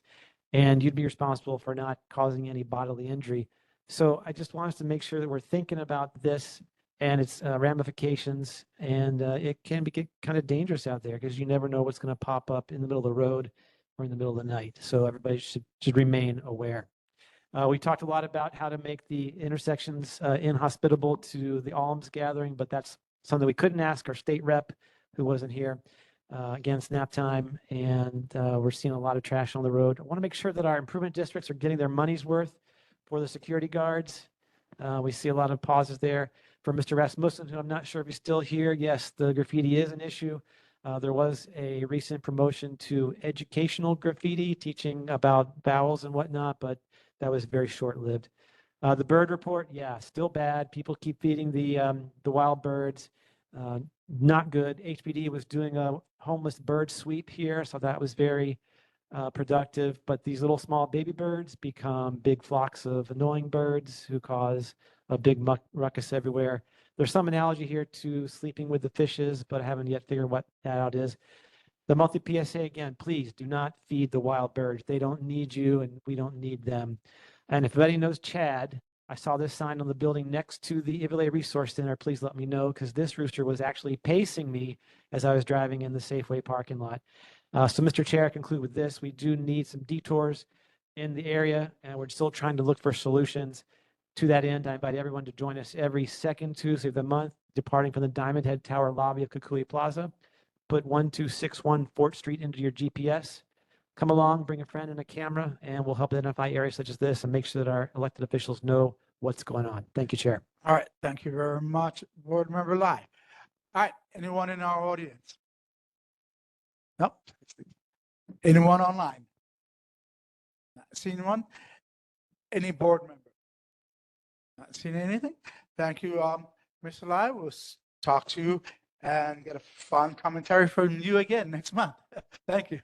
and you'd be responsible for not causing any bodily injury. So I just want us to make sure that we're thinking about this and its ramifications, and it can get kind of dangerous out there, because you never know what's going to pop up in the middle of the road or in the middle of the night. So everybody should remain aware. We talked a lot about how to make the intersections inhospitable to the alms gathering, but that's something we couldn't ask our state rep, who wasn't here. Again, snap time, and we're seeing a lot of trash on the road. I want to make sure that our improvement districts are getting their money's worth for the security guards. We see a lot of pauses there. For Mr. Rasmussen, who I'm not sure if he's still here, yes, the graffiti is an issue. There was a recent promotion to educational graffiti, teaching about vowels and whatnot, but that was very short-lived. The bird report, yeah, still bad. People keep feeding the wild birds. Not good. HPD was doing a homeless bird sweep here, so that was very productive. But these little small baby birds become big flocks of annoying birds who cause a big ruckus everywhere. There's some analogy here to sleeping with the fishes, but I haven't yet figured what that out is. The monthly PSA, again, please do not feed the wild birds. They don't need you, and we don't need them. And if anybody knows Chad, I saw this sign on the building next to the Iwilei Resource Center. Please let me know, because this rooster was actually pacing me as I was driving in the Safeway parking lot. So, Mr. Chair, I conclude with this. We do need some detours in the area, and we're still trying to look for solutions. To that end, I invite everyone to join us every second Tuesday of the month, departing from the Diamond Head Tower lobby of Kukui Plaza. Put 1261 Fort Street into your GPS. Come along, bring a friend and a camera, and we'll help identify areas such as this and make sure that our elected officials know what's going on. Thank you, Chair. All right, thank you very much, Board Member Lai. All right, anyone in our audience? Nope. Anyone online? Not seen one? Any board member? Not seen anything? Thank you, Mr. Lai. We'll talk to you and get a fun commentary from you again next month. Thank you.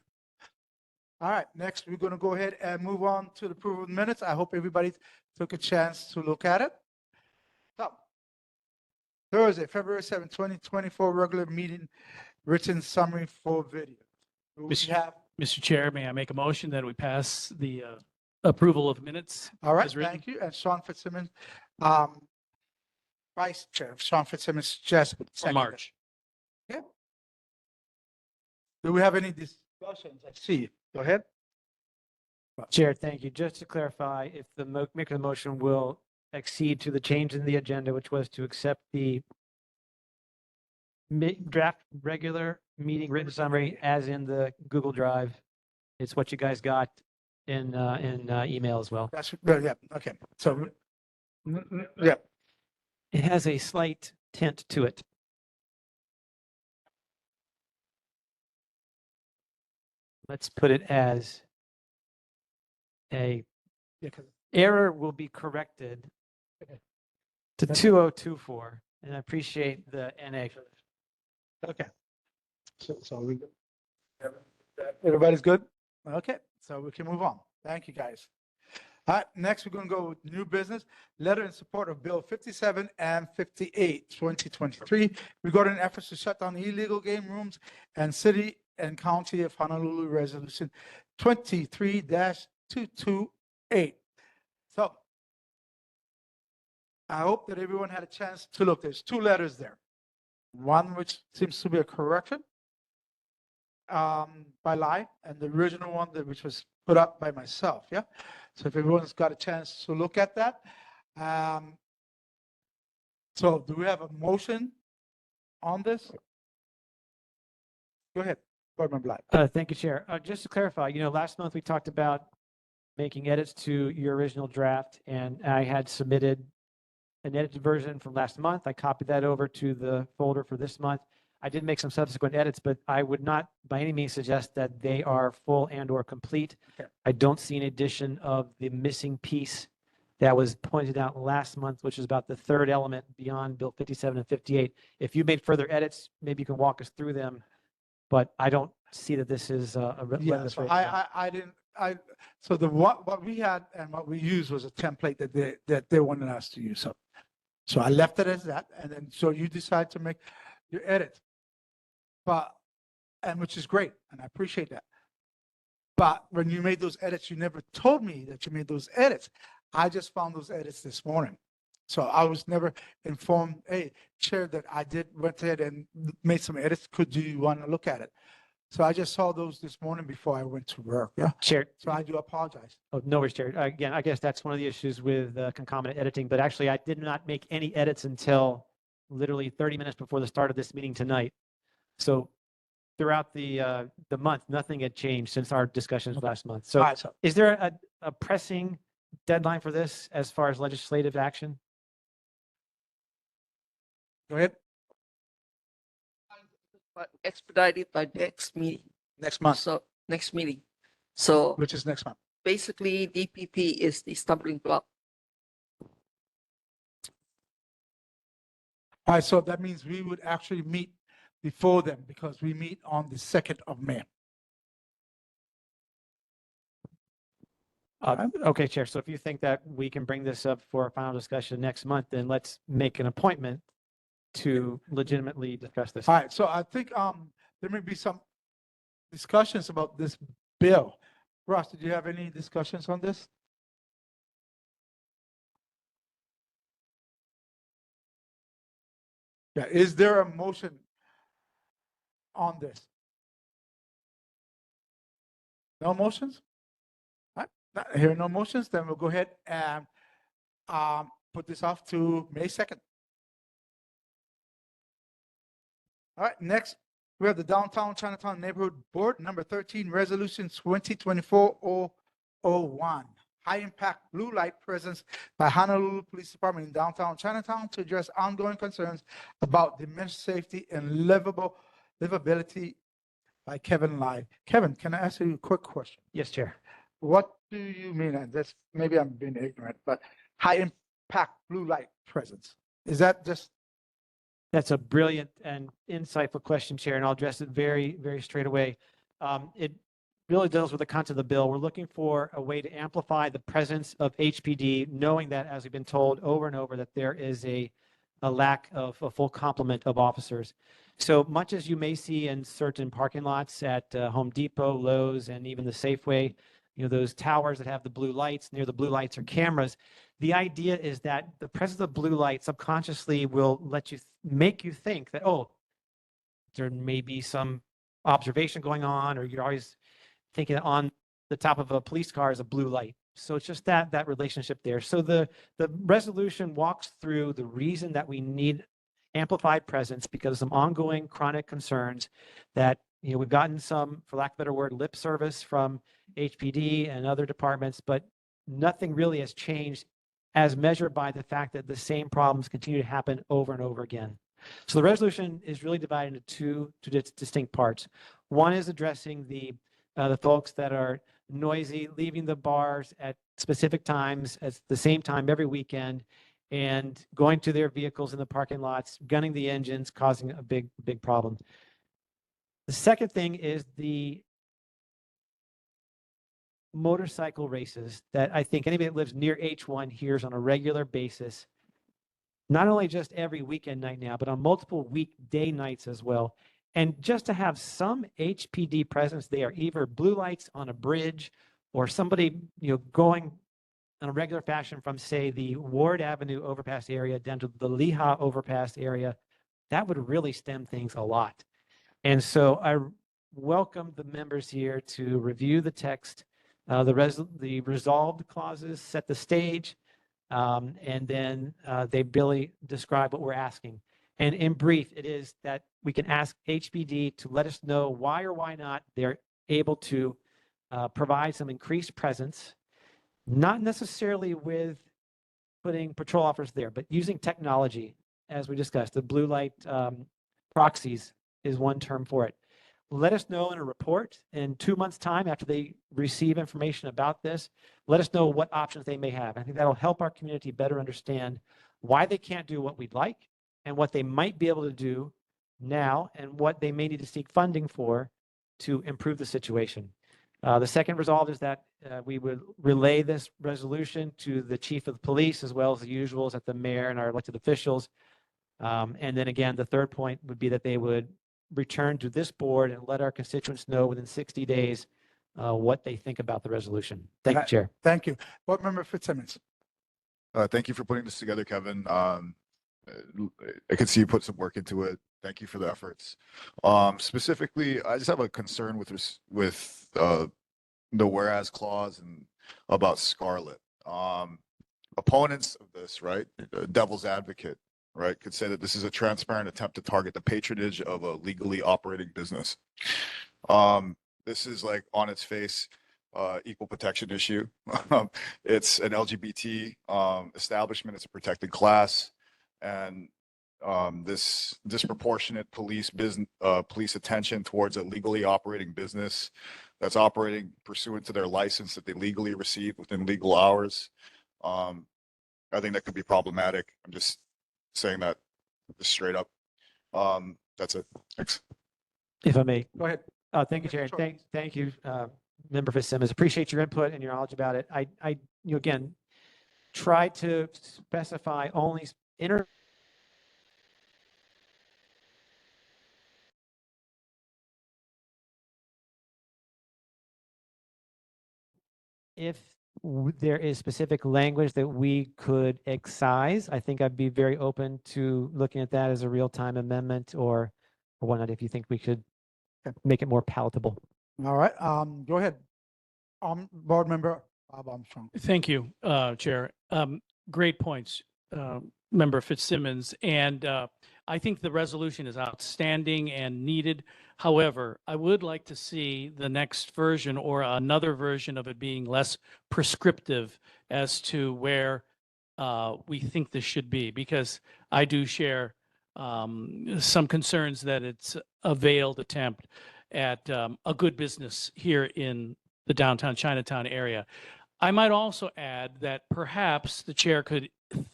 All right, next we're going to go ahead and move on to the approval of minutes. I hope everybody took a chance to look at it. So, Thursday, February 7, 2024, regular meeting, written summary for video. Do we Mr. have, Mr. Chair, may I make a motion that we pass the approval of minutes? all right, as written? thank you. And Sean Fitzsimmons, Vice Chair, Sean Fitzsimmons, suggests. For March. Yeah. Do we have any discussions? I see you. Go ahead. Chair, thank you. Just to clarify, if the maker of the motion will accede to the change in the agenda, which was to accept the draft regular meeting written summary as in the Google Drive. It's what you guys got in email as well. That's, yeah, okay. So, yeah. It has a slight tint to it. Let's put it as a Yeah, 'cause- error will be corrected to 2024, and I appreciate the NA. Okay. So we, everybody's good? Okay, so we can move on. Thank you, guys. All right, next we're going to go with new business, letter in support of Bill 57 and 58, 2023, regarding efforts to shut down illegal game rooms and city and county of Honolulu resolution 23-228. So I hope that everyone had a chance to look. There's two letters there. One which seems to be a correction by Lai, and the original one which was put up by myself. Yeah. So if everyone's got a chance to look at that. So do we have a motion on this? Go ahead, Boardman Black. Thank you, Chair. Just to clarify, last month we talked about making edits to your original draft, and I had submitted an edited version from last month. I copied that over to the folder for this month. I did make some subsequent edits, but I would not by any means suggest that they are full and or complete. Okay. I don't see an addition of the missing piece that was pointed out last month, which is about the third element beyond Bill 57 and 58. If you made further edits, maybe you can walk us through them, but I don't see that this is a Yeah, so I didn't, so what we had and what we used was a template that they wanted us to use. So I left it as that, and then, so you decide to make your edits. And which is great, and I appreciate that. But when you made those edits, you never told me that you made those edits. I just found those edits this morning. So I was never informed, hey, Chair, that I went ahead and made some edits. Could you want to look at it? So I just saw those this morning before I went to work. Yeah. Chair. So I do apologize. Oh, no worries, Chair. Again, I guess that's one of the issues with concomitant editing, but actually I did not make any edits until literally 30 minutes before the start of this meeting tonight. So throughout the month, nothing had changed since our discussions last month. So, All right, so is there a pressing deadline for this as far as legislative action? go ahead. But expedited by next meeting. Next month. So next meeting. So Which is next month. basically DPP is the stumbling block. All right, so that means we would actually meet before them because we meet on the 2nd of May. Okay, Chair. So if you think that we can bring this up for a final discussion next month, then let's make an appointment to legitimately discuss this. All right, so I think there may be some discussions about this bill. Ross, did you have any discussions on this? Yeah, is there a motion on this? No motions? All right, not hearing no motions, then we'll go ahead and put this off to May 2nd. All right, next, we have the Downtown-Chinatown Neighborhood Board, number 13, Resolution 2024-001. High-impact blue light presence by Honolulu Police Department in downtown Chinatown to address ongoing concerns about diminished safety and livability by Kevin Lai. Kevin, can I ask you a quick question? Yes, Chair. What do you mean, and this, maybe I'm being ignorant, but high-impact blue light presence? Is that just That's a brilliant and insightful question, Chair, and I'll address it very, very straight away. It really deals with the content of the bill. We're looking for a way to amplify the presence of HPD, knowing that, as we've been told over and over, that there is a a lack of a full complement of officers. So much as you may see in certain parking lots at Home Depot, Lowe's, and even the Safeway, those towers that have the blue lights, near the blue lights are cameras. The idea is that the presence of blue light subconsciously will let you make you think that, oh, there may be some observation going on, or you're always thinking that on the top of a police car is a blue light. So it's just that relationship there. So the resolution walks through the reason that we need amplified presence because of some ongoing chronic concerns that we've gotten some, for lack of a better word, lip service from HPD and other departments, but nothing really has changed as measured by the fact that the same problems continue to happen over and over again. So the resolution is really divided into two distinct parts. One is addressing the folks that are noisy, leaving the bars at specific times at the same time every weekend, and going to their vehicles in the parking lots, gunning the engines, causing a big problem. The second thing is the motorcycle races that I think anybody that lives near H1 hears on a regular basis, not only just every weekend night now, but on multiple weekday nights as well. And just to have some HPD presence there, either blue lights on a bridge or somebody, going in a regular fashion from, say, the Ward Avenue overpass area down to the Lehigh overpass area, that would really stem things a lot. And so I welcome the members here to review the text, the resolved clauses, set the stage, and then they really describe what we're asking. And in brief, it is that we can ask HPD to let us know why or why not they're able to provide some increased presence, not necessarily with putting patrol officers there, but using technology, as we discussed. The blue light proxies is one term for it. Let us know in a report in 2 months' time after they receive information about this. Let us know what options they may have. I think that'll help our community better understand why they can't do what we'd like and what they might be able to do now and what they may need to seek funding for to improve the situation. The second resolve is that we would relay this resolution to the chief of police as well as the usuals at the mayor and our elected officials. And then again, the third point would be that they would return to this board and let our constituents know within 60 days what they think about the resolution. Thank you, Chair. Thank you. Board Member Fitzsimmons. Thank you for putting this together, Kevin. I can see you put some work into it. Thank you for the efforts. Specifically, I just have a concern with the whereas clause and about Scarlet. Opponents of this, right? Devil's advocate, right? Could say that this is a transparent attempt to target the patronage of a legally operating business. This is like on its face, equal protection issue. It's an LGBT establishment. It's a protected class. And this disproportionate police attention towards a legally operating business that's operating pursuant to their license that they legally received within legal hours. I think that could be problematic. I'm just saying that just straight up. That's it. Thanks. If I may. Go ahead. Thank you, Chair. Sure. Thank you, Member Fitzsimmons. Appreciate your input and your knowledge about it. I again, try to specify only if there is specific language that we could excise, I think I'd be very open to looking at that as a real-time amendment or whatnot, if you think we could make it more palatable. All right. Go ahead. Board Member Bob Armstrong. Thank you, Chair. Great points, Member Fitzsimmons. And I think the resolution is outstanding and needed. However, I would like to see the next version or another version of it being less prescriptive as to where we think this should be, because I do share some concerns that it's a veiled attempt at a good business here in the downtown Chinatown area. I might also add that perhaps the chair could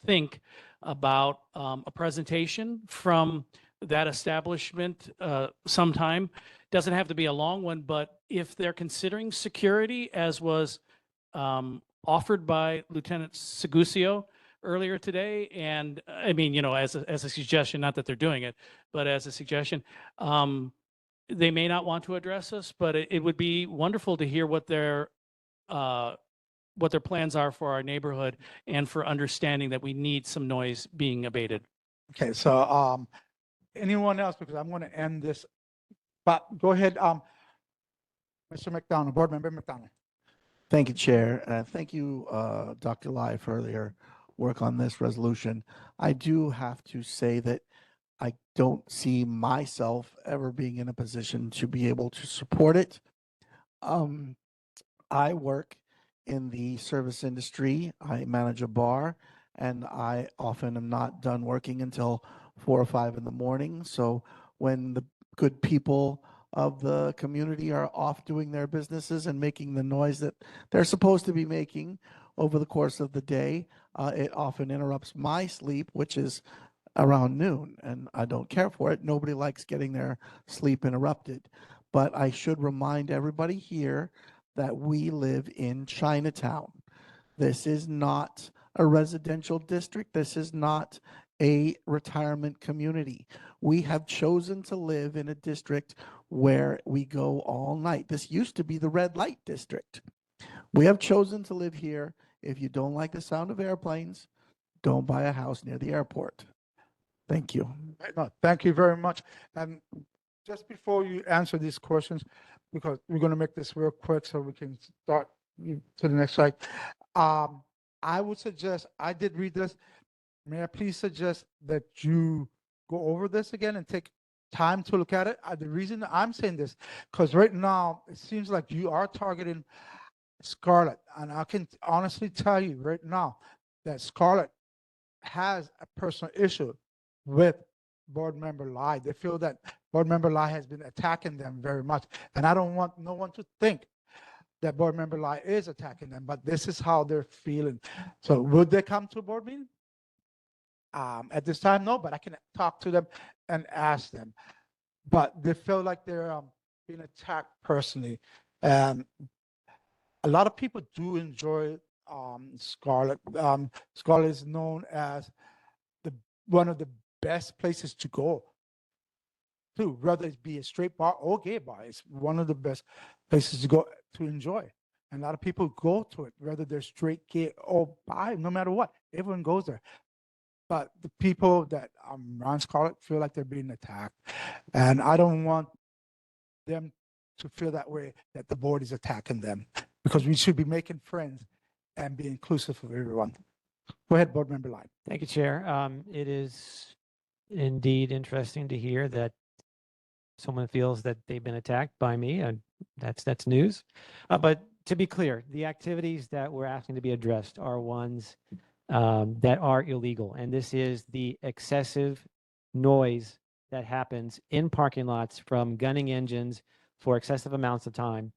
think about a presentation from that establishment sometime. Doesn't have to be a long one, but if they're considering security, as was offered by Lieutenant Segusio, earlier today. And I mean, you know, as a suggestion, not that they're doing it, but as a suggestion, they may not want to address us, but it would be wonderful to hear what their plans are for our neighborhood and for understanding that we need some noise being abated. Okay, so anyone else, because I'm going to end this, but go ahead, Mr. McDonald, Board Member McDonald. Thank you, Chair. Thank you, Dr. Lai, for your work on this resolution. I do have to say that I don't see myself ever being in a position to be able to support it. I work in the service industry. I manage a bar, and I often am not done working until 4 or 5 in the morning. So when the good people of the community are off doing their businesses and making the noise that they're supposed to be making over the course of the day, it often interrupts my sleep, which is around noon, and I don't care for it. Nobody likes getting their sleep interrupted. But I should remind everybody here that we live in Chinatown. This is not a residential district. This is not a retirement community. We have chosen to live in a district where we go all night. This used to be the red light district. We have chosen to live here. If you don't like the sound of airplanes, don't buy a house near the airport. Thank you. No, thank you very much. And just before you answer these questions, because we're going to make this real quick so we can start to the next slide. I would suggest, I did read this. May I please suggest that you go over this again and take time to look at it? The reason I'm saying this, because right now it seems like you are targeting Scarlett. And I can honestly tell you right now that Scarlett has a personal issue with Board Member Lai. They feel that Board Member Lai has been attacking them very much. And I don't want no one to think that Board Member Lai is attacking them, but this is how they're feeling. So would they come to a board meeting? At this time, no, but I can talk to them and ask them. But they feel like they're being attacked personally. And a lot of people do enjoy Scarlett. Scarlett is known as one of the best places to go to, whether it be a straight bar or gay bar. It's one of the best places to go to enjoy. And a lot of people go to it, whether they're straight, gay, or bi, no matter what. Everyone goes there. But the people that around Scarlett feel like they're being attacked. And I don't want them to feel that way, that the board is attacking them, because we should be making friends and be inclusive of everyone. Go ahead, Board Member Lai. Thank you, Chair. It is indeed interesting to hear that someone feels that they've been attacked by me, and that's news. But to be clear, the activities that we're asking to be addressed are ones that are illegal, and this is the excessive noise that happens in parking lots from gunning engines for excessive amounts of time.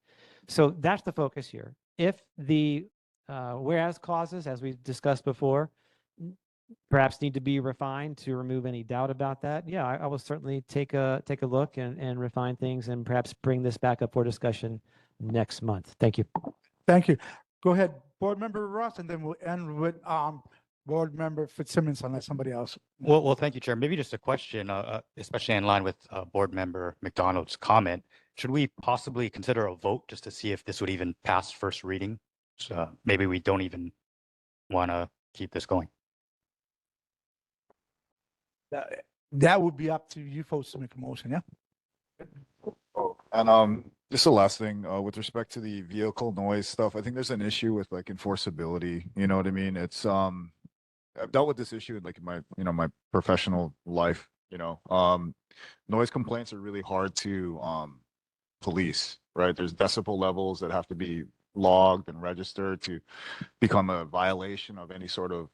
So that's the focus here. If the whereas clauses, as we discussed before, perhaps need to be refined to remove any doubt about that, yeah, I will certainly take a look and refine things and perhaps bring this back up for discussion next month. Thank you. Thank you. Go ahead, Board Member Ross, and then we'll end with Board Member Fitzsimmons, unless somebody else. Well, thank you, Chair. Maybe just a question, especially in line with Board Member McDonald's comment. Should we possibly consider a vote just to see if this would even pass first reading? So maybe we don't even want to keep this going. That would be up to you folks to make a motion, yeah? And just the last thing, with respect to the vehicle noise stuff, I think there's an issue with like enforceability. You know what I mean? It's I've dealt with this issue like in my my professional life. Noise complaints are really hard to police, right? There's decibel levels that have to be logged and registered to become a violation of any sort of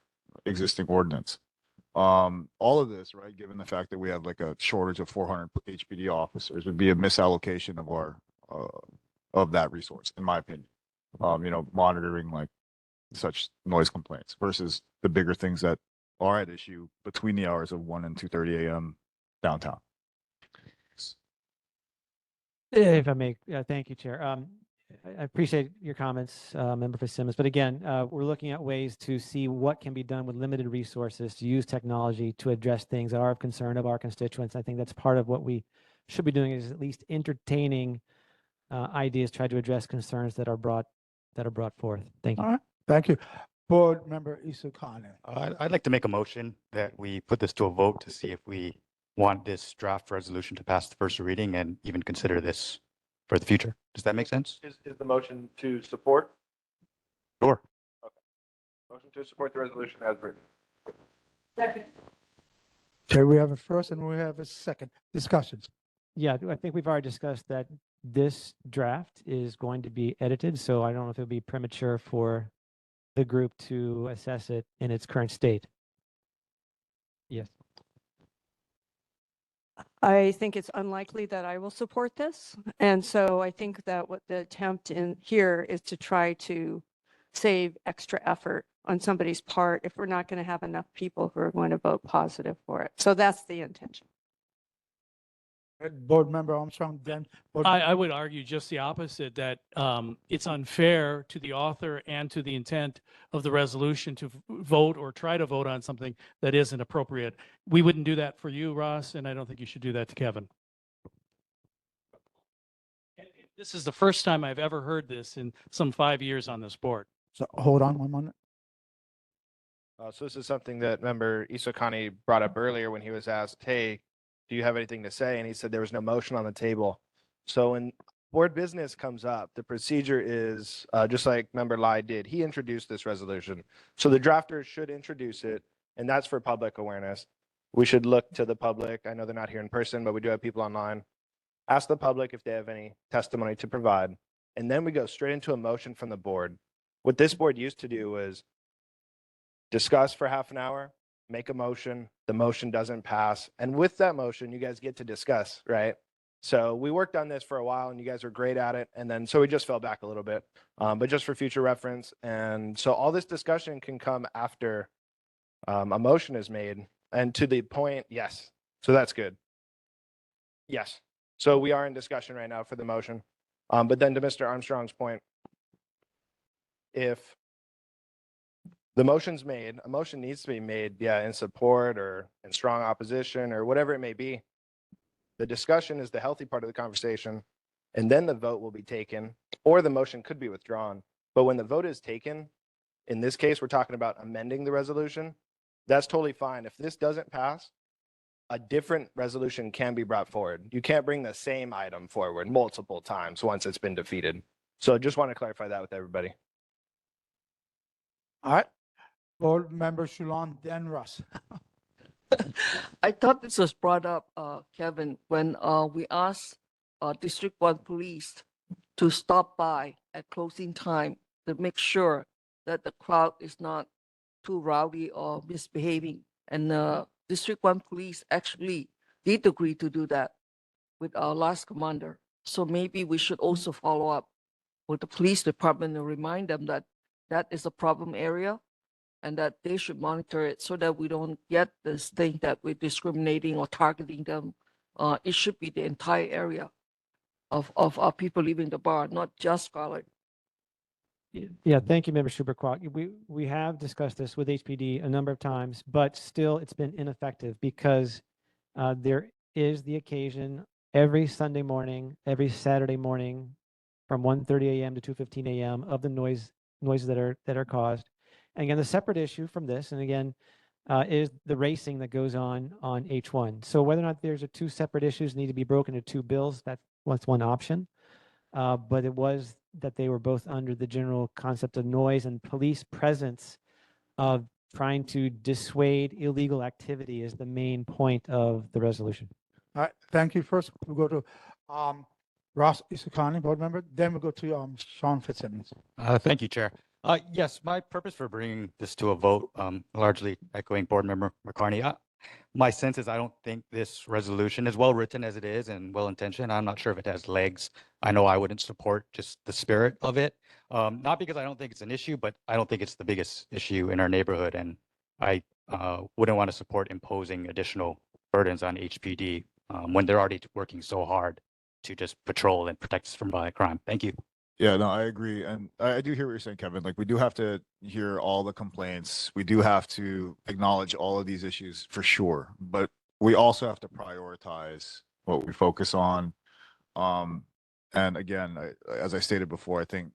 existing ordinance. All of this, right, given the fact that we have like a shortage of 400 HPD officers, would be a misallocation of our of that resource, in my opinion. Monitoring like such noise complaints versus the bigger things that are at issue between the hours of 1 and 2:30 a.m. downtown. If I may, thank you, Chair. I appreciate your comments, Member Fitzsimmons. But again, we're looking at ways to see what can be done with limited resources to use technology to address things that are of concern of our constituents. I think that's part of what we should be doing is at least entertaining ideas, try to address concerns that are brought forth. Thank you. All right, thank you. Board Member Isokane. I'd like to make a motion that we put this to a vote to see if we want this draft resolution to pass the first reading and even consider this for the future. Does that make sense? Is the motion to support? Sure. Motion to support the resolution as written. Second. Okay, we have a first and we have a second. Discussions. Yeah, I think we've already discussed that this draft is going to be edited, so I don't know if it'll be premature for the group to assess it in its current state. Yes. I think it's unlikely that I will support this. And so I think that what the attempt in here is to try to save extra effort on somebody's part if we're not going to have enough people who are going to vote positive for it. So that's the intention. Board Member Armstrong, then. I would argue just the opposite, that it's unfair to the author and to the intent of the resolution to vote or try to vote on something that isn't appropriate. We wouldn't do that for you, Ross, and I don't think you should do that to Kevin. This is the first time I've ever heard this in some 5 years on this board. So hold on one moment. So this is something that Member Isokane brought up earlier when he was asked, hey, do you have anything to say? And he said there was no motion on the table. So when board business comes up, the procedure is just like Member Lai did. He introduced this resolution. So the drafters should introduce it, and that's for public awareness. We should look to the public. I know they're not here in person, but we do have people online. Ask the public if they have any testimony to provide. And then we go straight into a motion from the board. What this board used to do was discuss for half an hour, make a motion, the motion doesn't pass. And with that motion, you guys get to discuss, right? So we worked on this for a while and you guys are great at it. And then, so we just fell back a little bit, but just for future reference. And so all this discussion can come after a motion is made and to the point, yes. So that's good. Yes. So we are in discussion right now for the motion. But then to Mr. Armstrong's point, if the motion's made, a motion needs to be made, yeah, in support or in strong opposition or whatever it may be. The discussion is the healthy part of the conversation, and then the vote will be taken, or the motion could be withdrawn. But when the vote is taken, in this case, we're talking about amending the resolution. That's totally fine. If this doesn't pass, a different resolution can be brought forward. You can't bring the same item forward multiple times once it's been defeated. So just want to clarify that with everybody. All right. Board Member Shulan, then Russ. I thought this was brought up, Kevin, when we asked District 1 Police to stop by at closing time to make sure that the crowd is not too rowdy or misbehaving. And District 1 Police actually did agree to do that with our last commander. So maybe we should also follow up with the police department and remind them that that is a problem area and that they should monitor it so that we don't get this thing that we're discriminating or targeting them. It should be the entire area of our people leaving the bar, not just Scarlet. Yeah, thank you, Member Schuber-Kwok. We have discussed this with HPD a number of times, but still it's been ineffective because there is the occasion every Sunday morning, every Saturday morning from 1:30 a.m. to 2:15 a.m. of the noises that are caused. And again, the separate issue from this, and again, is the racing that goes on H1. So whether or not there's two separate issues need to be broken into two bills, that's one option. But it was that they were both under the general concept of noise and police presence of trying to dissuade illegal activity is the main point of the resolution. All right, thank you. First, we'll go to Ross Isokane, board member. Then we'll go to Sean Fitzsimmons. Thank you, Chair. Yes, my purpose for bringing this to a vote, largely echoing Board Member McCarney. My sense is I don't think this resolution, as well written as it is and well intentioned, I'm not sure if it has legs. I know I wouldn't support just the spirit of it, not because I don't think it's an issue, but I don't think it's the biggest issue in our neighborhood, and I wouldn't want to support imposing additional burdens on HPD when they're already working so hard to just patrol and protect us from violent crime. Thank you. Yeah, no, I agree. And I do hear what you're saying, Kevin. Like, we do have to hear all the complaints. We do have to acknowledge all of these issues for sure. But we also have to prioritize what we focus on. And again, as I stated before, I think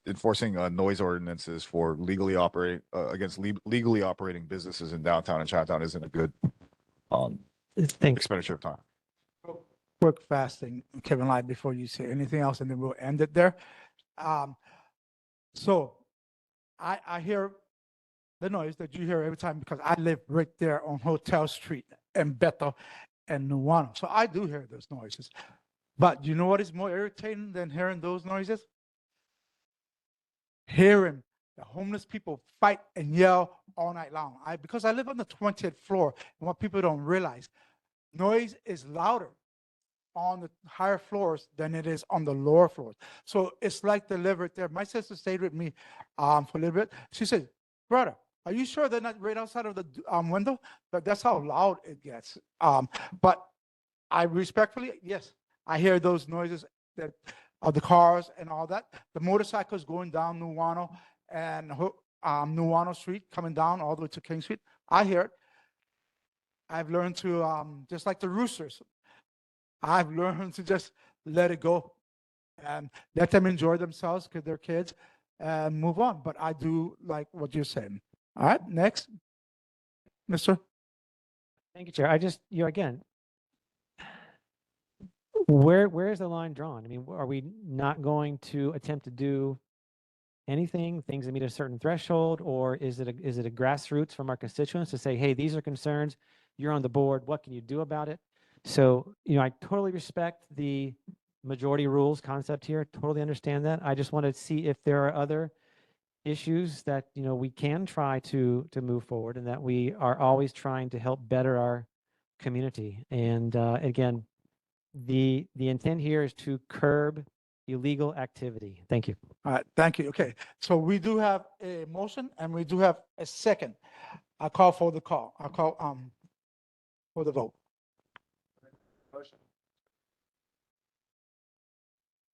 enforcing noise ordinances for legally operating against legally operating businesses in downtown and Chinatown isn't a good Thanks. expenditure of time. Quick fasting, Kevin Lai, before you say anything else, and then we'll end it there. So I hear the noise that you hear every time because I live right there on Hotel Street in Bethel and Nuuanu. So I do hear those noises. But you know what is more irritating than hearing those noises? Hearing the homeless people fight and yell all night long. Because I live on the 20th floor, and what people don't realize, noise is louder on the higher floors than it is on the lower floors. So it's like the live right there. My sister stayed with me for a little bit. She said, brother, are you sure they're not right outside of the window? But that's how loud it gets. But I respectfully, yes, I hear those noises that of the cars and all that. The motorcycles going down Nuuanu and Nuuanu Street coming down all the way to King Street. I hear it. I've learned to, just like the roosters, I've learned to just let it go and let them enjoy themselves because they're kids and move on. But I do like what you're saying. All right, next, Mr. Thank you, Chair. Again, where is the line drawn? I mean, are we not going to attempt to do anything, things that meet a certain threshold, or is it a grassroots from our constituents to say, hey, these are concerns, you're on the board, what can you do about it? So, I totally respect the majority rules concept here, totally understand that. I just want to see if there are other issues that, we can try to move forward, and that we are always trying to help better our community. And again, the intent here is to curb illegal activity. Thank you. All right, thank you. Okay, so we do have a motion and we do have a second. I'll call for the call. I'll call for the vote.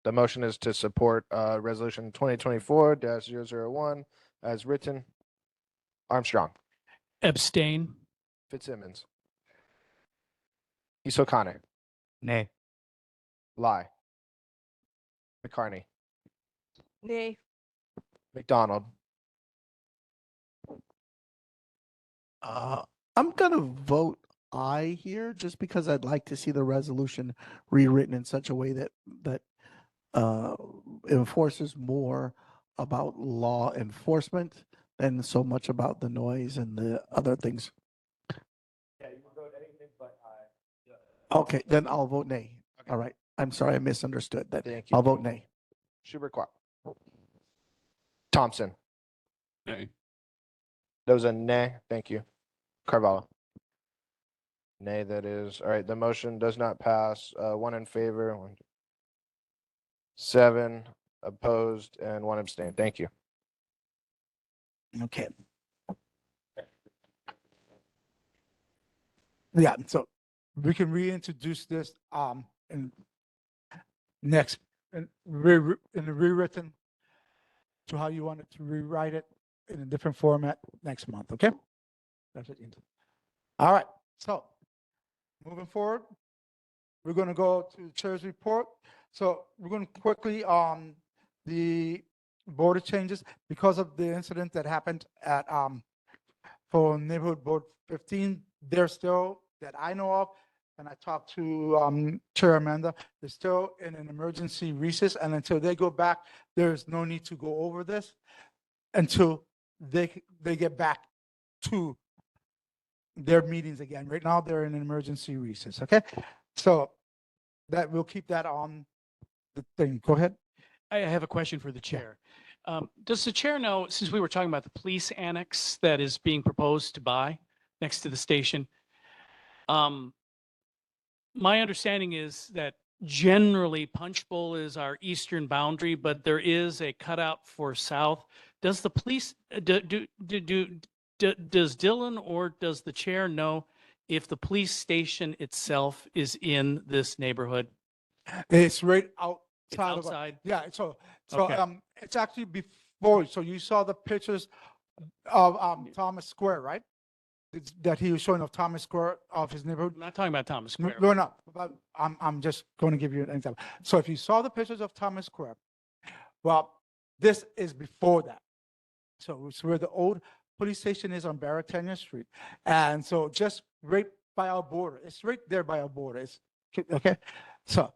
The motion is to support resolution 2024-001 as written. Armstrong, Abstain. Fitzsimmons, Isokane, Nay. Lai, McCartney, Nay. McDonald, I'm gonna vote aye here just because I'd like to see the resolution rewritten in such a way that enforces more about law enforcement than so much about the noise and the other things. Yeah, you can vote anything but aye. Okay, then I'll vote nay. All right. I'm sorry, I misunderstood that. Thank you. I'll vote nay. Schubert Quack, Thompson. Nay. That was a nay. Thank you. Carvalho. Nay, that is. All right, the motion does not pass. One in favor, 7 opposed, and 1 abstained. Thank you. Okay. Yeah, so we can reintroduce this in next in the rewritten to how you want it to rewrite it in a different format next month. Okay, that's it. All right. So moving forward, we're going to go to the chair's report. So we're going to quickly on the border changes because of the incident that happened at for neighborhood board 15. They're still that I know of, and I talked to Chair Amanda. They're still in an emergency recess, and until they go back, there's no need to go over this until they get back to their meetings again. Right now, they're in an emergency recess. Okay, so that we'll keep that on the thing. Go ahead. I have a question for the chair. Does the chair know, since we were talking about the police annex that is being proposed to buy next to the station, my understanding is that generally Punch Bowl is our eastern boundary, but there is a cutout for south. Does the police, does Dylan or does the chair know if the police station itself is in this neighborhood? It's right out It's side of, outside? yeah, so, Okay. it's actually before, so you saw the pictures of, Thomas Square, right? That he was showing of Thomas Square of his neighborhood. I'm not talking about Thomas Square. No, no, but I'm just going to give you an example. So if you saw the pictures of Thomas Square, well, this is before that. So it's where the old police station is on Baratania Street. And so just right by our border, it's right there by our border. It's, okay, so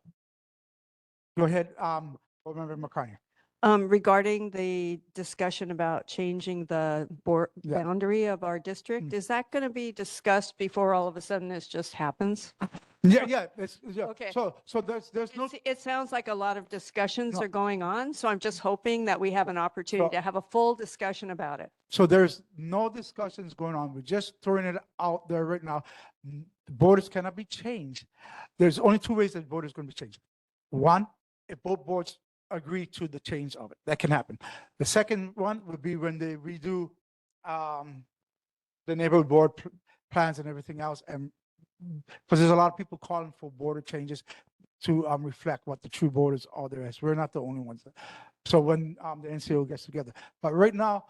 go ahead, Board Member McCartney. Regarding the discussion about changing the Yeah. boundary of our district, is that going to be discussed before all of a sudden this just happens? Yeah, yeah, yeah. Okay. So there's no, It sounds like a lot of discussions No. are going on, so I'm just hoping that we have an opportunity So- to have a full discussion about it. so there's no discussions going on. We're just throwing it out there right now. The borders cannot be changed. There's only two ways that borders going to be changed. One, if both boards agree to the change of it, that can happen. The second one would be when they redo the neighborhood board plans and everything else, and because there's a lot of people calling for border changes to reflect what the true borders are there as. We're not the only ones. So when the NCO gets together, but right now,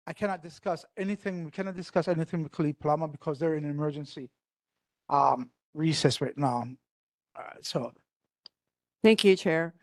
I cannot discuss anything. We cannot discuss anything with Khalid Palama because they're in emergency recess right now. So Thank you, Chair.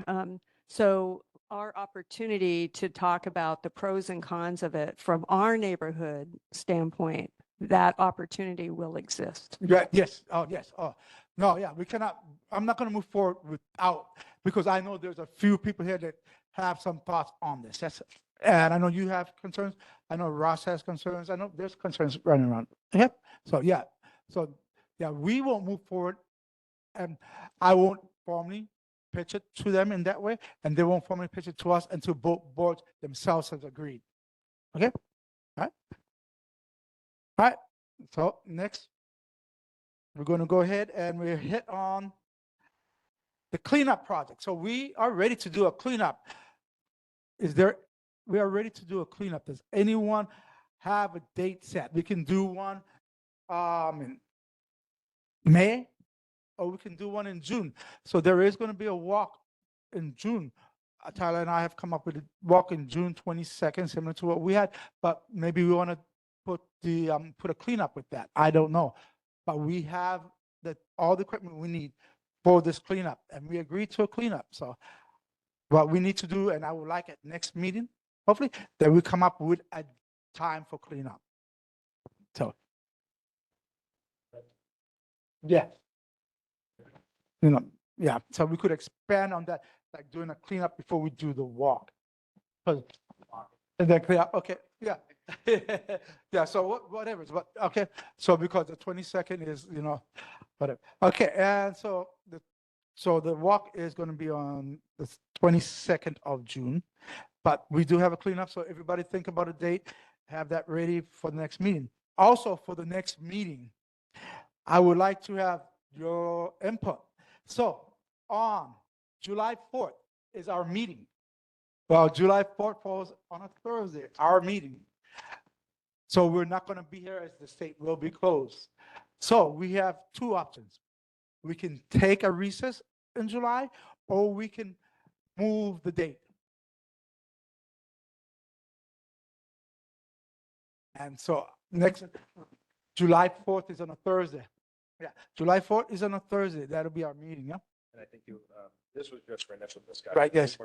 So our opportunity to talk about the pros and cons of it from our neighborhood standpoint, that opportunity will exist. yeah, yes, oh yes, oh no, yeah, we cannot. I'm not going to move forward without, because I know there's a few people here that have some thoughts on this. That's, and I know you have concerns. I know Ross has concerns. I know there's concerns running around. Yep. So yeah, we won't move forward, and I won't formally pitch it to them in that way, and they won't formally pitch it to us until both boards themselves have agreed. Okay. All right. All right. So next, we're going to go ahead and we hit on the cleanup project. So we are ready to do a cleanup. We are ready to do a cleanup. Does anyone have a date set? We can do one in May, or we can do one in June. So there is going to be a walk in June. Tyler and I have come up with a walk in June 22nd, similar to what we had, but maybe we want to put a cleanup with that. I don't know, but we have all the equipment we need for this cleanup, and we agreed to a cleanup. So what we need to do, and I would like at next meeting, hopefully, that we come up with a time for cleanup. So, yeah. Yeah, so we could expand on that, like doing a cleanup before we do the walk. And then clean up, okay, yeah. Yeah, so whatever, but, okay, so because the 22nd is, whatever. Okay, and so the walk is going to be on the 22nd of June, but we do have a cleanup, so everybody think about a date, have that ready for the next meeting. Also, for the next meeting, I would like to have your input. So on July 4th is our meeting. Well, July 4th falls on a Thursday, our meeting. So we're not going to be here as the state will be closed. So we have two options. We can take a recess in July, or we can move the date. And so next, July 4th is on a Thursday. Yeah, July 4th is on a Thursday. That'll be our meeting, yeah? And I think this was just for initial discussion. Right, yes.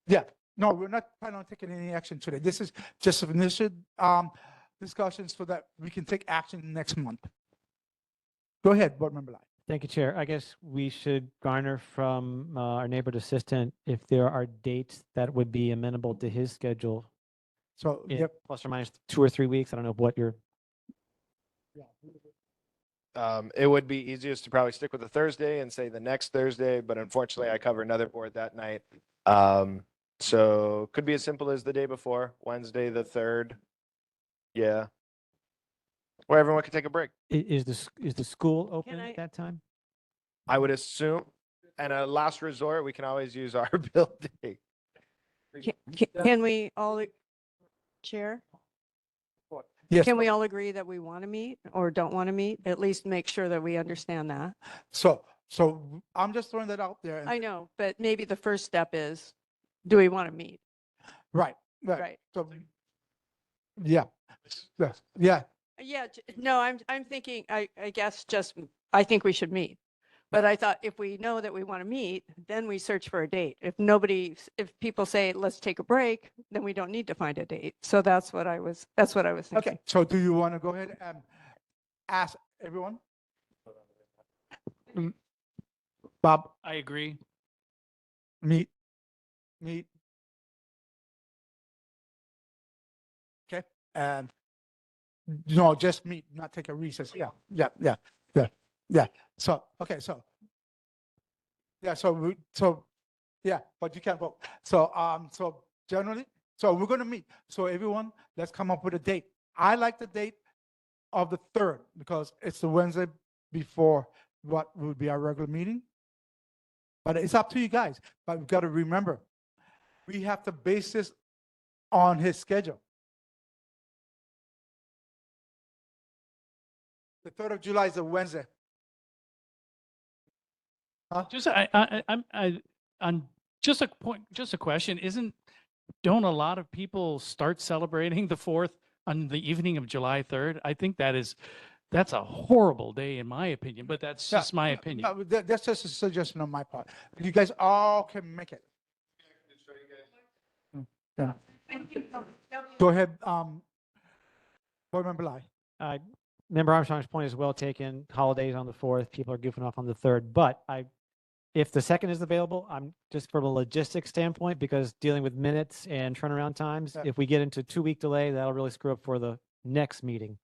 Yeah, no, we're not planning on taking any action today. This is just initial discussions so that we can take action next month. Go ahead, Board Member Lai. Thank you, Chair. I guess we should garner from our neighborhood assistant if there are dates that would be amenable to his schedule. So, in yep. plus or minus 2 or 3 weeks. I don't know what your. It would be easiest to probably stick with a Thursday and say the next Thursday, but unfortunately I cover another board that night. So could be as simple as the day before, Wednesday, the 3rd. Yeah. Where everyone can take a break. Is the school open I- at that time? I would assume. And a last resort, we can always use our building. Can we all, Chair? Yes. Can we all agree that we want to meet or don't want to meet? At least make sure that we understand that. So So I'm just throwing that out there. and- I know, but maybe the first step is, do we want to meet? Right, right. Right. So, yeah, yeah. Yeah, no, I'm thinking, I guess just, I think we should meet. But I thought if we know that we want to meet, then we search for a date. If people say, let's take a break, then we don't need to find a date. So that's what I was thinking. Okay, so do you want to go ahead and ask everyone? Bob, I agree. meet. Okay, and no, just meet, not take a recess. Yeah. So, okay, so. Yeah, yeah, but you can't vote. So generally, so we're gonna meet. So everyone, let's come up with a date. I like the date of the 3rd because it's the Wednesday before what would be our regular meeting. But it's up to you guys. But we've got to remember, we have to base this on his schedule. The 3rd of July is a Wednesday. Just on just a point, just a question. Don't a lot of people start celebrating the 4th on the evening of July 3rd? I think that's a horrible day in my opinion, but that's just my opinion. No, that's just a suggestion on my part. You guys all can make it. Yeah. Go ahead, Board Member Lai. Member Armstrong's point is well taken. Holidays on the 4th, people are goofing off on the 3rd, but if the 2nd is available, I'm just from a logistics standpoint, because dealing with minutes and turnaround times, if we get into 2-week delay, that'll really screw up for the next meeting.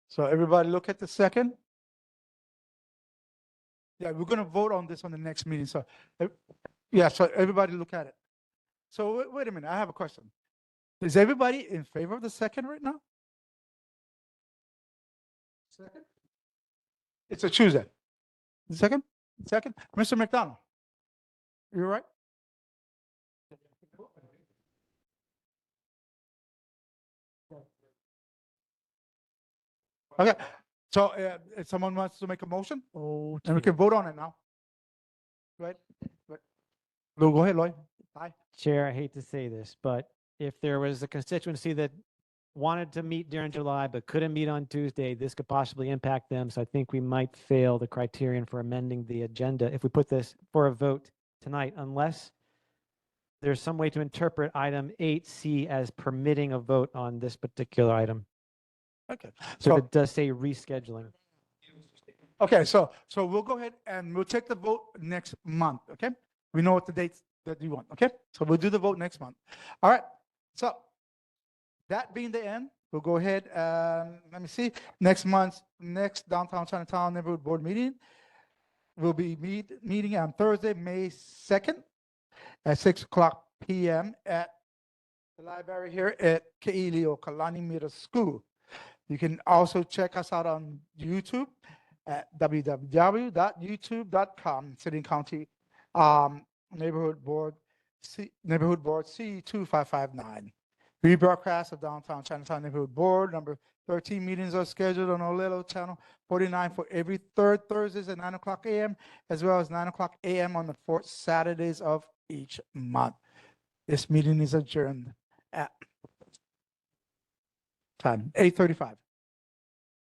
So everybody look at the 2nd. Yeah, we're gonna vote on this on the next meeting. So, yeah, so everybody look at it. So wait a minute, I have a question. Is everybody in favor of the 2nd right now? 2nd? It's a Tuesday. Second? Mr. McDonald, you right? Okay, so if someone wants to make a motion, and we can vote on it now. Right? Go ahead, Lloyd. Aye. Chair, I hate to say this, but if there was a constituency that wanted to meet during July but couldn't meet on Tuesday, this could possibly impact them. So I think we might fail the criterion for amending the agenda if we put this for a vote tonight, unless there's some way to interpret item 8C as permitting a vote on this particular item. Okay. So it does say rescheduling. Okay, so we'll go ahead and we'll take the vote next month, okay? We know what the dates that you want, okay? So we'll do the vote next month. All right, so that being the end, we'll go ahead and let me see. Next Downtown-Chinatown Neighborhood Board meeting will be meeting on Thursday, May 2nd at 6:00 p.m. at the library here at Ke'Ili'Okalani Middle School. You can also check us out on YouTube at www.youtube.com, City and County Neighborhood Board C2559. Rebroadcast of Downtown-Chinatown Neighborhood Board number 13 meetings are scheduled on Olelo Channel 49 for every third Thursdays at 9:00 a.m. as well as 9:00 a.m. on the fourth Saturdays of each month. This meeting is adjourned at time 8:35.